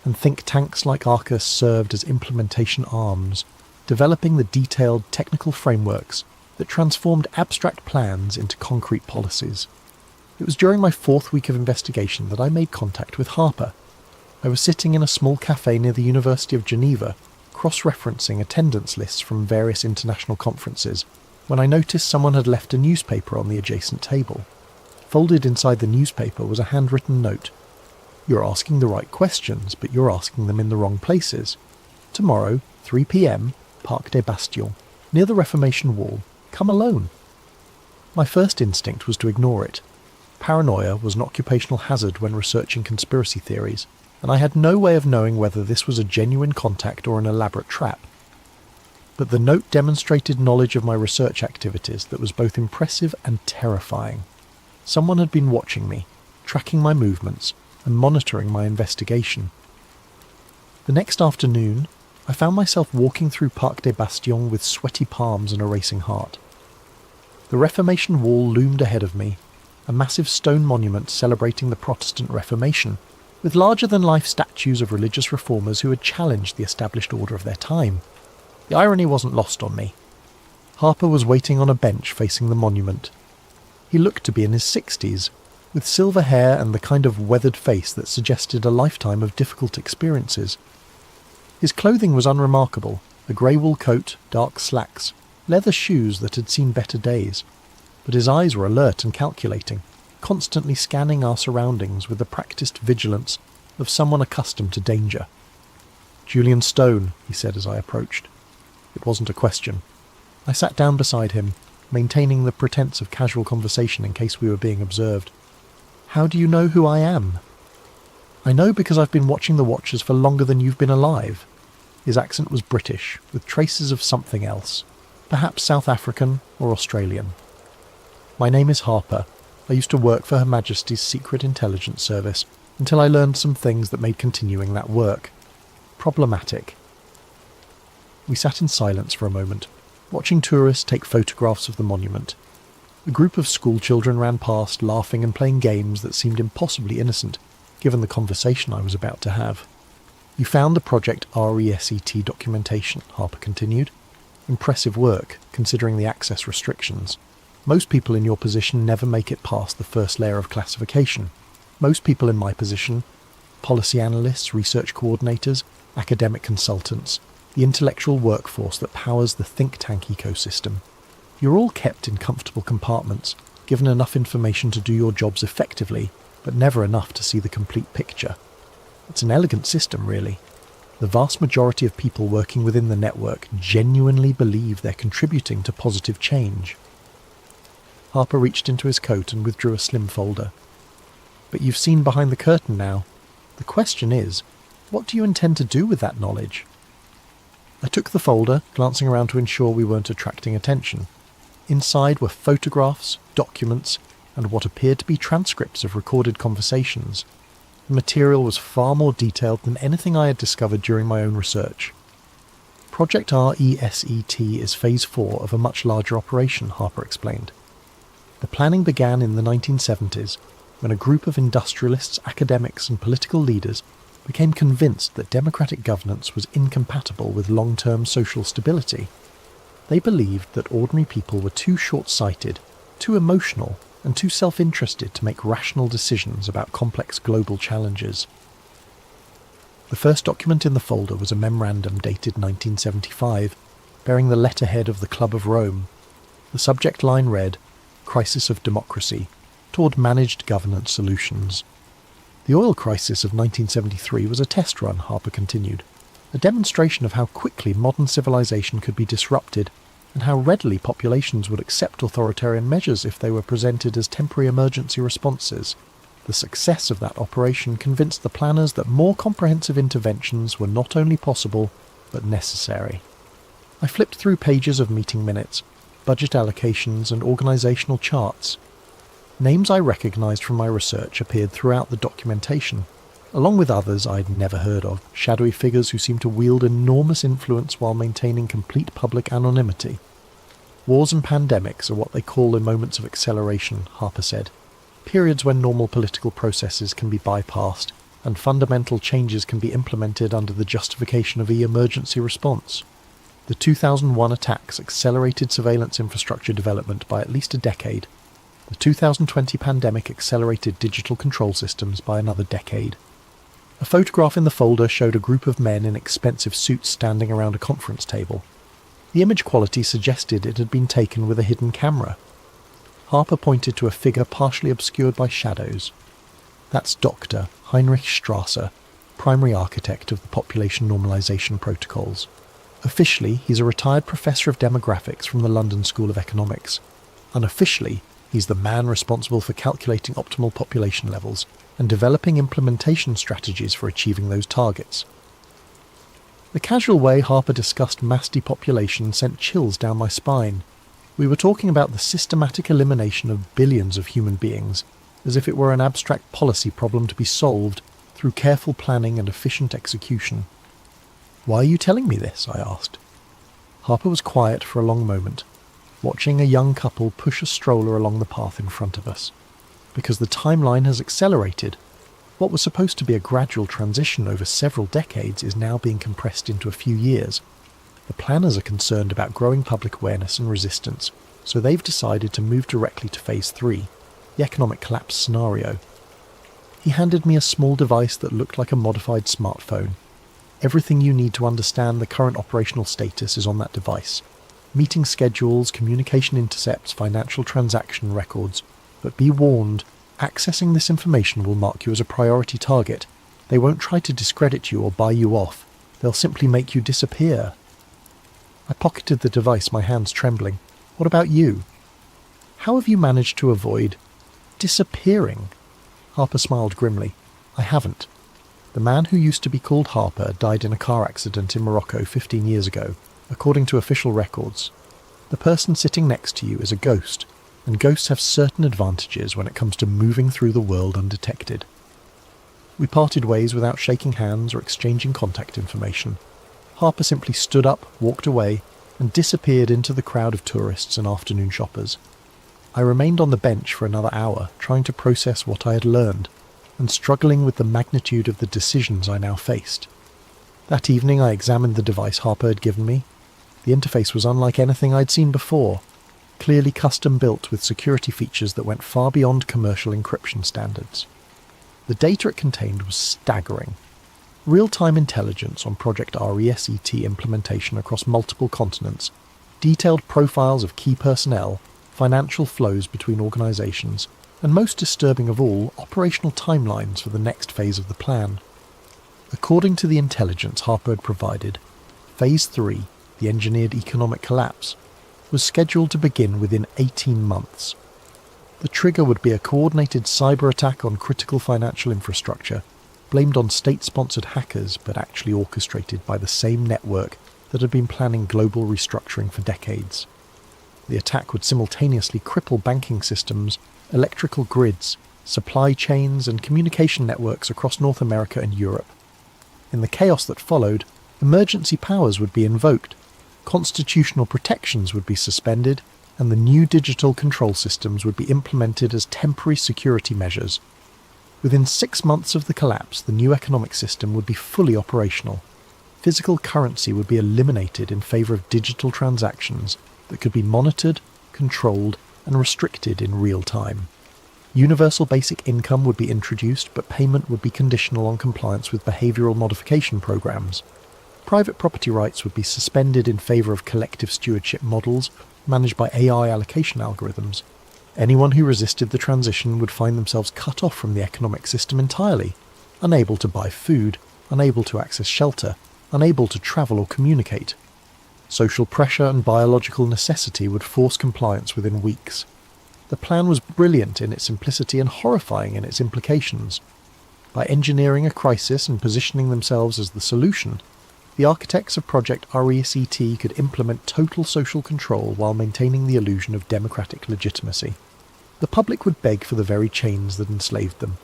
And think tanks like Arcus served as implementation arms, developing the detailed technical frameworks that transformed abstract plans into concrete policies. It was during my 4th week of investigation that I made contact with Harper. I was sitting in a small cafe near the University of Geneva, cross-referencing attendance lists from various international conferences, when I noticed someone had left a newspaper on the adjacent table. Folded inside the newspaper was a handwritten note. "You're asking the right questions, but you're asking them in the wrong places. Tomorrow, 3 p.m, Parc des Bastions, near the Reformation Wall. Come alone." My first instinct was to ignore it. Paranoia was an occupational hazard when researching conspiracy theories, and I had no way of knowing whether this was a genuine contact or an elaborate trap. But the note demonstrated knowledge of my research activities that was both impressive and terrifying. Someone had been watching me, tracking my movements, and monitoring my investigation. The next afternoon, I found myself walking through Parc des Bastions with sweaty palms and a racing heart. The Reformation Wall loomed ahead of me, a massive stone monument celebrating the Protestant Reformation, with larger-than-life statues of religious reformers who had challenged the established order of their time. The irony wasn't lost on me. Harper was waiting on a bench facing the monument. He looked to be in his 60s, with silver hair and the kind of weathered face that suggested a lifetime of difficult experiences. His clothing was unremarkable, a grey wool coat, dark slacks, leather shoes that had seen better days, but his eyes were alert and calculating, constantly scanning our surroundings with the practised vigilance of someone accustomed to danger. "Julian Stone," he said as I approached. It wasn't a question. I sat down beside him, maintaining the pretense of casual conversation in case we were being observed. "How do you know who I am?" "I know because I've been watching the Watchers for longer than you've been alive." His accent was British, with traces of something else, perhaps South African or Australian. "My name is Harper. I used to work for Her Majesty's Secret Intelligence Service until I learned some things that made continuing that work problematic." We sat in silence for a moment, watching tourists take photographs of the monument. A group of school children ran past, laughing and playing games that seemed impossibly innocent, given the conversation I was about to have. "You found the Project RESET documentation," Harper continued. "Impressive work, considering the access restrictions. Most people in your position never make it past the first layer of classification. Most people in my position, policy analysts, research coordinators, academic consultants, the intellectual workforce that powers the think tank ecosystem. You're all kept in comfortable compartments, given enough information to do your jobs effectively, but never enough to see the complete picture. It's an elegant system, really. The vast majority of people working within the network genuinely believe they're contributing to positive change." Harper reached into his coat and withdrew a slim folder. "But you've seen behind the curtain now. The question is, what do you intend to do with that knowledge?" I took the folder, glancing around to ensure we weren't attracting attention. Inside were photographs, documents, and what appeared to be transcripts of recorded conversations. The material was far more detailed than anything I had discovered during my own research. Project RESET is Phase 4 of a much larger operation, Harper explained. The planning began in the 1970s, when a group of industrialists, academics, and political leaders became convinced that democratic governance was incompatible with long-term social stability. They believed that ordinary people were too short-sighted, too emotional, and too self-interested to make rational decisions about complex global challenges. The first document in the folder was a memorandum dated 1975, bearing the letterhead of the Club of Rome. The subject line read, "Crisis of Democracy, Toward Managed Governance Solutions." The oil crisis of 1973 was a test run, Harper continued, a demonstration of how quickly modern civilization could be disrupted and how readily populations would accept authoritarian measures if they were presented as temporary emergency responses. The success of that operation convinced the planners that more comprehensive interventions were not only possible, but necessary. I flipped through pages of meeting minutes, budget allocations, and organisational charts. Names I recognised from my research appeared throughout the documentation, along with others I'd never heard of, shadowy figures who seemed to wield enormous influence while maintaining complete public anonymity. "Wars and pandemics are what they call the moments of acceleration," Harper said. "Periods when normal political processes can be bypassed and fundamental changes can be implemented under the justification of emergency response. The 2001 attacks accelerated surveillance infrastructure development by at least a decade. The 2020 pandemic accelerated digital control systems by another decade." A photograph in the folder showed a group of men in expensive suits standing around a conference table. The image quality suggested it had been taken with a hidden camera. Harper pointed to a figure partially obscured by shadows. "That's Dr. Heinrich Strasser, primary architect of the population normalization protocols. Officially, he's a retired professor of demographics from the London School of Economics. Unofficially, he's the man responsible for calculating optimal population levels and developing implementation strategies for achieving those targets." The casual way Harper discussed mass depopulation sent chills down my spine. We were talking about the systematic elimination of billions of human beings, as if it were an abstract policy problem to be solved through careful planning and efficient execution. "Why are you telling me this?" I asked. Harper was quiet for a long moment, watching a young couple push a stroller along the path in front of us. because the timeline has accelerated. What was supposed to be a gradual transition over several decades is now being compressed into a few years. The planners are concerned about growing public awareness and resistance, so they've decided to move directly to Phase 3, the economic collapse scenario. He handed me a small device that looked like a modified smartphone. Everything you need to understand the current operational status is on that device. Meeting schedules, communication intercepts, financial transaction records. But be warned, accessing this information will mark you as a priority target. They won't try to discredit you or buy you off. They'll simply make you disappear. I pocketed the device, my hands trembling. What about you? How have you managed to avoid disappearing? Harper smiled grimly. I haven't. The man who used to be called Harper died in a car accident in Morocco 15 years ago, according to official records. The person sitting next to you is a ghost, and ghosts have certain advantages when it comes to moving through the world undetected. We parted ways without shaking hands or exchanging contact information. Harper simply stood up, walked away, and disappeared into the crowd of tourists and afternoon shoppers. I remained on the bench for another hour, trying to process what I had learned, and struggling with the magnitude of the decisions I now faced. That evening I examined the device Harper had given me. The interface was unlike anything I'd seen before, clearly custom-built with security features that went far beyond commercial encryption standards. The data it contained was staggering. Real-time intelligence on Project RESET implementation across multiple continents, detailed profiles of key personnel, financial flows between organisations, and most disturbing of all, operational timelines for the next phase of the plan. According to the intelligence Harper had provided, Phase 3, the engineered economic collapse, was scheduled to begin within 18 months. The trigger would be a coordinated cyber attack on critical financial infrastructure, blamed on state-sponsored hackers but actually orchestrated by the same network that had been planning global restructuring for decades. The attack would simultaneously cripple banking systems, electrical grids, supply chains and communication networks across North America and Europe. In the chaos that followed, emergency powers would be invoked, constitutional protections would be suspended, and the new digital control systems would be implemented as temporary security measures. Within 6 months of the collapse, the new economic system would be fully operational. Physical currency would be eliminated in favour of digital transactions that could be monitored, controlled, and restricted in real time. Universal basic income would be introduced, but payment would be conditional on compliance with behavioural modification programs. Private property rights would be suspended in favour of collective stewardship models managed by AI allocation algorithms. Anyone who resisted the transition would find themselves cut off from the economic system entirely, unable to buy food, unable to access shelter, unable to travel or communicate. Social pressure and biological necessity would force compliance within weeks. The plan was brilliant in its simplicity and horrifying in its implications. By engineering a crisis and positioning themselves as the solution, the architects of Project RESET could implement total social control while maintaining the illusion of democratic legitimacy. The public would beg for the very chains that enslaved them.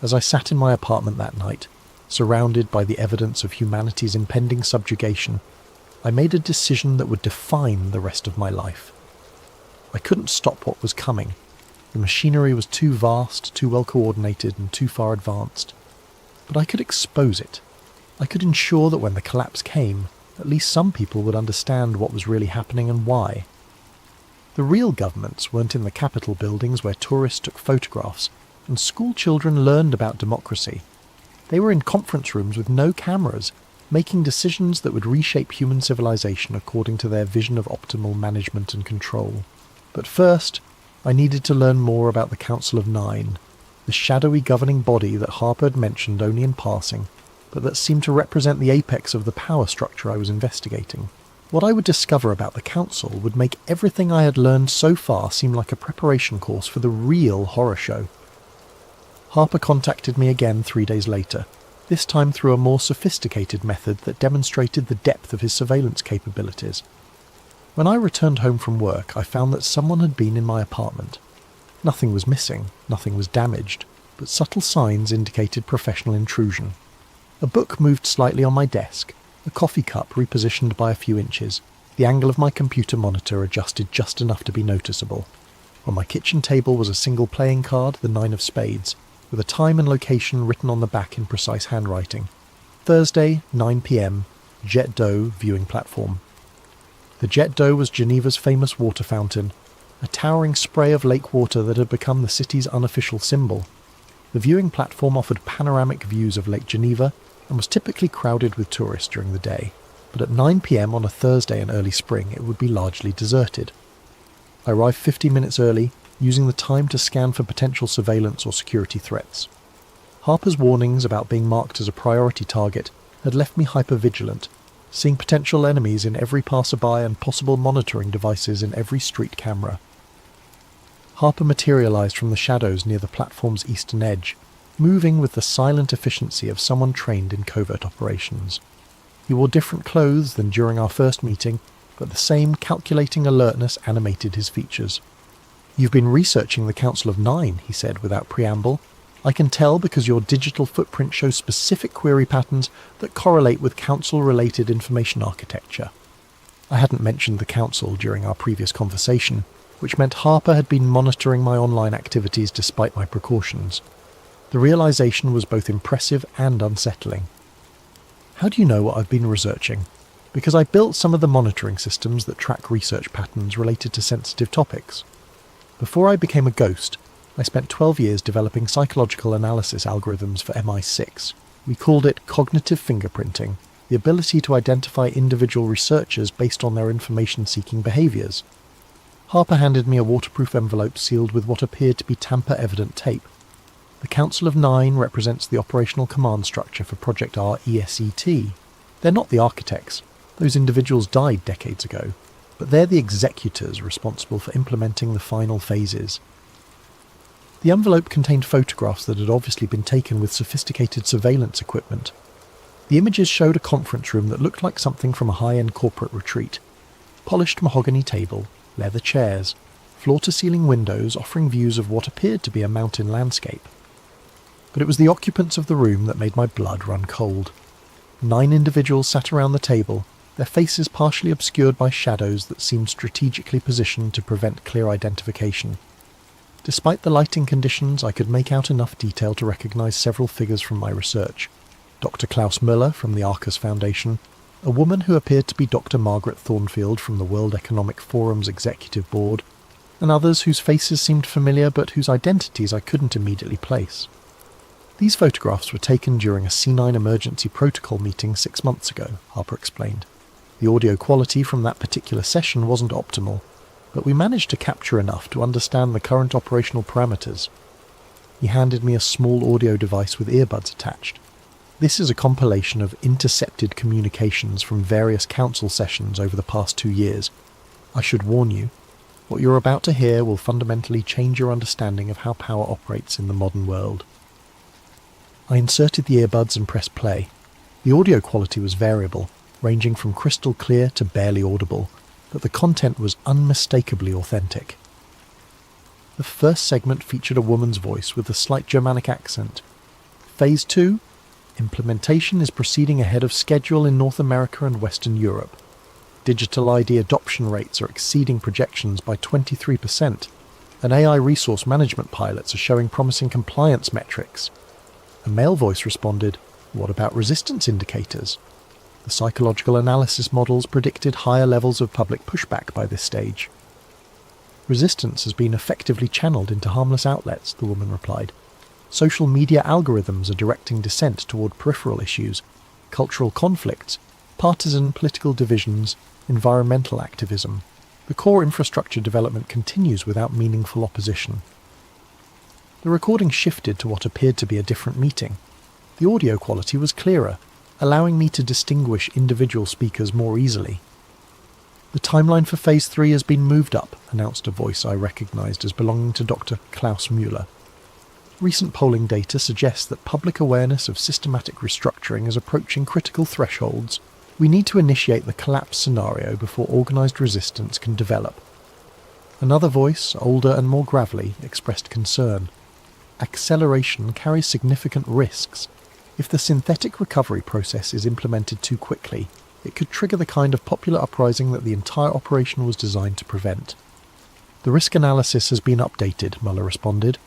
As I sat in my apartment that night, surrounded by the evidence of humanity's impending subjugation, I made a decision that would define the rest of my life. I couldn't stop what was coming. The machinery was too vast, too well coordinated, and too far advanced. But I could expose it. I could ensure that when the collapse came, at least some people would understand what was really happening and why. The real governments weren't in the Capitol buildings where tourists took photographs and school children learned about democracy. They were in conference rooms with no cameras, making decisions that would reshape human civilization according to their vision of optimal management and control. But first, I needed to learn more about the Council of Nine, the shadowy governing body that Harper had mentioned only in passing, but that seemed to represent the apex of the power structure I was investigating. What I would discover about the Council would make everything I had learned so far seem like a preparation course for the real horror show. Harper contacted me again 3 days later, this time through a more sophisticated method that demonstrated the depth of his surveillance capabilities. When I returned home from work, I found that someone had been in my apartment. Nothing was missing, nothing was damaged, but subtle signs indicated professional intrusion. A book moved slightly on my desk, a coffee cup repositioned by a few inches, the angle of my computer monitor adjusted just enough to be noticeable. On my kitchen table was a single playing card, the 9 of spades, with a time and location written on the back in precise handwriting. Thursday, 9 p.m, Jet d'eau viewing platform. The Jet d'eau was Geneva's famous water fountain, a towering spray of lake water that had become the city's unofficial symbol. The viewing platform offered panoramic views of Lake Geneva and was typically crowded with tourists during the day, but at 9 p.m. on a Thursday in early spring it would be largely deserted. I arrived 50 minutes early, using the time to scan for potential surveillance or security threats. Harper's warnings about being marked as a priority target had left me hyper-vigilant, seeing potential enemies in every passerby and possible monitoring devices in every street camera. Harper materialised from the shadows near the platform's eastern edge, moving with the silent efficiency of someone trained in covert operations. He wore different clothes than during our first meeting, but the same calculating alertness animated his features. "You've been researching the Council of Nine," he said without preamble. "I can tell because your digital footprint shows specific query patterns that correlate with Council-related information architecture." I hadn't mentioned the Council during our previous conversation, which meant Harper had been monitoring my online activities despite my precautions. The realization was both impressive and unsettling. "How do you know what I've been researching?" "Because I built some of the monitoring systems that track research patterns related to sensitive topics. Before I became a ghost, I spent 12 years developing psychological analysis algorithms for MI6. We called it cognitive fingerprinting, the ability to identify individual researchers based on their information-seeking behaviours." Harper handed me a waterproof envelope sealed with what appeared to be tamper-evident tape. "The Council of Nine represents the operational command structure for Project R ESET. They're not the architects. Those individuals died decades ago, but they're the executors responsible for implementing the final phases." The envelope contained photographs that had obviously been taken with sophisticated surveillance equipment. The images showed a conference room that looked like something from a high-end corporate retreat. Polished mahogany table, leather chairs, floor-to-ceiling windows offering views of what appeared to be a mountain landscape. But it was the occupants of the room that made my blood run cold. 9 individuals sat around the table, their faces partially obscured by shadows that seemed strategically positioned to prevent clear identification. Despite the lighting conditions, I could make out enough detail to recognise several figures from my research. Dr. Klaus Müller from the Arcus Foundation, a woman who appeared to be Dr. Margaret Thornfield from the World Economic Forum's Executive Board, and others whose faces seemed familiar but whose identities I couldn't immediately place. These photographs were taken during a C9 emergency protocol meeting 6 months ago, Harper explained. The audio quality from that particular session wasn't optimal, but we managed to capture enough to understand the current operational parameters. He handed me a small audio device with earbuds attached. "This is a compilation of intercepted communications from various council sessions over the past 2 years. I should warn you, what you're about to hear will fundamentally change your understanding of how power operates in the modern world." I inserted the earbuds and pressed play. The audio quality was variable, ranging from crystal clear to barely audible, but the content was unmistakably authentic. The first segment featured a woman's voice with a slight Germanic accent. "Phase 2, implementation is proceeding ahead of schedule in North America and Western Europe. Digital ID adoption rates are exceeding projections by 23%, and AI resource management pilots are showing promising compliance metrics." A male voice responded, "What about resistance indicators?" The psychological analysis models predicted higher levels of public pushback by this stage. "Resistance has been effectively channeled into harmless outlets," the woman replied. "Social media algorithms are directing dissent toward peripheral issues, cultural conflicts, partisan political divisions, environmental activism. The core infrastructure development continues without meaningful opposition." The recording shifted to what appeared to be a different meeting. The audio quality was clearer, allowing me to distinguish individual speakers more easily. "The timeline for Phase 3 has been moved up," announced a voice I recognised as belonging to Dr. Klaus Müller. "Recent polling data suggests that public awareness of systematic restructuring is approaching critical thresholds. We need to initiate the collapse scenario before organised resistance can develop." Another voice, older and more gravelly, expressed concern. "Acceleration carries significant risks. If the synthetic recovery process is implemented too quickly, it could trigger the kind of popular uprising that the entire operation was designed to prevent." The risk analysis has been updated, Mueller responded.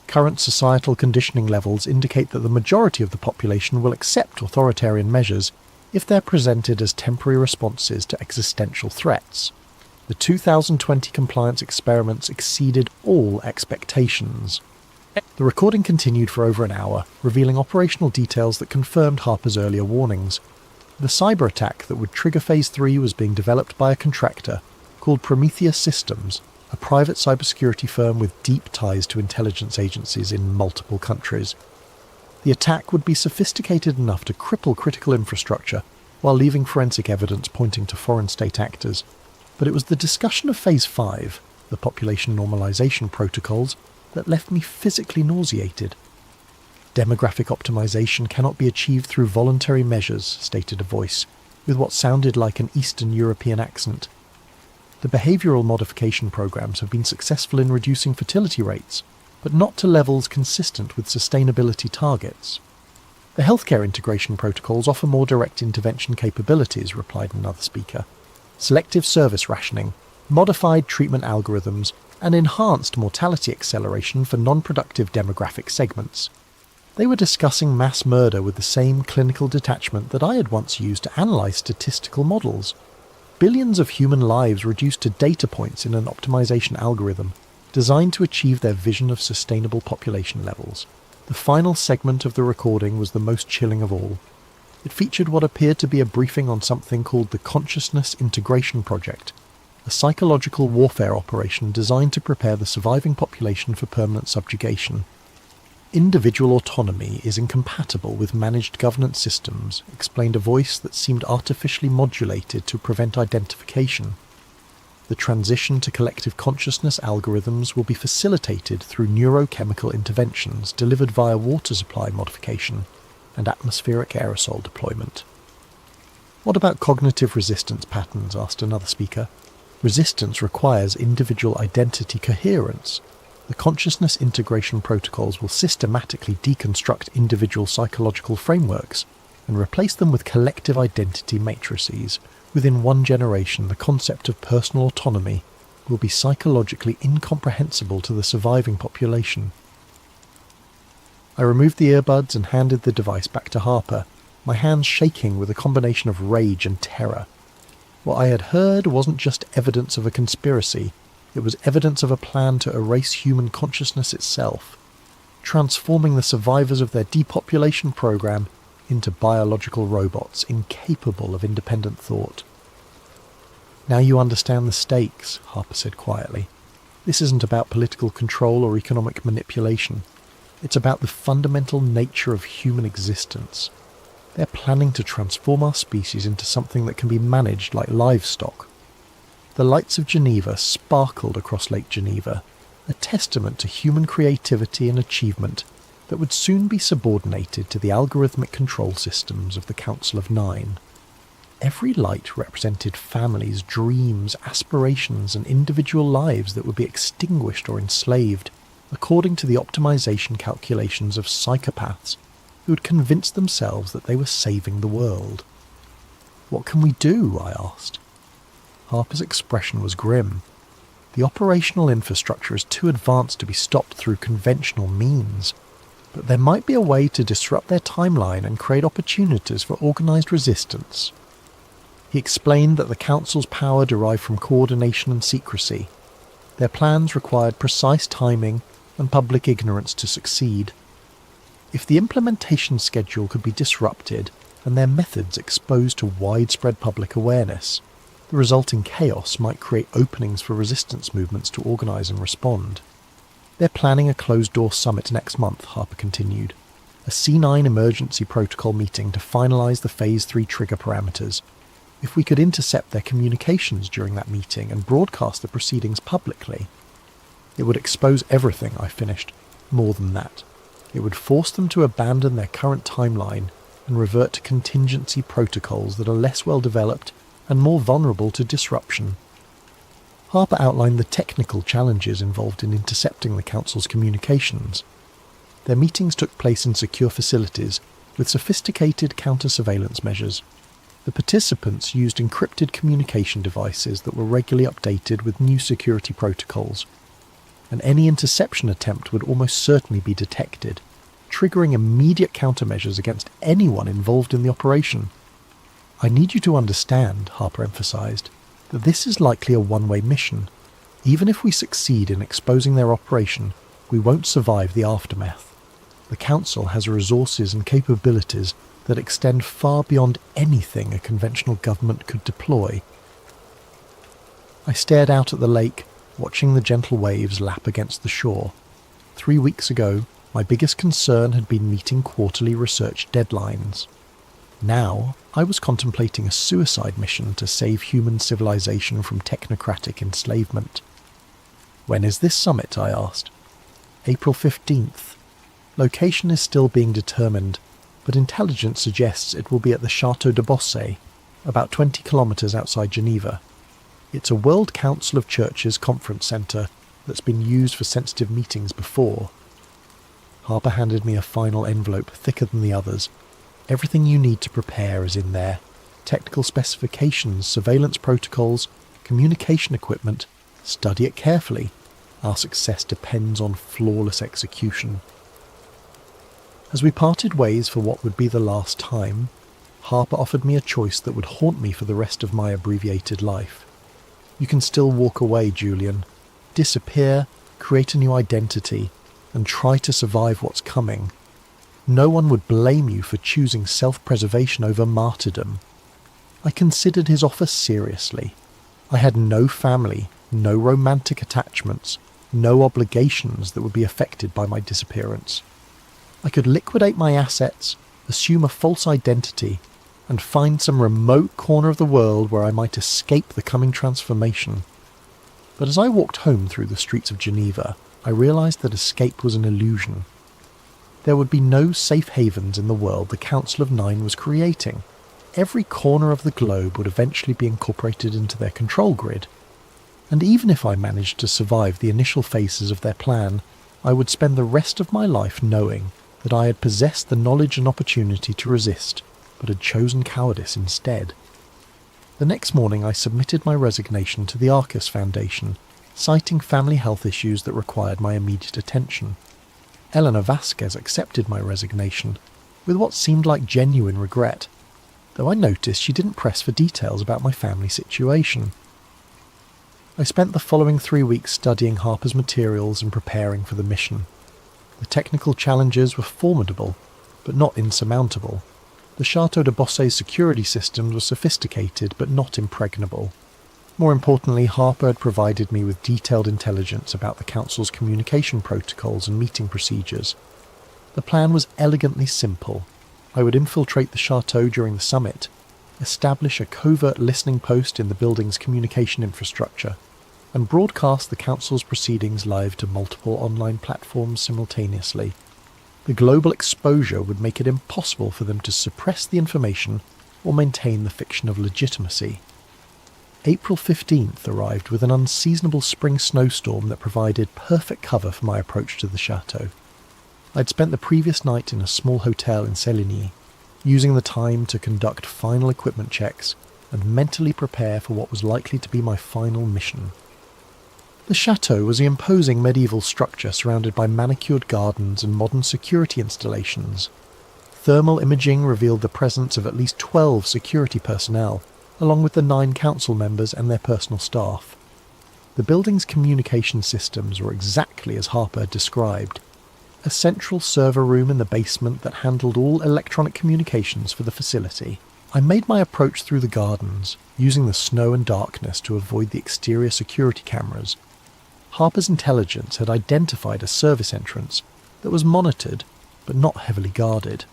Current societal conditioning levels indicate that the majority of the population will accept authoritarian measures if they're presented as temporary responses to existential threats. The 2020 compliance experiments exceeded all expectations. The recording continued for over an hour, revealing operational details that confirmed Harper's earlier warnings. The cyber attack that would trigger Phase 3 was being developed by a contractor called Prometheus Systems, a private cybersecurity firm with deep ties to intelligence agencies in multiple countries. The attack would be sophisticated enough to cripple critical infrastructure while leaving forensic evidence pointing to foreign state actors. But it was the discussion of Phase 5, the population normalization protocols, that left me physically nauseated. Demographic optimization cannot be achieved through voluntary measures, stated a voice, with what sounded like an Eastern European accent. The behavioural modification programs have been successful in reducing fertility rates, but not to levels consistent with sustainability targets. The healthcare integration protocols offer more direct intervention capabilities, replied another speaker. Selective service rationing, modified treatment algorithms, and enhanced mortality acceleration for non-productive demographic segments. They were discussing mass murder with the same clinical detachment that I had once used to analyse statistical models. Billions of human lives reduced to data points in an optimization algorithm designed to achieve their vision of sustainable population levels. The final segment of the recording was the most chilling of all. It featured what appeared to be a briefing on something called the Consciousness Integration Project, a psychological warfare operation designed to prepare the surviving population for permanent subjugation. Individual autonomy is incompatible with managed governance systems, explained a voice that seemed artificially modulated to prevent identification. The transition to collective consciousness algorithms will be facilitated through neurochemical interventions delivered via water supply modification and atmospheric aerosol deployment. What about cognitive resistance patterns? Asked another speaker. Resistance requires individual identity coherence. The consciousness integration protocols will systematically deconstruct individual psychological frameworks and replace them with collective identity matrices. Within one generation, the concept of personal autonomy will be psychologically incomprehensible to the surviving population. I removed the earbuds and handed the device back to Harper, my hands shaking with a combination of rage and terror. What I had heard wasn't just evidence of a conspiracy, it was evidence of a plan to erase human consciousness itself, transforming the survivors of their depopulation program into biological robots incapable of independent thought. Now you understand the stakes, Harper said quietly. This isn't about political control or economic manipulation. It's about the fundamental nature of human existence. They're planning to transform our species into something that can be managed like livestock. The lights of Geneva sparkled across Lake Geneva, a testament to human creativity and achievement that would soon be subordinated to the algorithmic control systems of the Council of Nine. Every light represented families, dreams, aspirations, and individual lives that would be extinguished or enslaved, according to the optimization calculations of psychopaths who had convinced themselves that they were saving the world. What can we do? I asked. Harper's expression was grim. The operational infrastructure is too advanced to be stopped through conventional means, but there might be a way to disrupt their timeline and create opportunities for organized resistance. He explained that the Council's power derived from coordination and secrecy. Their plans required precise timing and public ignorance to succeed. If the implementation schedule could be disrupted and their methods exposed to widespread public awareness, the resulting chaos might create openings for resistance movements to organise and respond. They're planning a closed-door summit next month, Harper continued. A C9 emergency protocol meeting to finalise the Phase 3 trigger parameters. If we could intercept their communications during that meeting and broadcast the proceedings publicly, it would expose everything, I finished. More than that. It would force them to abandon their current timeline and revert to contingency protocols that are less well developed and more vulnerable to disruption. Harper outlined the technical challenges involved in intercepting the Council's communications. Their meetings took place in secure facilities with sophisticated counter-surveillance measures. The participants used encrypted communication devices that were regularly updated with new security protocols, and any interception attempt would almost certainly be detected, triggering immediate countermeasures against anyone involved in the operation. "I need you to understand," Harper emphasized, "that this is likely a one-way mission. Even if we succeed in exposing their operation, we won't survive the aftermath. The Council has resources and capabilities that extend far beyond anything a conventional government could deploy." I stared out at the lake, watching the gentle waves lap against the shore. 3 weeks ago, my biggest concern had been meeting quarterly research deadlines. Now, I was contemplating a suicide mission to save human civilization from technocratic enslavement. "When is this summit?" I asked. "April 15th. Location is still being determined, but intelligence suggests it will be at the Château de Bossé, about 20 kilometres outside Geneva. It's a World Council of Churches conference centre that's been used for sensitive meetings before." Harper handed me a final envelope thicker than the others. "Everything you need to prepare is in there. Technical specifications, surveillance protocols, communication equipment. Study it carefully. Our success depends on flawless execution." As we parted ways for what would be the last time, Harper offered me a choice that would haunt me for the rest of my abbreviated life. "You can still walk away, Julian. Disappear, create a new identity, and try to survive what's coming. No one would blame you for choosing self-preservation over martyrdom." I considered his offer seriously. I had no family, no romantic attachments, no obligations that would be affected by my disappearance. I could liquidate my assets, assume a false identity, and find some remote corner of the world where I might escape the coming transformation. But as I walked home through the streets of Geneva, I realized that escape was an illusion. There would be no safe havens in the world the Council of Nine was creating. Every corner of the globe would eventually be incorporated into their control grid. And even if I managed to survive the initial phases of their plan, I would spend the rest of my life knowing that I had possessed the knowledge and opportunity to resist, but had chosen cowardice instead. The next morning I submitted my resignation to the Arcus Foundation, citing family health issues that required my immediate attention. Eleanor Vasquez accepted my resignation, with what seemed like genuine regret, though I noticed she didn't press for details about my family situation. I spent the following 3 weeks studying Harper's materials and preparing for the mission. The technical challenges were formidable, but not insurmountable. The Château de Bossé's security systems were sophisticated, but not impregnable. More importantly, Harper had provided me with detailed intelligence about the Council's communication protocols and meeting procedures. The plan was elegantly simple. I would infiltrate the Château during the summit, establish a covert listening post in the building's communication infrastructure, and broadcast the Council's proceedings live to multiple online platforms simultaneously. The global exposure would make it impossible for them to suppress the information or maintain the fiction of legitimacy. April 15th arrived with an unseasonable spring snowstorm that provided perfect cover for my approach to the chateau. I'd spent the previous night in a small hotel in Séligny, using the time to conduct final equipment checks and mentally prepare for what was likely to be my final mission. The chateau was an imposing medieval structure surrounded by manicured gardens and modern security installations. Thermal imaging revealed the presence of at least 12 security personnel, along with the 9 council members and their personal staff. The building's communication systems were exactly as Harper had described. A central server room in the basement that handled all electronic communications for the facility. I made my approach through the gardens, using the snow and darkness to avoid the exterior security cameras. Harper's intelligence had identified a service entrance that was monitored but not heavily guarded.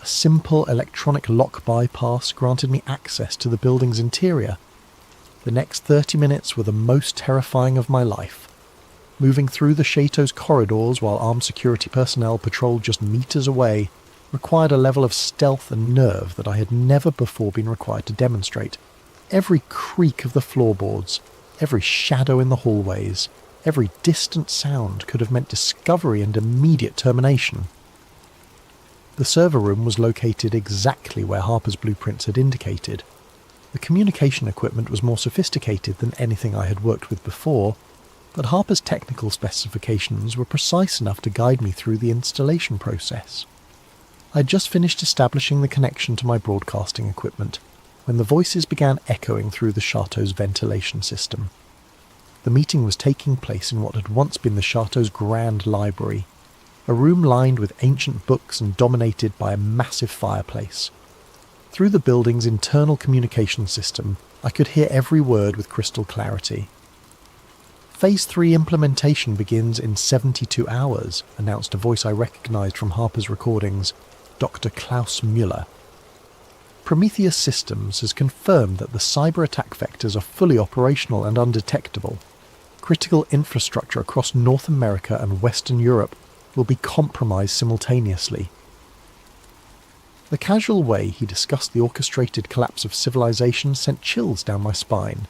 A simple electronic lock bypass granted me access to the building's interior. The next 30 minutes were the most terrifying of my life. Moving through the chateau's corridors while armed security personnel patrolled just meters away required a level of stealth and nerve that I had never before been required to demonstrate. Every creak of the floorboards, every shadow in the hallways, every distant sound could have meant discovery and immediate termination. The server room was located exactly where Harper's blueprints had indicated. The communication equipment was more sophisticated than anything I had worked with before, but Harper's technical specifications were precise enough to guide me through the installation process. I had just finished establishing the connection to my broadcasting equipment when the voices began echoing through the chateau's ventilation system. The meeting was taking place in what had once been the chateau's grand library, a room lined with ancient books and dominated by a massive fireplace. Through the building's internal communication system, I could hear every word with crystal clarity. Phase 3 implementation begins in 72 hours, announced a voice I recognised from Harper's recordings, Dr. Klaus Müller. Prometheus Systems has confirmed that the cyber attack vectors are fully operational and undetectable. Critical infrastructure across North America and Western Europe will be compromised simultaneously. The casual way he discussed the orchestrated collapse of civilization sent chills down my spine.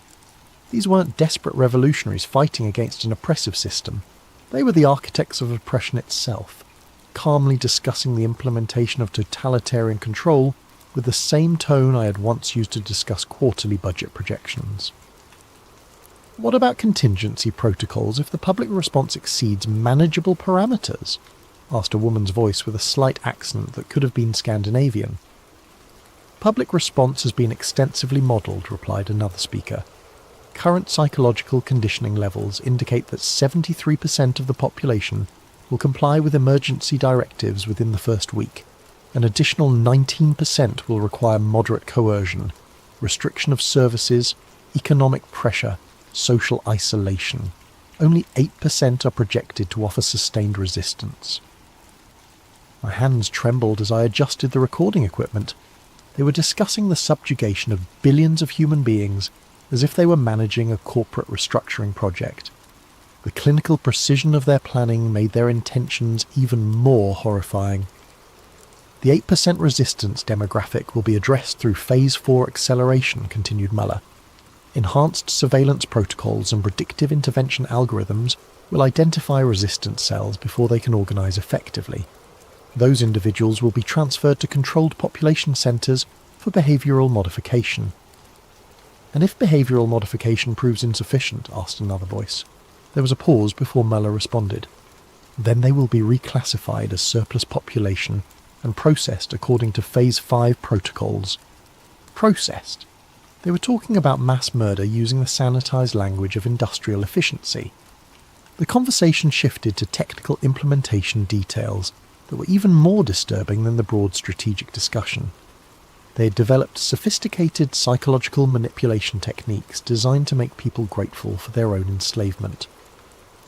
These weren't desperate revolutionaries fighting against an oppressive system. They were the architects of oppression itself, calmly discussing the implementation of totalitarian control with the same tone I had once used to discuss quarterly budget projections. What about contingency protocols if the public response exceeds manageable parameters? Asked a woman's voice with a slight accent that could have been Scandinavian. Public response has been extensively modelled, replied another speaker. Current psychological conditioning levels indicate that 73% of the population will comply with emergency directives within the first week. An additional 19% will require moderate coercion, restriction of services, economic pressure, social isolation. Only 8% are projected to offer sustained resistance. My hands trembled as I adjusted the recording equipment. They were discussing the subjugation of billions of human beings as if they were managing a corporate restructuring project. The clinical precision of their planning made their intentions even more horrifying. The 8% resistance demographic will be addressed through Phase 4 acceleration, continued Muller. Enhanced surveillance protocols and predictive intervention algorithms will identify resistance cells before they can organise effectively. Those individuals will be transferred to controlled population centres for behavioural modification. And if behavioural modification proves insufficient, asked another voice. There was a pause before Muller responded. Then they will be reclassified as surplus population and processed according to Phase 5 protocols. Processed? They were talking about mass murder using the sanitised language of industrial efficiency. The conversation shifted to technical implementation details that were even more disturbing than the broad strategic discussion. They had developed sophisticated psychological manipulation techniques designed to make people grateful for their own enslavement.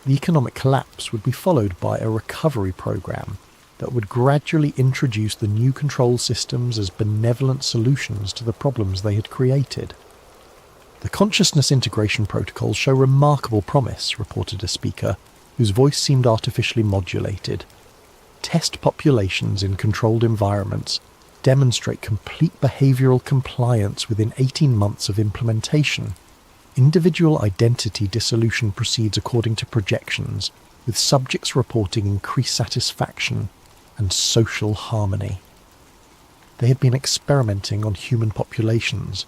The economic collapse would be followed by a recovery program that would gradually introduce the new control systems as benevolent solutions to the problems they had created. The consciousness integration protocols show remarkable promise, reported a speaker, whose voice seemed artificially modulated. Test populations in controlled environments demonstrate complete behavioural compliance within 18 months of implementation. Individual identity dissolution proceeds according to projections, with subjects reporting increased satisfaction and social harmony. They had been experimenting on human populations.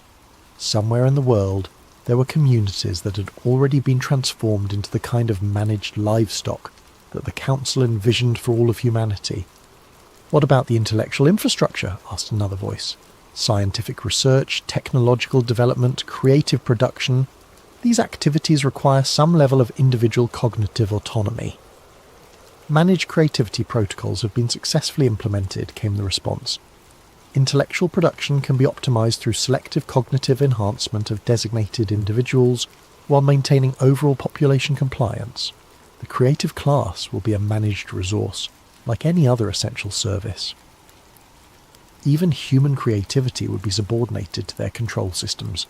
Somewhere in the world, there were communities that had already been transformed into the kind of managed livestock that the Council envisioned for all of humanity. What about the intellectual infrastructure? Asked another voice. Scientific research, technological development, creative production. These activities require some level of individual cognitive autonomy. Managed creativity protocols have been successfully implemented, came the response. Intellectual production can be optimized through selective cognitive enhancement of designated individuals while maintaining overall population compliance. The creative class will be a managed resource, like any other essential service. Even human creativity would be subordinated to their control systems.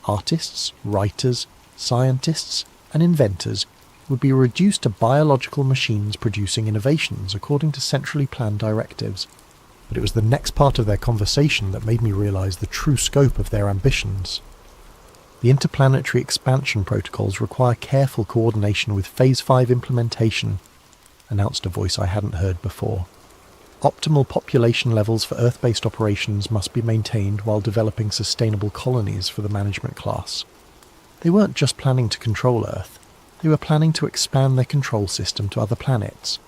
Artists, writers, scientists, and inventors would be reduced to biological machines producing innovations according to centrally planned directives. But it was the next part of their conversation that made me realise the true scope of their ambitions. The interplanetary expansion protocols require careful coordination with Phase 5 implementation, announced a voice I hadn't heard before. Optimal population levels for Earth-based operations must be maintained while developing sustainable colonies for the management class. They weren't just planning to control Earth, they were planning to expand their control system to other planets.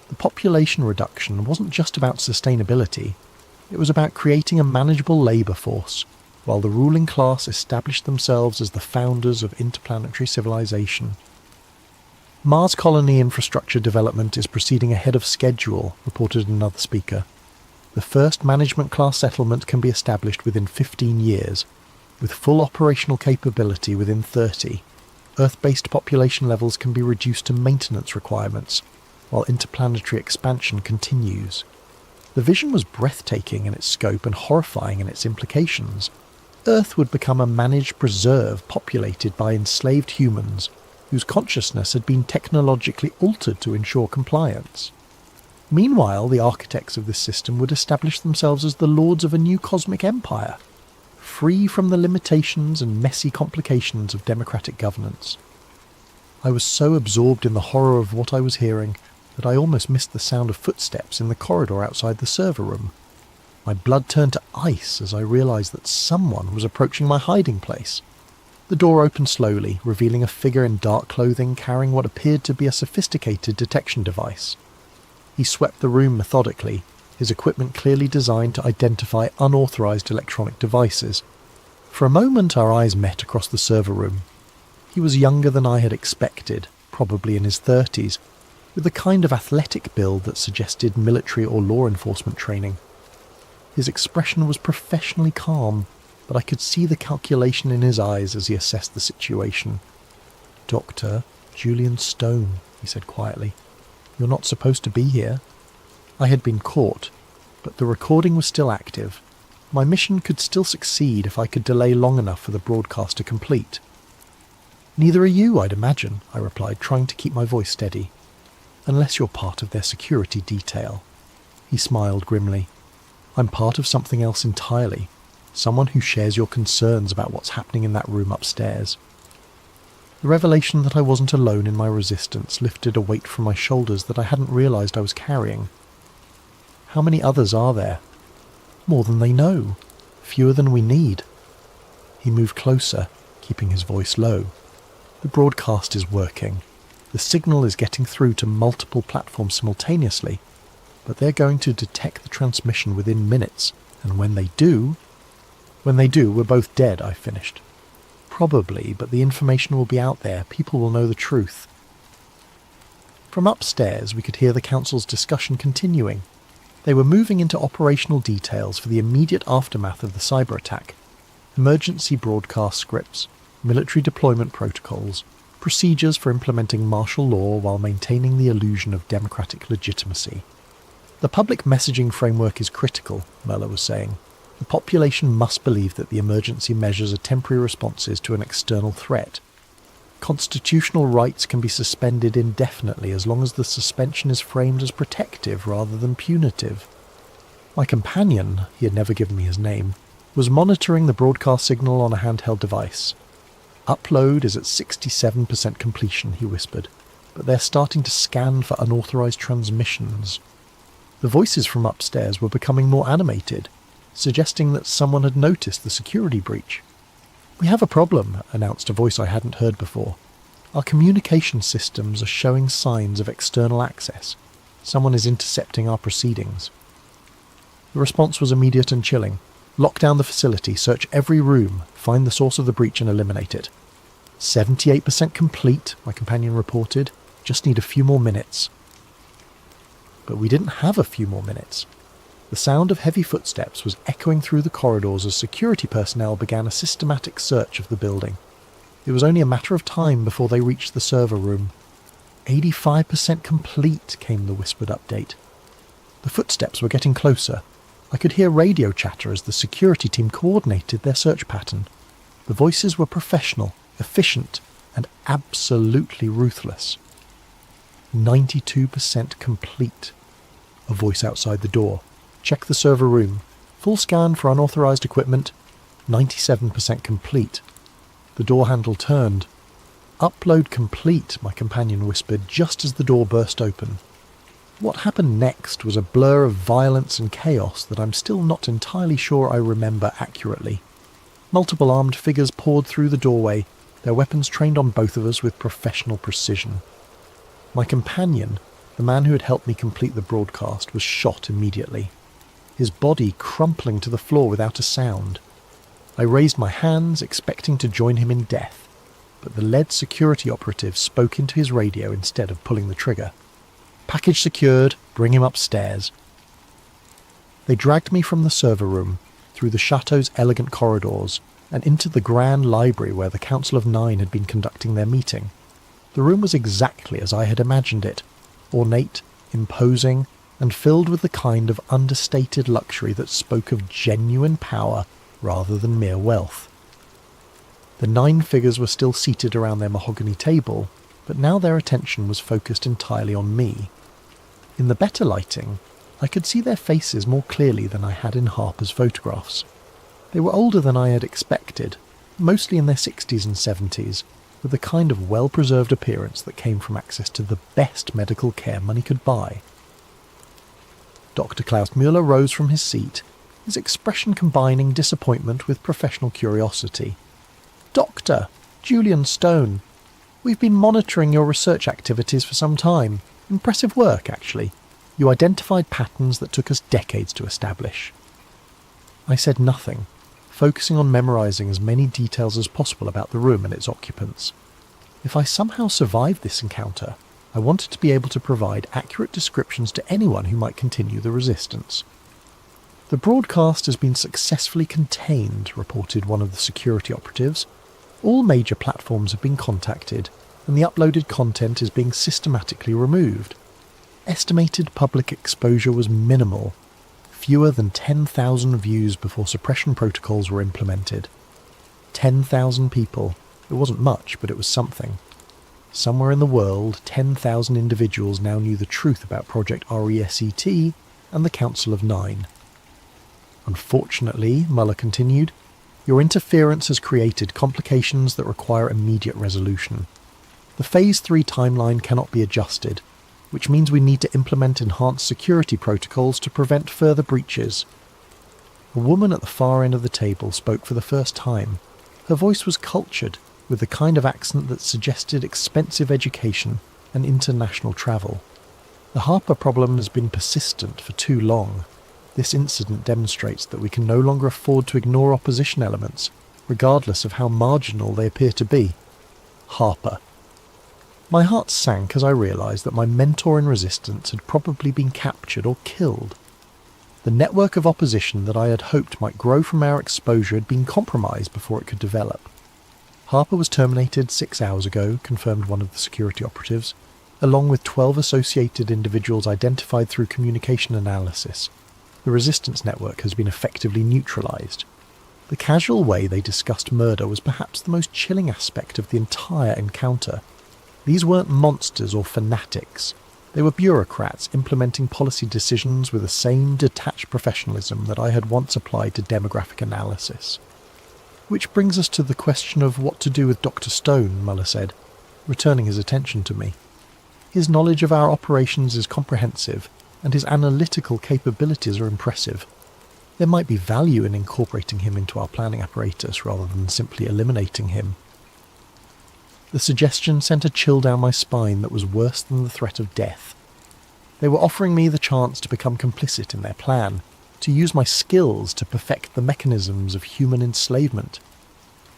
The population reduction wasn't just about sustainability, it was about creating a manageable labour force, while the ruling class established themselves as the founders of interplanetary civilization. Mars colony infrastructure development is proceeding ahead of schedule, reported another speaker. The first management class settlement can be established within 15 years, with full operational capability within 30. Earth-based population levels can be reduced to maintenance requirements, while interplanetary expansion continues. The vision was breathtaking in its scope and horrifying in its implications. Earth would become a managed preserve populated by enslaved humans whose consciousness had been technologically altered to ensure compliance. Meanwhile, the architects of this system would establish themselves as the lords of a new cosmic empire, free from the limitations and messy complications of democratic governance. I was so absorbed in the horror of what I was hearing that I almost missed the sound of footsteps in the corridor outside the server room. My blood turned to ice as I realised that someone was approaching my hiding place. The door opened slowly, revealing a figure in dark clothing carrying what appeared to be a sophisticated detection device. He swept the room methodically, his equipment clearly designed to identify unauthorised electronic devices. For a moment our eyes met across the server room. He was younger than I had expected, probably in his 30s, with the kind of athletic build that suggested military or law enforcement training. His expression was professionally calm, but I could see the calculation in his eyes as he assessed the situation. "Dr. Julian Stone," he said quietly. "You're not supposed to be here." I had been caught, but the recording was still active. My mission could still succeed if I could delay long enough for the broadcast to complete. "Neither are you, I'd imagine," I replied, trying to keep my voice steady. "Unless you're part of their security detail." He smiled grimly. "I'm part of something else entirely. Someone who shares your concerns about what's happening in that room upstairs." The revelation that I wasn't alone in my resistance lifted a weight from my shoulders that I hadn't realised I was carrying. How many others are there? More than they know. Fewer than we need. He moved closer, keeping his voice low. "The broadcast is working. The signal is getting through to multiple platforms simultaneously, but they're going to detect the transmission within minutes, and when they do, we're both dead," I finished. "Probably, but the information will be out there. People will know the truth." From upstairs, we could hear the council's discussion continuing. They were moving into operational details for the immediate aftermath of the cyber attack. Emergency broadcast scripts, military deployment protocols, procedures for implementing martial law while maintaining the illusion of democratic legitimacy. "The public messaging framework is critical," Merla was saying. "The population must believe that the emergency measures are temporary responses to an external threat. Constitutional rights can be suspended indefinitely as long as the suspension is framed as protective rather than punitive." My companion, he had never given me his name, was monitoring the broadcast signal on a handheld device. "Upload is at 67% completion," he whispered, "but they're starting to scan for unauthorized transmissions." The voices from upstairs were becoming more animated, suggesting that someone had noticed the security breach. "We have a problem," announced a voice I hadn't heard before. "Our communication systems are showing signs of external access. Someone is intercepting our proceedings." The response was immediate and chilling. "Lock down the facility, search every room, find the source of the breach and eliminate it." 78% complete, my companion reported. "Just need a few more minutes." But we didn't have a few more minutes. The sound of heavy footsteps was echoing through the corridors as security personnel began a systematic search of the building. It was only a matter of time before they reached the server room. 85% complete, came the whispered update. The footsteps were getting closer. I could hear radio chatter as the security team coordinated their search pattern. The voices were professional, efficient, and absolutely ruthless. 92% complete. A voice outside the door. "Check the server room. Full scan for unauthorized equipment. 97% complete." The door handle turned. "Upload complete," my companion whispered just as the door burst open. What happened next was a blur of violence and chaos that I'm still not entirely sure I remember accurately. Multiple armed figures poured through the doorway, their weapons trained on both of us with professional precision. My companion, the man who had helped me complete the broadcast, was shot immediately, his body crumpling to the floor without a sound. I raised my hands, expecting to join him in death, but the lead security operative spoke into his radio instead of pulling the trigger. "Package secured, bring him upstairs." They dragged me from the server room, through the chateau's elegant corridors, and into the grand library where the Council of Nine had been conducting their meeting. The room was exactly as I had imagined it, ornate, imposing, and filled with the kind of understated luxury that spoke of genuine power rather than mere wealth. The 9 figures were still seated around their mahogany table, but now their attention was focused entirely on me. In the better lighting, I could see their faces more clearly than I had in Harper's photographs. They were older than I had expected, mostly in their 60s and 70s, with the kind of well-preserved appearance that came from access to the best medical care money could buy. Dr. Klaus Müller rose from his seat, his expression combining disappointment with professional curiosity. "Doctor, Julian Stone, we've been monitoring your research activities for some time. Impressive work, actually. You identified patterns that took us decades to establish." I said nothing, focusing on memorizing as many details as possible about the room and its occupants. If I somehow survived this encounter, I wanted to be able to provide accurate descriptions to anyone who might continue the resistance. "The broadcast has been successfully contained," reported one of the security operatives. "All major platforms have been contacted, and the uploaded content is being systematically removed. Estimated public exposure was minimal, fewer than 10,000 views before suppression protocols were implemented. 10,000 people. It wasn't much, but it was something. Somewhere in the world, 10,000 individuals now knew the truth about Project RESET and the Council of Nine. Unfortunately, Muller continued, your interference has created complications that require immediate resolution. The Phase 3 timeline cannot be adjusted, which means we need to implement enhanced security protocols to prevent further breaches." A woman at the far end of the table spoke for the first time. Her voice was cultured, with the kind of accent that suggested expensive education and international travel. "The Harper problem has been persistent for too long. This incident demonstrates that we can no longer afford to ignore opposition elements, regardless of how marginal they appear to be." Harper. My heart sank as I realised that my mentor in resistance had probably been captured or killed. The network of opposition that I had hoped might grow from our exposure had been compromised before it could develop. "Harper was terminated 6 hours ago," confirmed one of the security operatives, along with 12 associated individuals identified through communication analysis. The resistance network has been effectively neutralised. The casual way they discussed murder was perhaps the most chilling aspect of the entire encounter. These weren't monsters or fanatics. They were bureaucrats implementing policy decisions with the same detached professionalism that I had once applied to demographic analysis. "Which brings us to the question of what to do with Dr. Stone," Muller said, returning his attention to me. "His knowledge of our operations is comprehensive, and his analytical capabilities are impressive. There might be value in incorporating him into our planning apparatus rather than simply eliminating him." The suggestion sent a chill down my spine that was worse than the threat of death. They were offering me the chance to become complicit in their plan, to use my skills to perfect the mechanisms of human enslavement.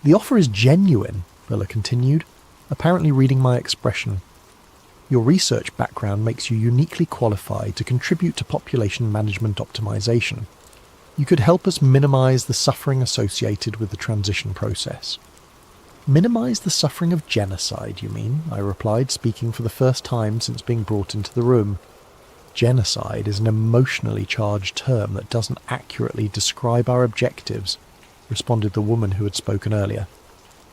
"The offer is genuine," Muller continued, apparently reading my expression. "Your research background makes you uniquely qualified to contribute to population management optimization. You could help us minimize the suffering associated with the transition process." "Minimize the suffering of genocide, you mean?" I replied, speaking for the first time since being brought into the room. "Genocide is an emotionally charged term that doesn't accurately describe our objectives," responded the woman who had spoken earlier.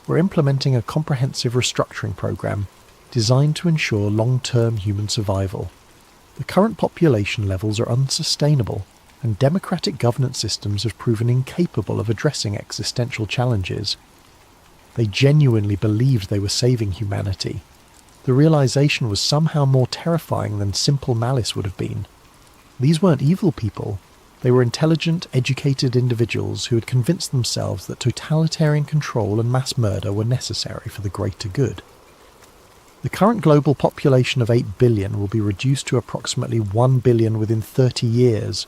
"We're implementing a comprehensive restructuring program designed to ensure long-term human survival. The current population levels are unsustainable, and democratic governance systems have proven incapable of addressing existential challenges." They genuinely believed they were saving humanity. The realization was somehow more terrifying than simple malice would have been. These weren't evil people. They were intelligent, educated individuals who had convinced themselves that totalitarian control and mass murder were necessary for the greater good. The current global population of 8 billion will be reduced to approximately 1 billion within 30 years,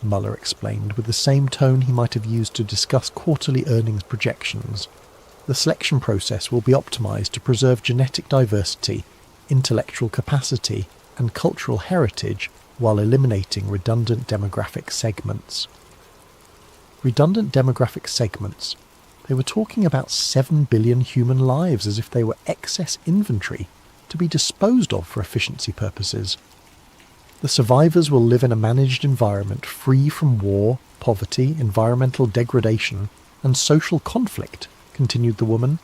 Mueller explained with the same tone he might have used to discuss quarterly earnings projections. The selection process will be optimized to preserve genetic diversity, intellectual capacity, and cultural heritage while eliminating redundant demographic segments. Redundant demographic segments? They were talking about 7 billion human lives as if they were excess inventory to be disposed of for efficiency purposes. The survivors will live in a managed environment free from war, poverty, environmental degradation, and social conflict, continued the woman.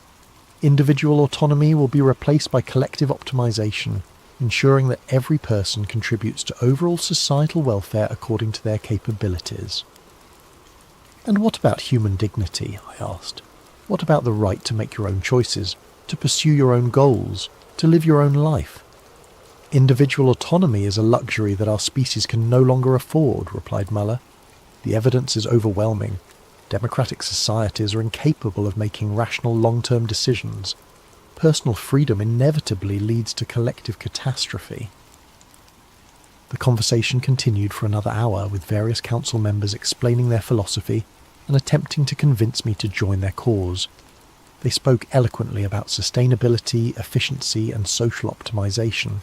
Individual autonomy will be replaced by collective optimization, ensuring that every person contributes to overall societal welfare according to their capabilities. And what about human dignity? I asked. What about the right to make your own choices, to pursue your own goals, to live your own life? Individual autonomy is a luxury that our species can no longer afford, replied Mueller. The evidence is overwhelming. Democratic societies are incapable of making rational long-term decisions. Personal freedom inevitably leads to collective catastrophe. The conversation continued for another hour, with various council members explaining their philosophy and attempting to convince me to join their cause. They spoke eloquently about sustainability, efficiency, and social optimization.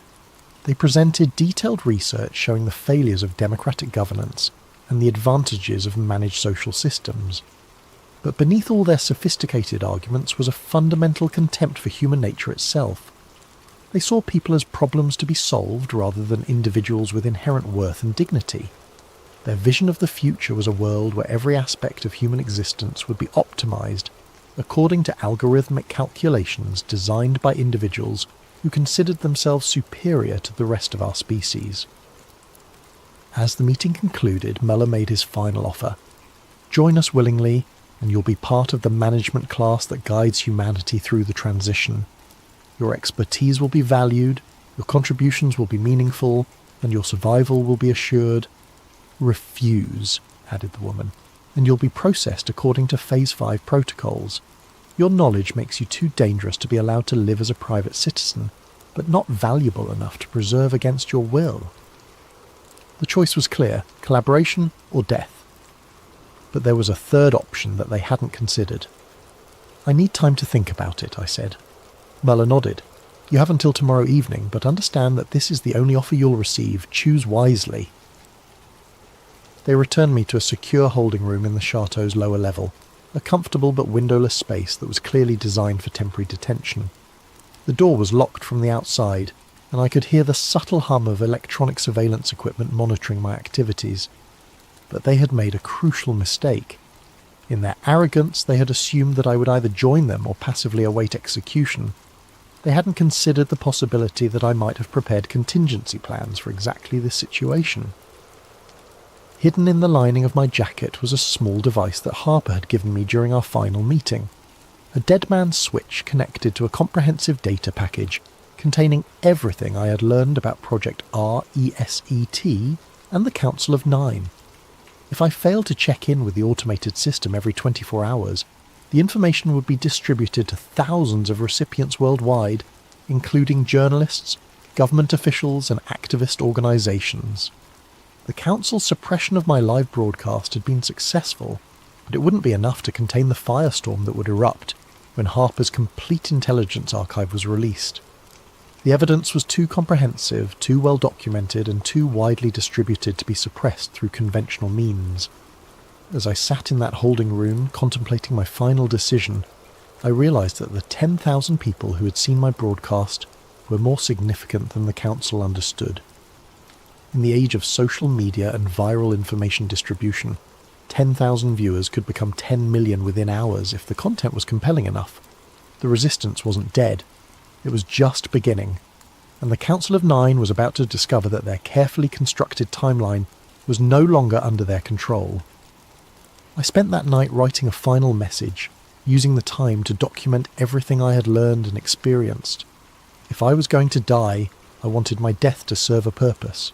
They presented detailed research showing the failures of democratic governance and the advantages of managed social systems. But beneath all their sophisticated arguments was a fundamental contempt for human nature itself. They saw people as problems to be solved rather than individuals with inherent worth and dignity. Their vision of the future was a world where every aspect of human existence would be optimized according to algorithmic calculations designed by individuals who considered themselves superior to the rest of our species. As the meeting concluded, Mueller made his final offer. Join us willingly, and you'll be part of the management class that guides humanity through the transition. Your expertise will be valued, your contributions will be meaningful, and your survival will be assured. Refuse, added the woman, and you'll be processed according to Phase 5 protocols. Your knowledge makes you too dangerous to be allowed to live as a private citizen, but not valuable enough to preserve against your will. The choice was clear, collaboration or death. But there was a third option that they hadn't considered. I need time to think about it, I said. Mueller nodded. You have until tomorrow evening, but understand that this is the only offer you'll receive. Choose wisely. They returned me to a secure holding room in the chateau's lower level, a comfortable but windowless space that was clearly designed for temporary detention. The door was locked from the outside, and I could hear the subtle hum of electronic surveillance equipment monitoring my activities. But they had made a crucial mistake. In their arrogance, they had assumed that I would either join them or passively await execution. They hadn't considered the possibility that I might have prepared contingency plans for exactly this situation. Hidden in the lining of my jacket was a small device that Harper had given me during our final meeting. A dead man's switch connected to a comprehensive data package containing everything I had learned about Project RESET and the Council of Nine. If I failed to check in with the automated system every 24 hours, the information would be distributed to thousands of recipients worldwide, including journalists, government officials, and activist organizations. The Council's suppression of my live broadcast had been successful, but it wouldn't be enough to contain the firestorm that would erupt when Harper's complete intelligence archive was released. The evidence was too comprehensive, too well documented, and too widely distributed to be suppressed through conventional means. As I sat in that holding room, contemplating my final decision, I realized that the 10,000 people who had seen my broadcast were more significant than the Council understood. In the age of social media and viral information distribution, 10,000 viewers could become 10 million within hours if the content was compelling enough. The resistance wasn't dead. It was just beginning, and the Council of Nine was about to discover that their carefully constructed timeline was no longer under their control. I spent that night writing a final message, using the time to document everything I had learned and experienced. If I was going to die, I wanted my death to serve a purpose.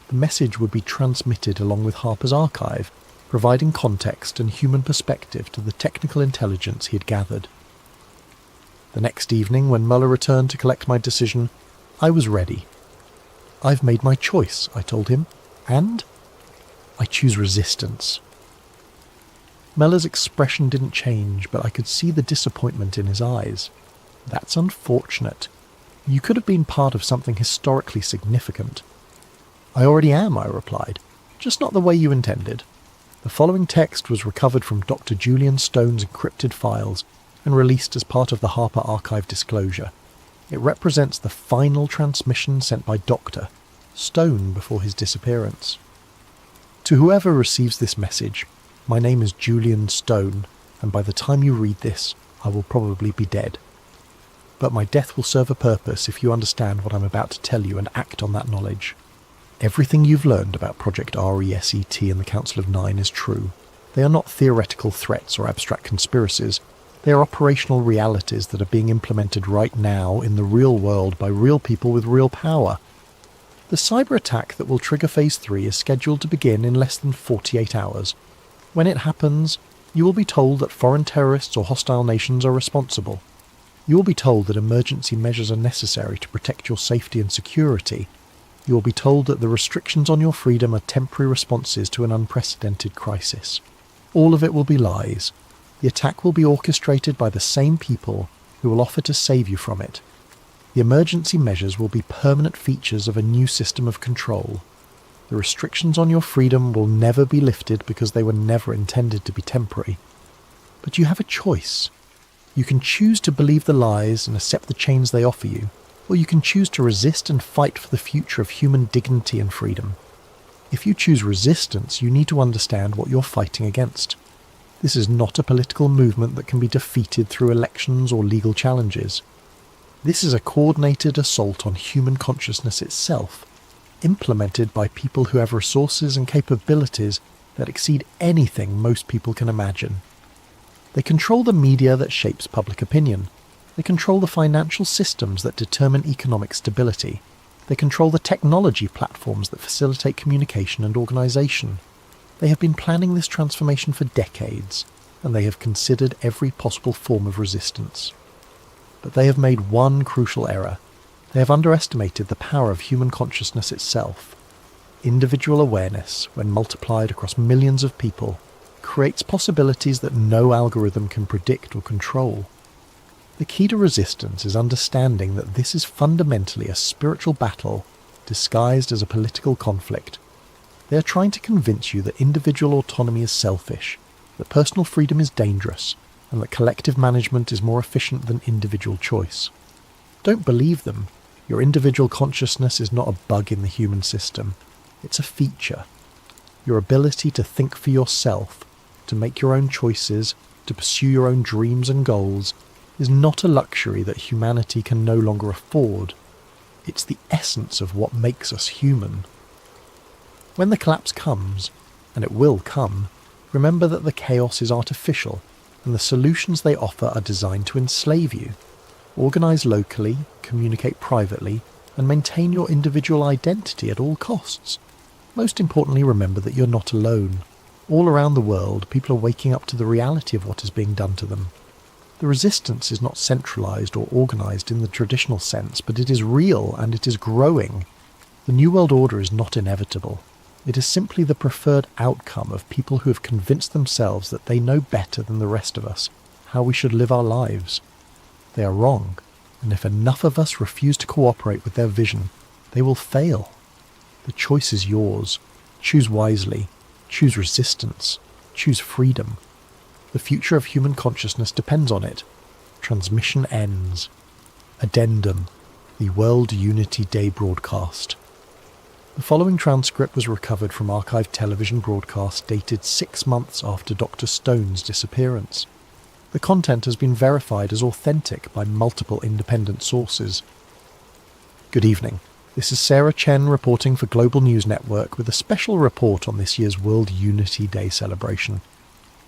The message would be transmitted along with Harper's archive, providing context and human perspective to the technical intelligence he had gathered. The next evening, when Mueller returned to collect my decision, I was ready. "I've made my choice," I told him, "and I choose resistance." Mueller's expression didn't change, but I could see the disappointment in his eyes. "That's unfortunate. You could have been part of something historically significant." "I already am," I replied, "just not the way you intended." The following text was recovered from Dr. Julian Stone's encrypted files and released as part of the Harper Archive disclosure. It represents the final transmission sent by Dr. Stone before his disappearance. "To whoever receives this message, my name is Julian Stone, and by the time you read this, I will probably be dead. But my death will serve a purpose if you understand what I'm about to tell you and act on that knowledge. Everything you've learned about Project RESET and the Council of Nine is true. They are not theoretical threats or abstract conspiracies. They are operational realities that are being implemented right now in the real world by real people with real power. The cyber attack that will trigger Phase 3 is scheduled to begin in less than 48 hours. When it happens, you will be told that foreign terrorists or hostile nations are responsible. You will be told that emergency measures are necessary to protect your safety and security. You will be told that the restrictions on your freedom are temporary responses to an unprecedented crisis. All of it will be lies. The attack will be orchestrated by the same people who will offer to save you from it. The emergency measures will be permanent features of a new system of control. The restrictions on your freedom will never be lifted because they were never intended to be temporary. But you have a choice. You can choose to believe the lies and accept the chains they offer you, or you can choose to resist and fight for the future of human dignity and freedom. If you choose resistance, you need to understand what you're fighting against. This is not a political movement that can be defeated through elections or legal challenges. This is a coordinated assault on human consciousness itself, implemented by people who have resources and capabilities that exceed anything most people can imagine. They control the media that shapes public opinion. They control the financial systems that determine economic stability. They control the technology platforms that facilitate communication and organisation. They have been planning this transformation for decades, and they have considered every possible form of resistance. But they have made one crucial error. They have underestimated the power of human consciousness itself. Individual awareness, when multiplied across millions of people, creates possibilities that no algorithm can predict or control. The key to resistance is understanding that this is fundamentally a spiritual battle disguised as a political conflict. They are trying to convince you that individual autonomy is selfish, that personal freedom is dangerous, and that collective management is more efficient than individual choice. Don't believe them. Your individual consciousness is not a bug in the human system. It's a feature. Your ability to think for yourself, to make your own choices, to pursue your own dreams and goals, is not a luxury that humanity can no longer afford. It's the essence of what makes us human. When the collapse comes, and it will come, remember that the chaos is artificial, and the solutions they offer are designed to enslave you. Organise locally, communicate privately, and maintain your individual identity at all costs. Most importantly, remember that you're not alone. All around the world, people are waking up to the reality of what is being done to them. The resistance is not centralised or organised in the traditional sense, but it is real and it is growing. The New World Order is not inevitable. It is simply the preferred outcome of people who have convinced themselves that they know better than the rest of us how we should live our lives. They are wrong, and if enough of us refuse to cooperate with their vision, they will fail. The choice is yours. Choose wisely. Choose resistance. Choose freedom. The future of human consciousness depends on it. Transmission ends. Addendum. The World Unity Day broadcast. The following transcript was recovered from archived television broadcasts dated 6 months after Dr. Stone's disappearance. The content has been verified as authentic by multiple independent sources. Good evening. This is Sarah Chen reporting for Global News Network with a special report on this year's World Unity Day celebration.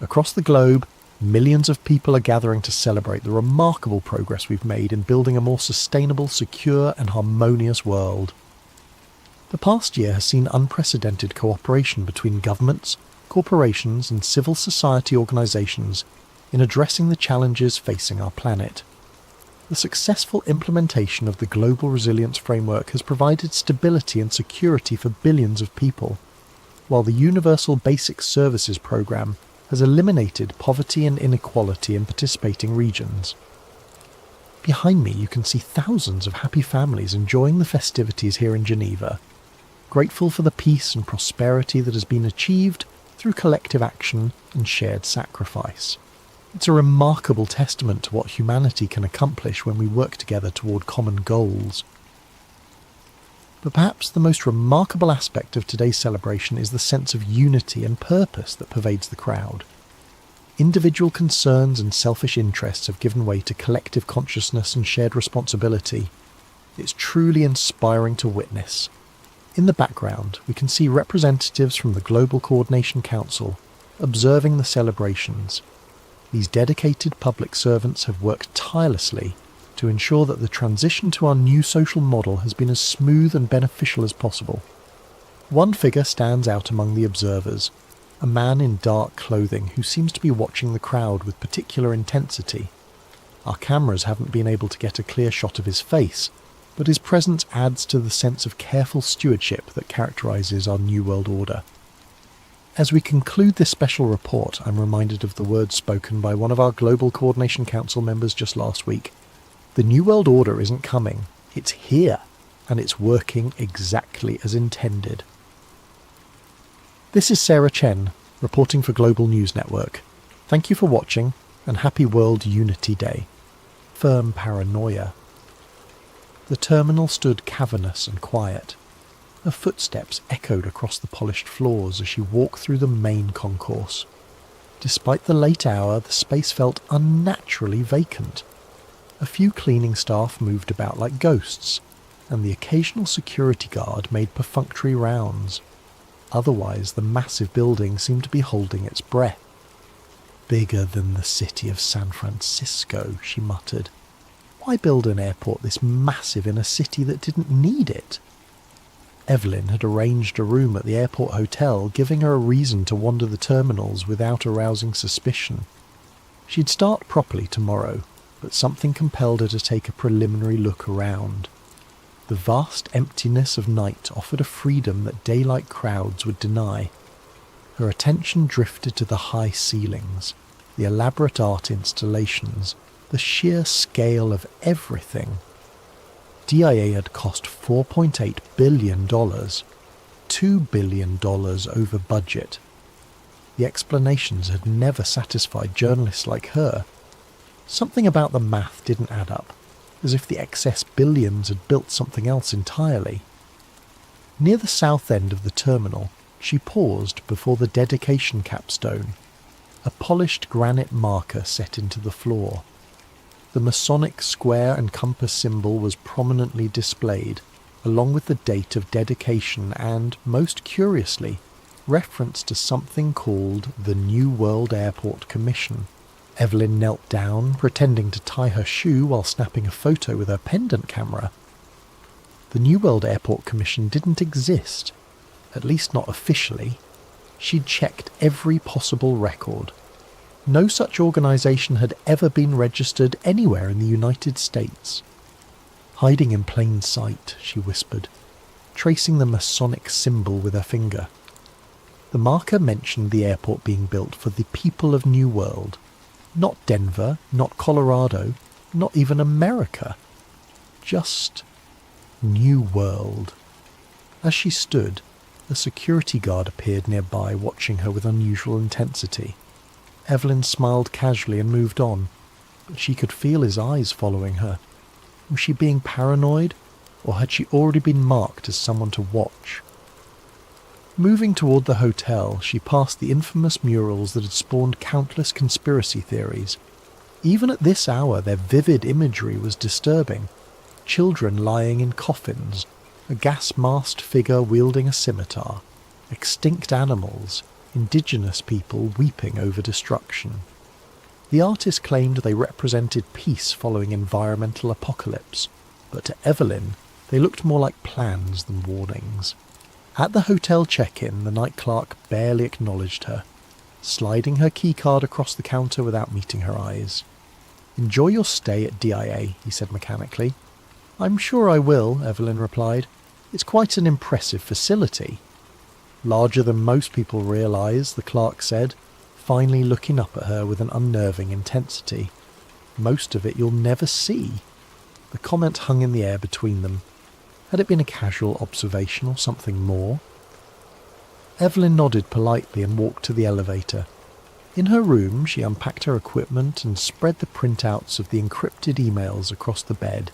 Across the globe, Millions of people are gathering to celebrate the remarkable progress we've made in building a more sustainable, secure and harmonious world. The past year has seen unprecedented cooperation between governments, corporations and civil society organisations in addressing the challenges facing our planet. The successful implementation of the Global Resilience Framework has provided stability and security for billions of people, while the Universal Basic Services Programme has eliminated poverty and inequality in participating regions. Behind me you can see thousands of happy families enjoying the festivities here in Geneva, grateful for the peace and prosperity that has been achieved through collective action and shared sacrifice. It's a remarkable testament to what humanity can accomplish when we work together toward common goals. But perhaps the most remarkable aspect of today's celebration is the sense of unity and purpose that pervades the crowd. Individual concerns and selfish interests have given way to collective consciousness and shared responsibility. It's truly inspiring to witness. In the background, we can see representatives from the Global Coordination Council observing the celebrations. These dedicated public servants have worked tirelessly to ensure that the transition to our new social model has been as smooth and beneficial as possible. One figure stands out among the observers, a man in dark clothing who seems to be watching the crowd with particular intensity. Our cameras haven't been able to get a clear shot of his face, but his presence adds to the sense of careful stewardship that characterises our New World Order. As we conclude this special report, I'm reminded of the words spoken by one of our Global Coordination Council members just last week. The New World Order isn't coming, it's here, and it's working exactly as intended. This is Sarah Chen, reporting for Global News Network. Thank you for watching, and happy World Unity Day. Firm paranoia. The terminal stood cavernous and quiet. Her footsteps echoed across the polished floors as she walked through the main concourse. Despite the late hour, the space felt unnaturally vacant. A few cleaning staff moved about like ghosts, and the occasional security guard made perfunctory rounds. Otherwise, the massive building seemed to be holding its breath. Bigger than the city of San Francisco, she muttered. Why build an airport this massive in a city that didn't need it? Evelyn had arranged a room at the airport hotel, giving her a reason to wander the terminals without arousing suspicion. She'd start properly tomorrow, but something compelled her to take a preliminary look around. The vast emptiness of night offered a freedom that daylight crowds would deny. Her attention drifted to the high ceilings, the elaborate art installations, the sheer scale of everything. DIA had cost $4.8 billion, $2 billion over budget. The explanations had never satisfied journalists like her. Something about the math didn't add up, as if the excess billions had built something else entirely. Near the south end of the terminal, she paused before the dedication capstone, a polished granite marker set into the floor. The Masonic square and compass symbol was prominently displayed, along with the date of dedication and, most curiously, reference to something called the New World Airport Commission. Evelyn knelt down, pretending to tie her shoe while snapping a photo with her pendant camera. The New World Airport Commission didn't exist, at least not officially. She'd checked every possible record. No such organisation had ever been registered anywhere in the United States. Hiding in plain sight, she whispered, tracing the Masonic symbol with her finger. The marker mentioned the airport being built for the people of New World. Not Denver, not Colorado, not even America. Just New World. As she stood, a security guard appeared nearby, watching her with unusual intensity. Evelyn smiled casually and moved on, but she could feel his eyes following her. Was she being paranoid, or had she already been marked as someone to watch? Moving toward the hotel, she passed the infamous murals that had spawned countless conspiracy theories. Even at this hour, their vivid imagery was disturbing. Children lying in coffins, a gas-masked figure wielding a scimitar, extinct animals, indigenous people weeping over destruction. The artist claimed they represented peace following environmental apocalypse, but to Evelyn, they looked more like plans than warnings. At the hotel check-in, the night clerk barely acknowledged her, sliding her keycard across the counter without meeting her eyes. "Enjoy your stay at DIA," he said mechanically. "I'm sure I will," Evelyn replied. "It's quite an impressive facility." "Larger than most people realise," the clerk said, finally looking up at her with an unnerving intensity. "Most of it you'll never see." The comment hung in the air between them. Had it been a casual observation or something more? Evelyn nodded politely and walked to the elevator. In her room, she unpacked her equipment and spread the printouts of the encrypted emails across the bed.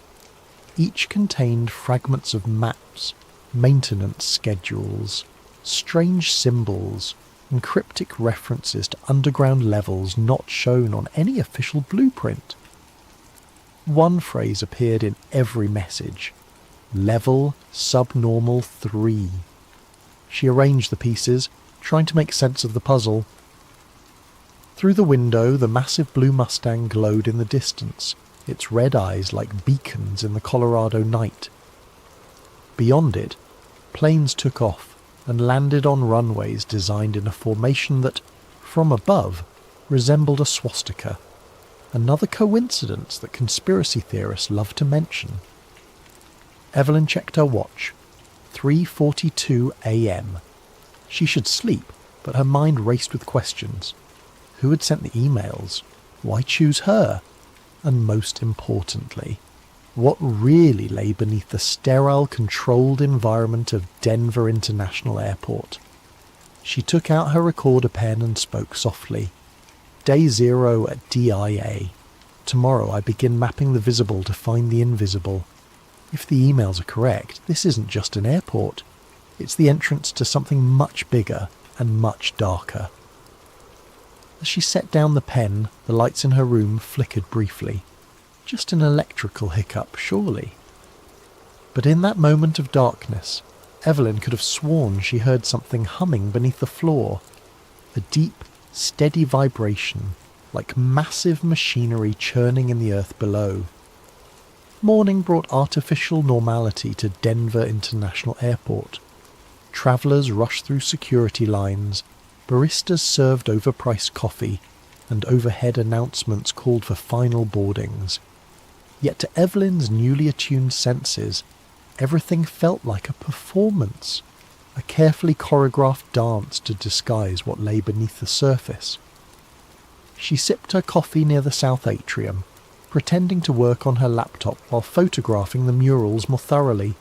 Each contained fragments of maps, maintenance schedules, strange symbols, and cryptic references to underground levels not shown on any official blueprint. One phrase appeared in every message: Level Subnormal 3. She arranged the pieces, trying to make sense of the puzzle. Through the window, the massive blue Mustang glowed in the distance, its red eyes like beacons in the Colorado night. Beyond it, planes took off and landed on runways designed in a formation that, from above, resembled a swastika. Another coincidence that conspiracy theorists love to mention. Evelyn checked her watch. 3:42 a.m. She should sleep, but her mind raced with questions. Who had sent the emails? Why choose her? And most importantly, what really lay beneath the sterile, controlled environment of Denver International Airport? She took out her recorder pen and spoke softly. "Day 0 at DIA. Tomorrow I begin mapping the visible to find the invisible. If the emails are correct, this isn't just an airport. It's the entrance to something much bigger and much darker." As she set down the pen, the lights in her room flickered briefly. Just an electrical hiccup, surely. But in that moment of darkness, Evelyn could have sworn she heard something humming beneath the floor. A deep, steady vibration, like massive machinery churning in the earth below. Morning brought artificial normality to Denver International Airport. Travellers rushed through security lines, baristas served overpriced coffee, and overhead announcements called for final boardings. Yet to Evelyn's newly attuned senses, everything felt like a performance, a carefully choreographed dance to disguise what lay beneath the surface. She sipped her coffee near the south atrium, pretending to work on her laptop while photographing the murals more thoroughly.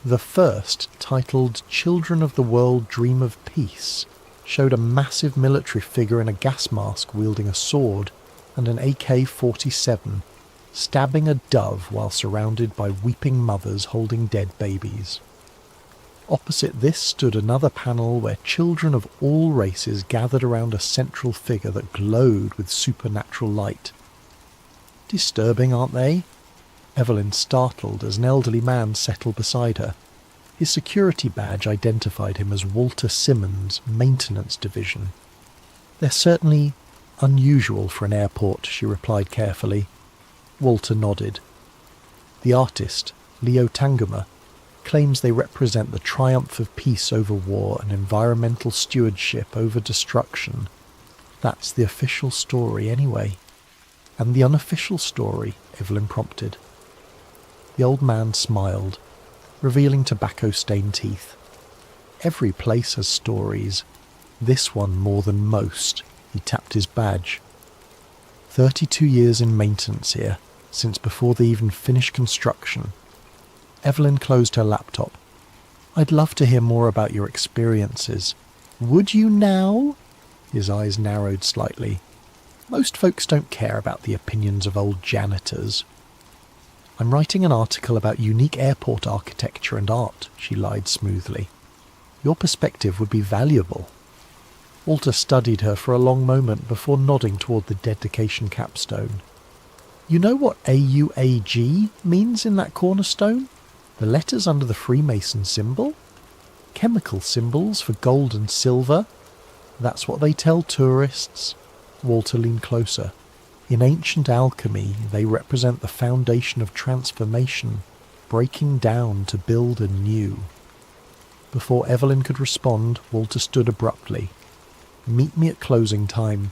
The first, titled "Children of the World Dream of Peace," showed a massive military figure in a gas mask wielding a sword and an AK-47, stabbing a dove while surrounded by weeping mothers holding dead babies. Opposite this stood another panel where children of all races gathered around a central figure that glowed with supernatural light. Disturbing, aren't they? Evelyn startled as an elderly man settled beside her. His security badge identified him as Walter Simmons, Maintenance Division. "They're certainly unusual for an airport," she replied carefully. Walter nodded. The artist, Leo Tanguma, claims they represent the triumph of peace over war and environmental stewardship over destruction. That's the official story anyway. "And the unofficial story?" Evelyn prompted. The old man smiled, revealing tobacco-stained teeth. "Every place has stories. This one more than most." He tapped his badge. 32 years in maintenance here, since before they even finished construction. Evelyn closed her laptop. "I'd love to hear more about your experiences." "Would you now?" His eyes narrowed slightly. "Most folks don't care about the opinions of old janitors." "I'm writing an article about unique airport architecture and art," she lied smoothly. "Your perspective would be valuable." Walter studied her for a long moment before nodding toward the dedication capstone. "You know what AUAG means in that cornerstone? The letters under the Freemason symbol? Chemical symbols for gold and silver? That's what they tell tourists." Walter leaned closer. In ancient alchemy, they represent the foundation of transformation, breaking down to build anew. Before Evelyn could respond, Walter stood abruptly. "Meet me at closing time.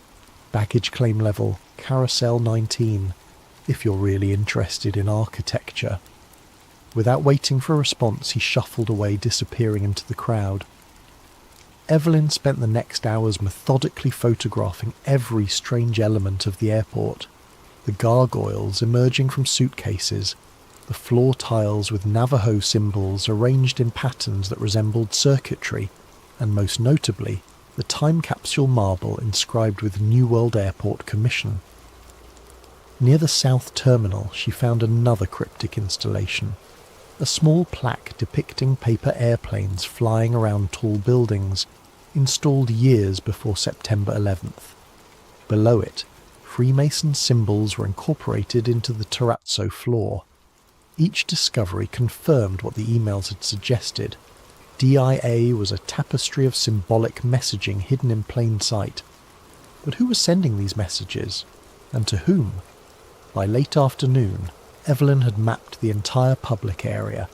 Baggage claim level, Carousel 19, if you're really interested in architecture." Without waiting for a response, he shuffled away, disappearing into the crowd. Evelyn spent the next hours methodically photographing every strange element of the airport. The gargoyles emerging from suitcases, the floor tiles with Navajo symbols arranged in patterns that resembled circuitry, and most notably, the time capsule marble inscribed with New World Airport Commission. Near the south terminal, she found another cryptic installation. A small plaque depicting paper airplanes flying around tall buildings, installed years before September 11th. Below it, Freemason symbols were incorporated into the terrazzo floor. Each discovery confirmed what the emails had suggested. DIA was a tapestry of symbolic messaging hidden in plain sight. But who was sending these messages? And to whom? By late afternoon, Evelyn had mapped the entire public area,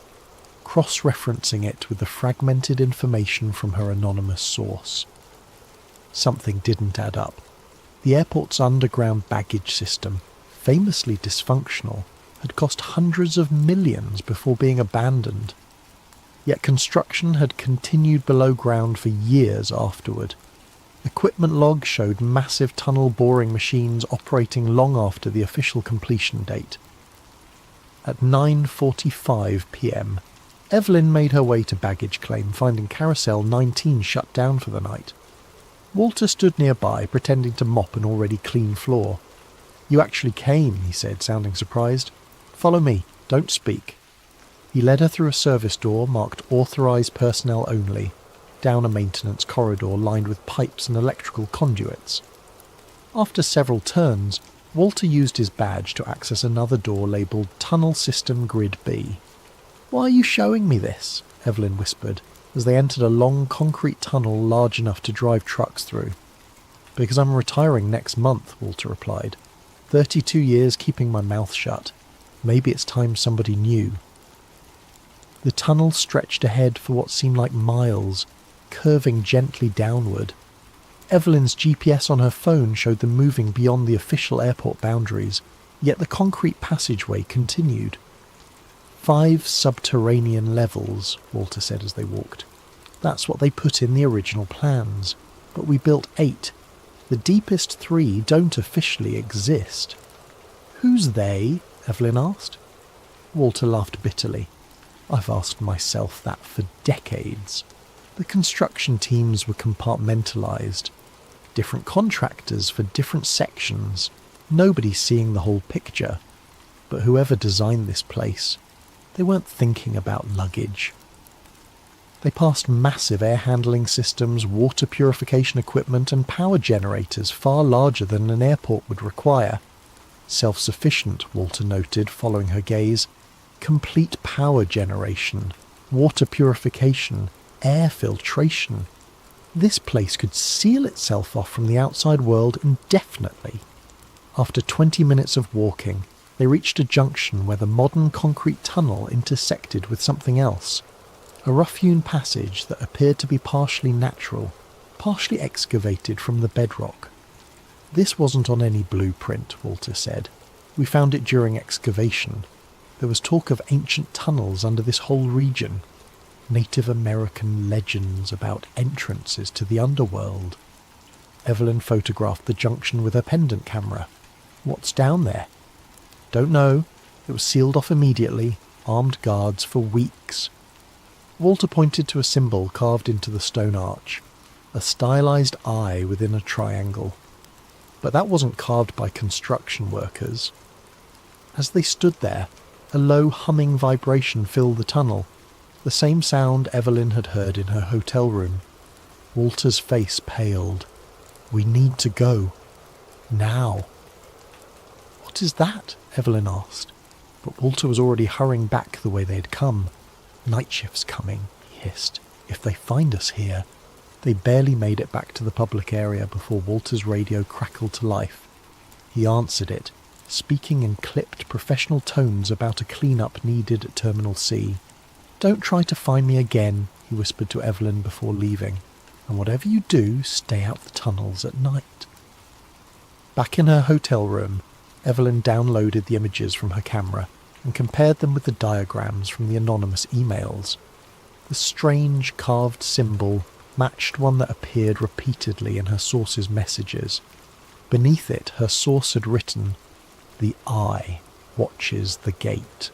cross-referencing it with the fragmented information from her anonymous source. Something didn't add up. The airport's underground baggage system, famously dysfunctional, had cost hundreds of millions before being abandoned. Yet construction had continued below ground for years afterward. Equipment logs showed massive tunnel boring machines operating long after the official completion date. At 9:45 p.m, Evelyn made her way to baggage claim, finding Carousel 19 shut down for the night. Walter stood nearby, pretending to mop an already clean floor. "You actually came," he said, sounding surprised. "Follow me, don't speak." He led her through a service door marked Authorised Personnel Only, down a maintenance corridor lined with pipes and electrical conduits. After several turns, Walter used his badge to access another door labelled Tunnel System Grid B. "Why are you showing me this?" Evelyn whispered, as they entered a long concrete tunnel large enough to drive trucks through. "Because I'm retiring next month," Walter replied. 32 years keeping my mouth shut. Maybe it's time somebody knew." The tunnel stretched ahead for what seemed like miles, curving gently downward. Evelyn's GPS on her phone showed them moving beyond the official airport boundaries, yet the concrete passageway continued. 5 subterranean levels, Walter said as they walked. "That's what they put in the original plans, but we built 8. The deepest 3 don't officially exist." "Who's they?" Evelyn asked. Walter laughed bitterly. "I've asked myself that for decades. The construction teams were compartmentalised. Different contractors for different sections. Nobody seeing the whole picture. But whoever designed this place, they weren't thinking about luggage." They passed massive air handling systems, water purification equipment and power generators far larger than an airport would require. Self-sufficient, Walter noted, following her gaze. Complete power generation, water purification, air filtration. This place could seal itself off from the outside world indefinitely. After 20 minutes of walking, they reached a junction where the modern concrete tunnel intersected with something else. A rough-hewn passage that appeared to be partially natural, partially excavated from the bedrock. "This wasn't on any blueprint," Walter said. "We found it during excavation. There was talk of ancient tunnels under this whole region. Native American legends about entrances to the underworld." Evelyn photographed the junction with her pendant camera. "What's down there?" "Don't know. It was sealed off immediately. Armed guards for weeks." Walter pointed to a symbol carved into the stone arch. A stylized eye within a triangle. But that wasn't carved by construction workers. As they stood there, a low humming vibration filled the tunnel, the same sound Evelyn had heard in her hotel room. Walter's face paled. "We need to go. Now." "What is that?" Evelyn asked. But Walter was already hurrying back the way they had come. "Night shift's coming," he hissed. "If they find us here." They barely made it back to the public area before Walter's radio crackled to life. He answered it, speaking in clipped professional tones about a clean-up needed at Terminal C. "Don't try to find me again," he whispered to Evelyn before leaving. "And whatever you do, stay out the tunnels at night." Back in her hotel room, Evelyn downloaded the images from her camera and compared them with the diagrams from the anonymous emails. The strange carved symbol matched one that appeared repeatedly in her source's messages. Beneath it, her source had written, "The Eye watches the gate."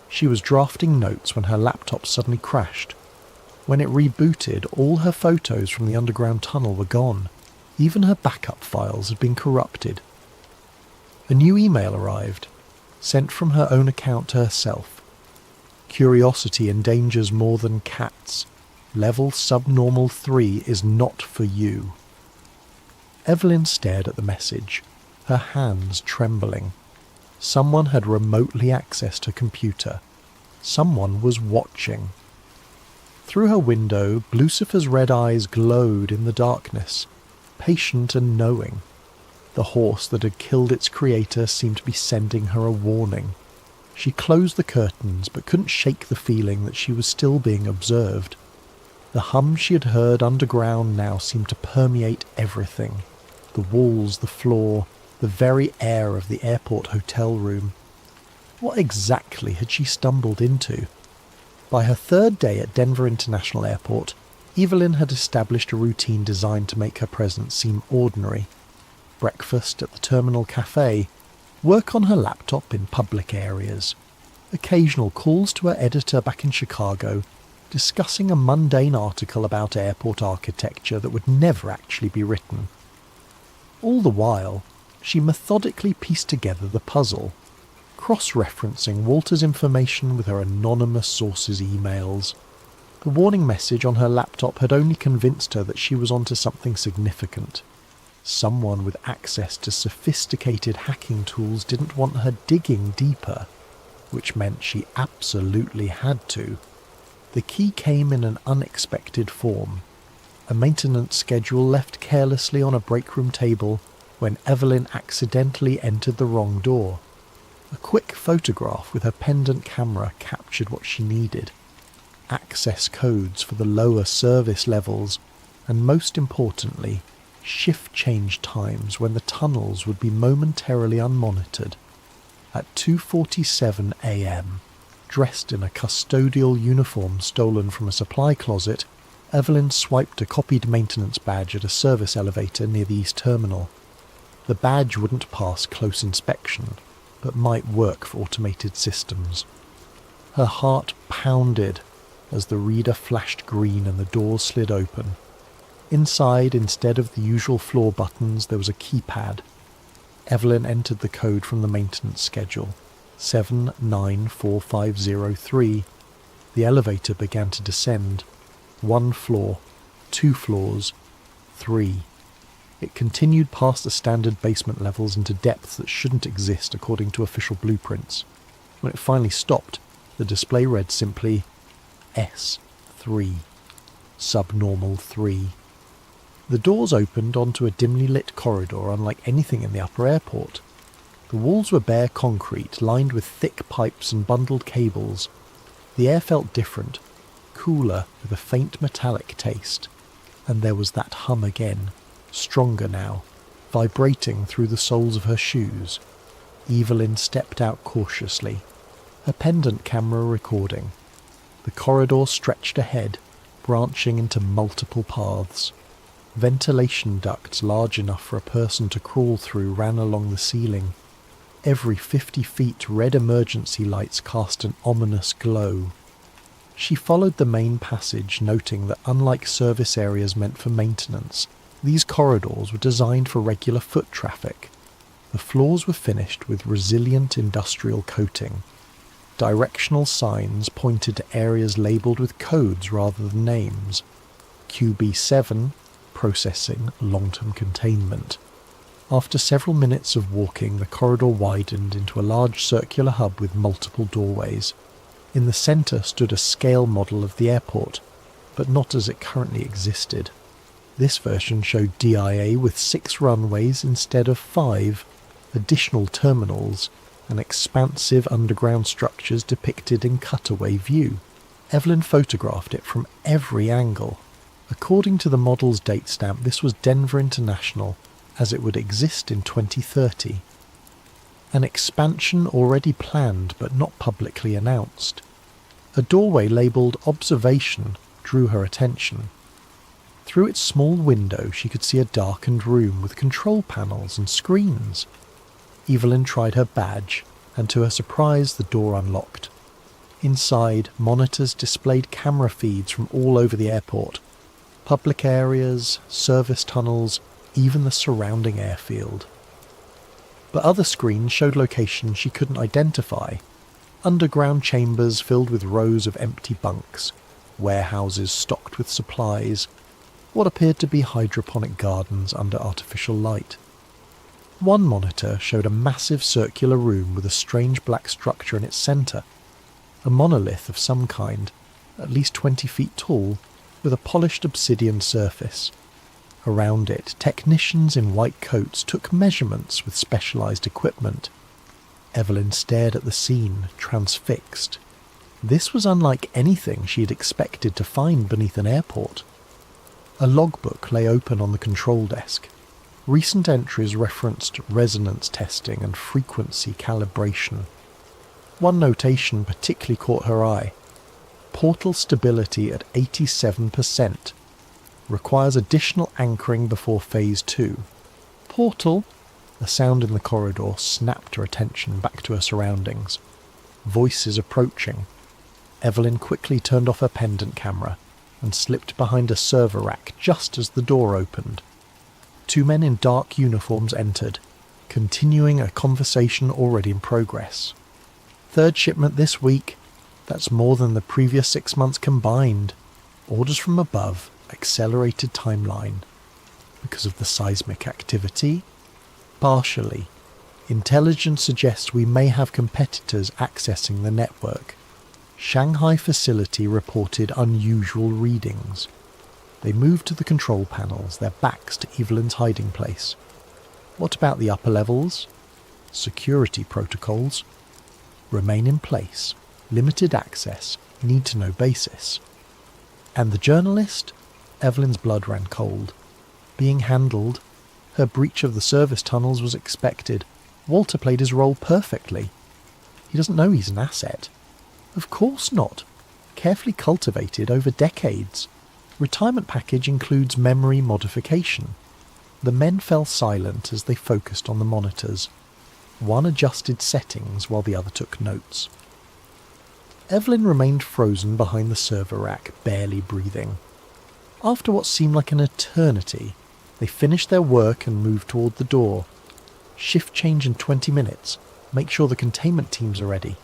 She was drafting notes when her laptop suddenly crashed. When it rebooted, all her photos from the underground tunnel were gone. Even her backup files had been corrupted. A new email arrived, sent from her own account to herself. "Curiosity endangers more than cats. Level subnormal 3 is not for you." Evelyn stared at the message, her hands trembling. Someone had remotely accessed her computer. Someone was watching. Through her window, Lucifer's red eyes glowed in the darkness, patient and knowing. The horse that had killed its creator seemed to be sending her a warning. She closed the curtains but couldn't shake the feeling that she was still being observed. The hum she had heard underground now seemed to permeate everything. The walls, the floor, the very air of the airport hotel room. What exactly had she stumbled into? By her third day at Denver International Airport, Evelyn had established a routine designed to make her presence seem ordinary. Breakfast at the terminal cafe, work on her laptop in public areas, occasional calls to her editor back in Chicago, discussing a mundane article about airport architecture that would never actually be written. All the while, she methodically pieced together the puzzle, cross-referencing Walter's information with her anonymous source's emails. The warning message on her laptop had only convinced her that she was onto something significant. Someone with access to sophisticated hacking tools didn't want her digging deeper, which meant she absolutely had to. The key came in an unexpected form. A maintenance schedule left carelessly on a break-room table when Evelyn accidentally entered the wrong door. A quick photograph with her pendant camera captured what she needed. Access codes for the lower service levels, and most importantly, shift change times when the tunnels would be momentarily unmonitored. At 2:47 a.m., dressed in a custodial uniform stolen from a supply closet, Evelyn swiped a copied maintenance badge at a service elevator near the East Terminal. The badge wouldn't pass close inspection, but might work for automated systems. Her heart pounded as the reader flashed green and the doors slid open. Inside, instead of the usual floor buttons, there was a keypad. Evelyn entered the code from the maintenance schedule, 794503. The elevator began to descend. 1 floor, 2 floors, 3. It continued past the standard basement levels into depths that shouldn't exist according to official blueprints. When it finally stopped, the display read simply S3, subnormal 3. The doors opened onto a dimly lit corridor unlike anything in the upper airport. The walls were bare concrete, lined with thick pipes and bundled cables. The air felt different, cooler with a faint metallic taste. And there was that hum again, stronger now, vibrating through the soles of her shoes. Evelyn stepped out cautiously, her pendant camera recording. The corridor stretched ahead, branching into multiple paths. Ventilation ducts large enough for a person to crawl through ran along the ceiling. Every 50 feet, red emergency lights cast an ominous glow. She followed the main passage, noting that unlike service areas meant for maintenance, these corridors were designed for regular foot traffic. The floors were finished with resilient industrial coating. Directional signs pointed to areas labelled with codes rather than names. QB7, processing long-term containment. After several minutes of walking, the corridor widened into a large circular hub with multiple doorways. In the centre stood a scale model of the airport, but not as it currently existed. This version showed DIA with 6 runways instead of 5. additional terminals, and expansive underground structures depicted in cutaway view. Evelyn photographed it from every angle. According to the model's date stamp, this was Denver International, as it would exist in 2030. An expansion already planned but not publicly announced. A doorway labelled Observation drew her attention. Through its small window she could see a darkened room with control panels and screens. Evelyn tried her badge, and to her surprise the door unlocked. Inside, monitors displayed camera feeds from all over the airport. Public areas, service tunnels, even the surrounding airfield. But other screens showed locations she couldn't identify. Underground chambers filled with rows of empty bunks, warehouses stocked with supplies, what appeared to be hydroponic gardens under artificial light. One monitor showed a massive circular room with a strange black structure in its centre, a monolith of some kind, at least 20 feet tall, with a polished obsidian surface. Around it, technicians in white coats took measurements with specialised equipment. Evelyn stared at the scene, transfixed. This was unlike anything she had expected to find beneath an airport. A logbook lay open on the control desk. Recent entries referenced resonance testing and frequency calibration. One notation particularly caught her eye. Portal stability at 87%. Requires additional anchoring before Phase 2. Portal? A sound in the corridor snapped her attention back to her surroundings. Voices approaching. Evelyn quickly turned off her pendant camera and slipped behind a server rack just as the door opened. Two men in dark uniforms entered, continuing a conversation already in progress. Third shipment this week. That's more than the previous 6 months combined. Orders from above. Accelerated timeline. Because of the seismic activity? Partially. Intelligence suggests we may have competitors accessing the network. Shanghai facility reported unusual readings. They moved to the control panels, their backs to Evelyn's hiding place. What about the upper levels? Security protocols. Remain in place. Limited access. Need to know basis. And the journalist? Evelyn's blood ran cold. Being handled. Her breach of the service tunnels was expected. Walter played his role perfectly. He doesn't know he's an asset. Of course not. Carefully cultivated over decades. Retirement package includes memory modification. The men fell silent as they focused on the monitors. One adjusted settings while the other took notes. Evelyn remained frozen behind the server rack, barely breathing. After what seemed like an eternity, they finished their work and moved toward the door. Shift change in 20 minutes. Make sure the containment teams are ready.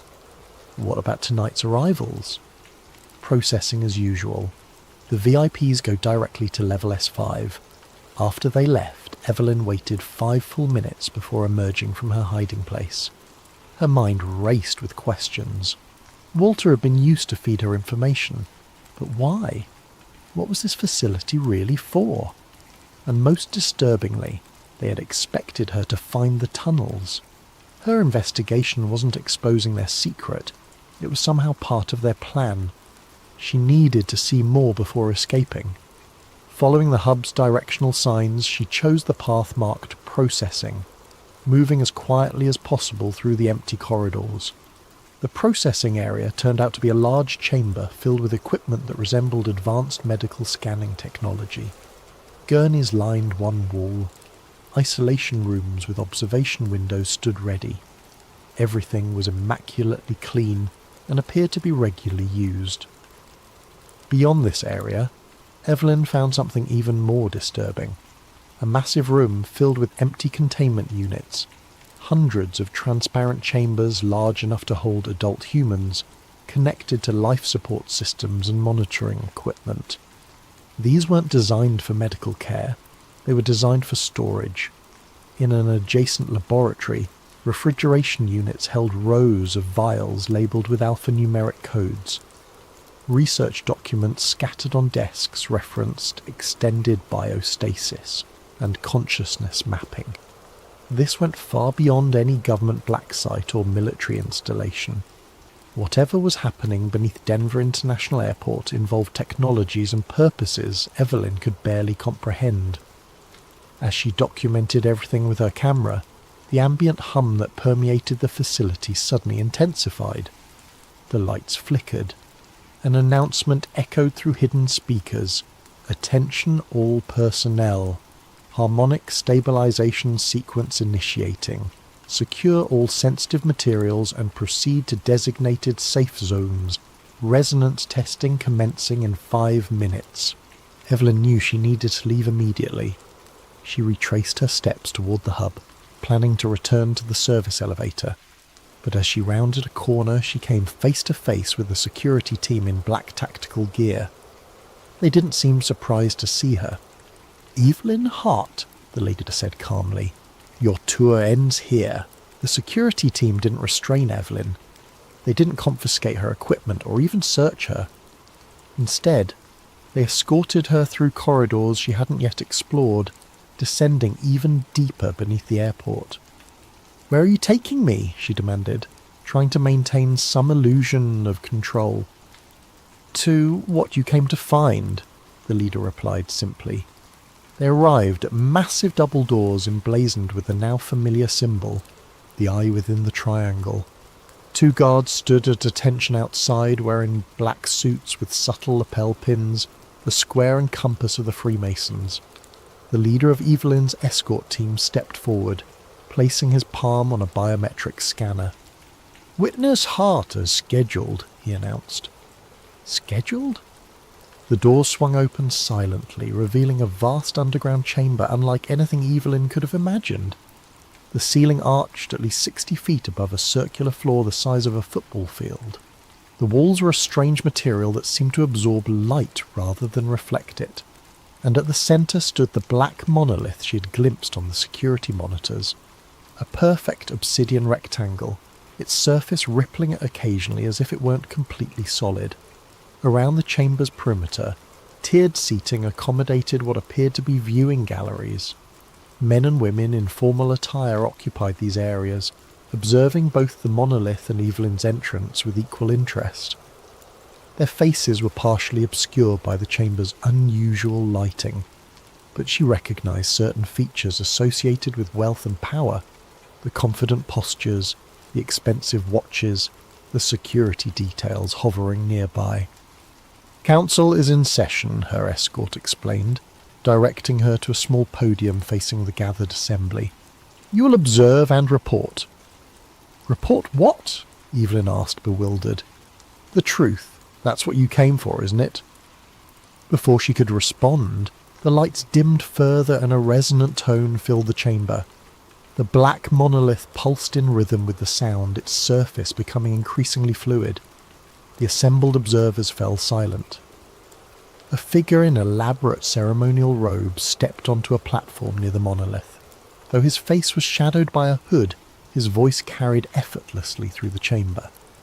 What about tonight's arrivals? Processing as usual. The VIPs go directly to level S5. After they left, Evelyn waited 5 full minutes before emerging from her hiding place. Her mind raced with questions. Walter had been used to feed her information. But why? What was this facility really for? And most disturbingly, they had expected her to find the tunnels. Her investigation wasn't exposing their secret. It was somehow part of their plan. She needed to see more before escaping. Following the hub's directional signs, she chose the path marked Processing, moving as quietly as possible through the empty corridors. The processing area turned out to be a large chamber filled with equipment that resembled advanced medical scanning technology. Gurneys lined one wall. Isolation rooms with observation windows stood ready. Everything was immaculately clean and appeared to be regularly used. Beyond this area, Evelyn found something even more disturbing. A massive room filled with empty containment units. Hundreds of transparent chambers large enough to hold adult humans, connected to life support systems and monitoring equipment. These weren't designed for medical care. They were designed for storage. In an adjacent laboratory, refrigeration units held rows of vials labelled with alphanumeric codes. Research documents scattered on desks referenced extended biostasis and consciousness mapping. This went far beyond any government black site or military installation. Whatever was happening beneath Denver International Airport involved technologies and purposes Evelyn could barely comprehend. As she documented everything with her camera, the ambient hum that permeated the facility suddenly intensified. The lights flickered. An announcement echoed through hidden speakers. "Attention all personnel. Harmonic stabilization sequence initiating. Secure all sensitive materials and proceed to designated safe zones. Resonance testing commencing in 5 minutes." Evelyn knew she needed to leave immediately. She retraced her steps toward the hub, planning to return to the service elevator. But as she rounded a corner, she came face to face with the security team in black tactical gear. They didn't seem surprised to see her. "Evelyn Hart," the leader said calmly. "Your tour ends here." The security team didn't restrain Evelyn. They didn't confiscate her equipment or even search her. Instead, they escorted her through corridors she hadn't yet explored, descending even deeper beneath the airport. "Where are you taking me?" she demanded, trying to maintain some illusion of control. "To what you came to find," the leader replied simply. They arrived at massive double doors emblazoned with the now familiar symbol, the eye within the triangle. 2 guards stood at attention outside, wearing black suits with subtle lapel pins, the square and compass of the Freemasons. The leader of Evelyn's escort team stepped forward, placing his palm on a biometric scanner. "Witness Hart as scheduled," he announced. "Scheduled?" The door swung open silently, revealing a vast underground chamber unlike anything Evelyn could have imagined. The ceiling arched at least 60 feet above a circular floor the size of a football field. The walls were a strange material that seemed to absorb light rather than reflect it, and at the centre stood the black monolith she had glimpsed on the security monitors. A perfect obsidian rectangle, its surface rippling occasionally as if it weren't completely solid. Around the chamber's perimeter, tiered seating accommodated what appeared to be viewing galleries. Men and women in formal attire occupied these areas, observing both the monolith and Evelyn's entrance with equal interest. Their faces were partially obscured by the chamber's unusual lighting, but she recognized certain features associated with wealth and power: the confident postures, the expensive watches, the security details hovering nearby. "Council is in session," her escort explained, directing her to a small podium facing the gathered assembly. "You will observe and report." "Report what?" Evelyn asked, bewildered. "The truth. That's what you came for, isn't it?" Before she could respond, the lights dimmed further and a resonant tone filled the chamber. The black monolith pulsed in rhythm with the sound, its surface becoming increasingly fluid. The assembled observers fell silent. A figure in elaborate ceremonial robes stepped onto a platform near the monolith. Though his face was shadowed by a hood, his voice carried effortlessly through the chamber.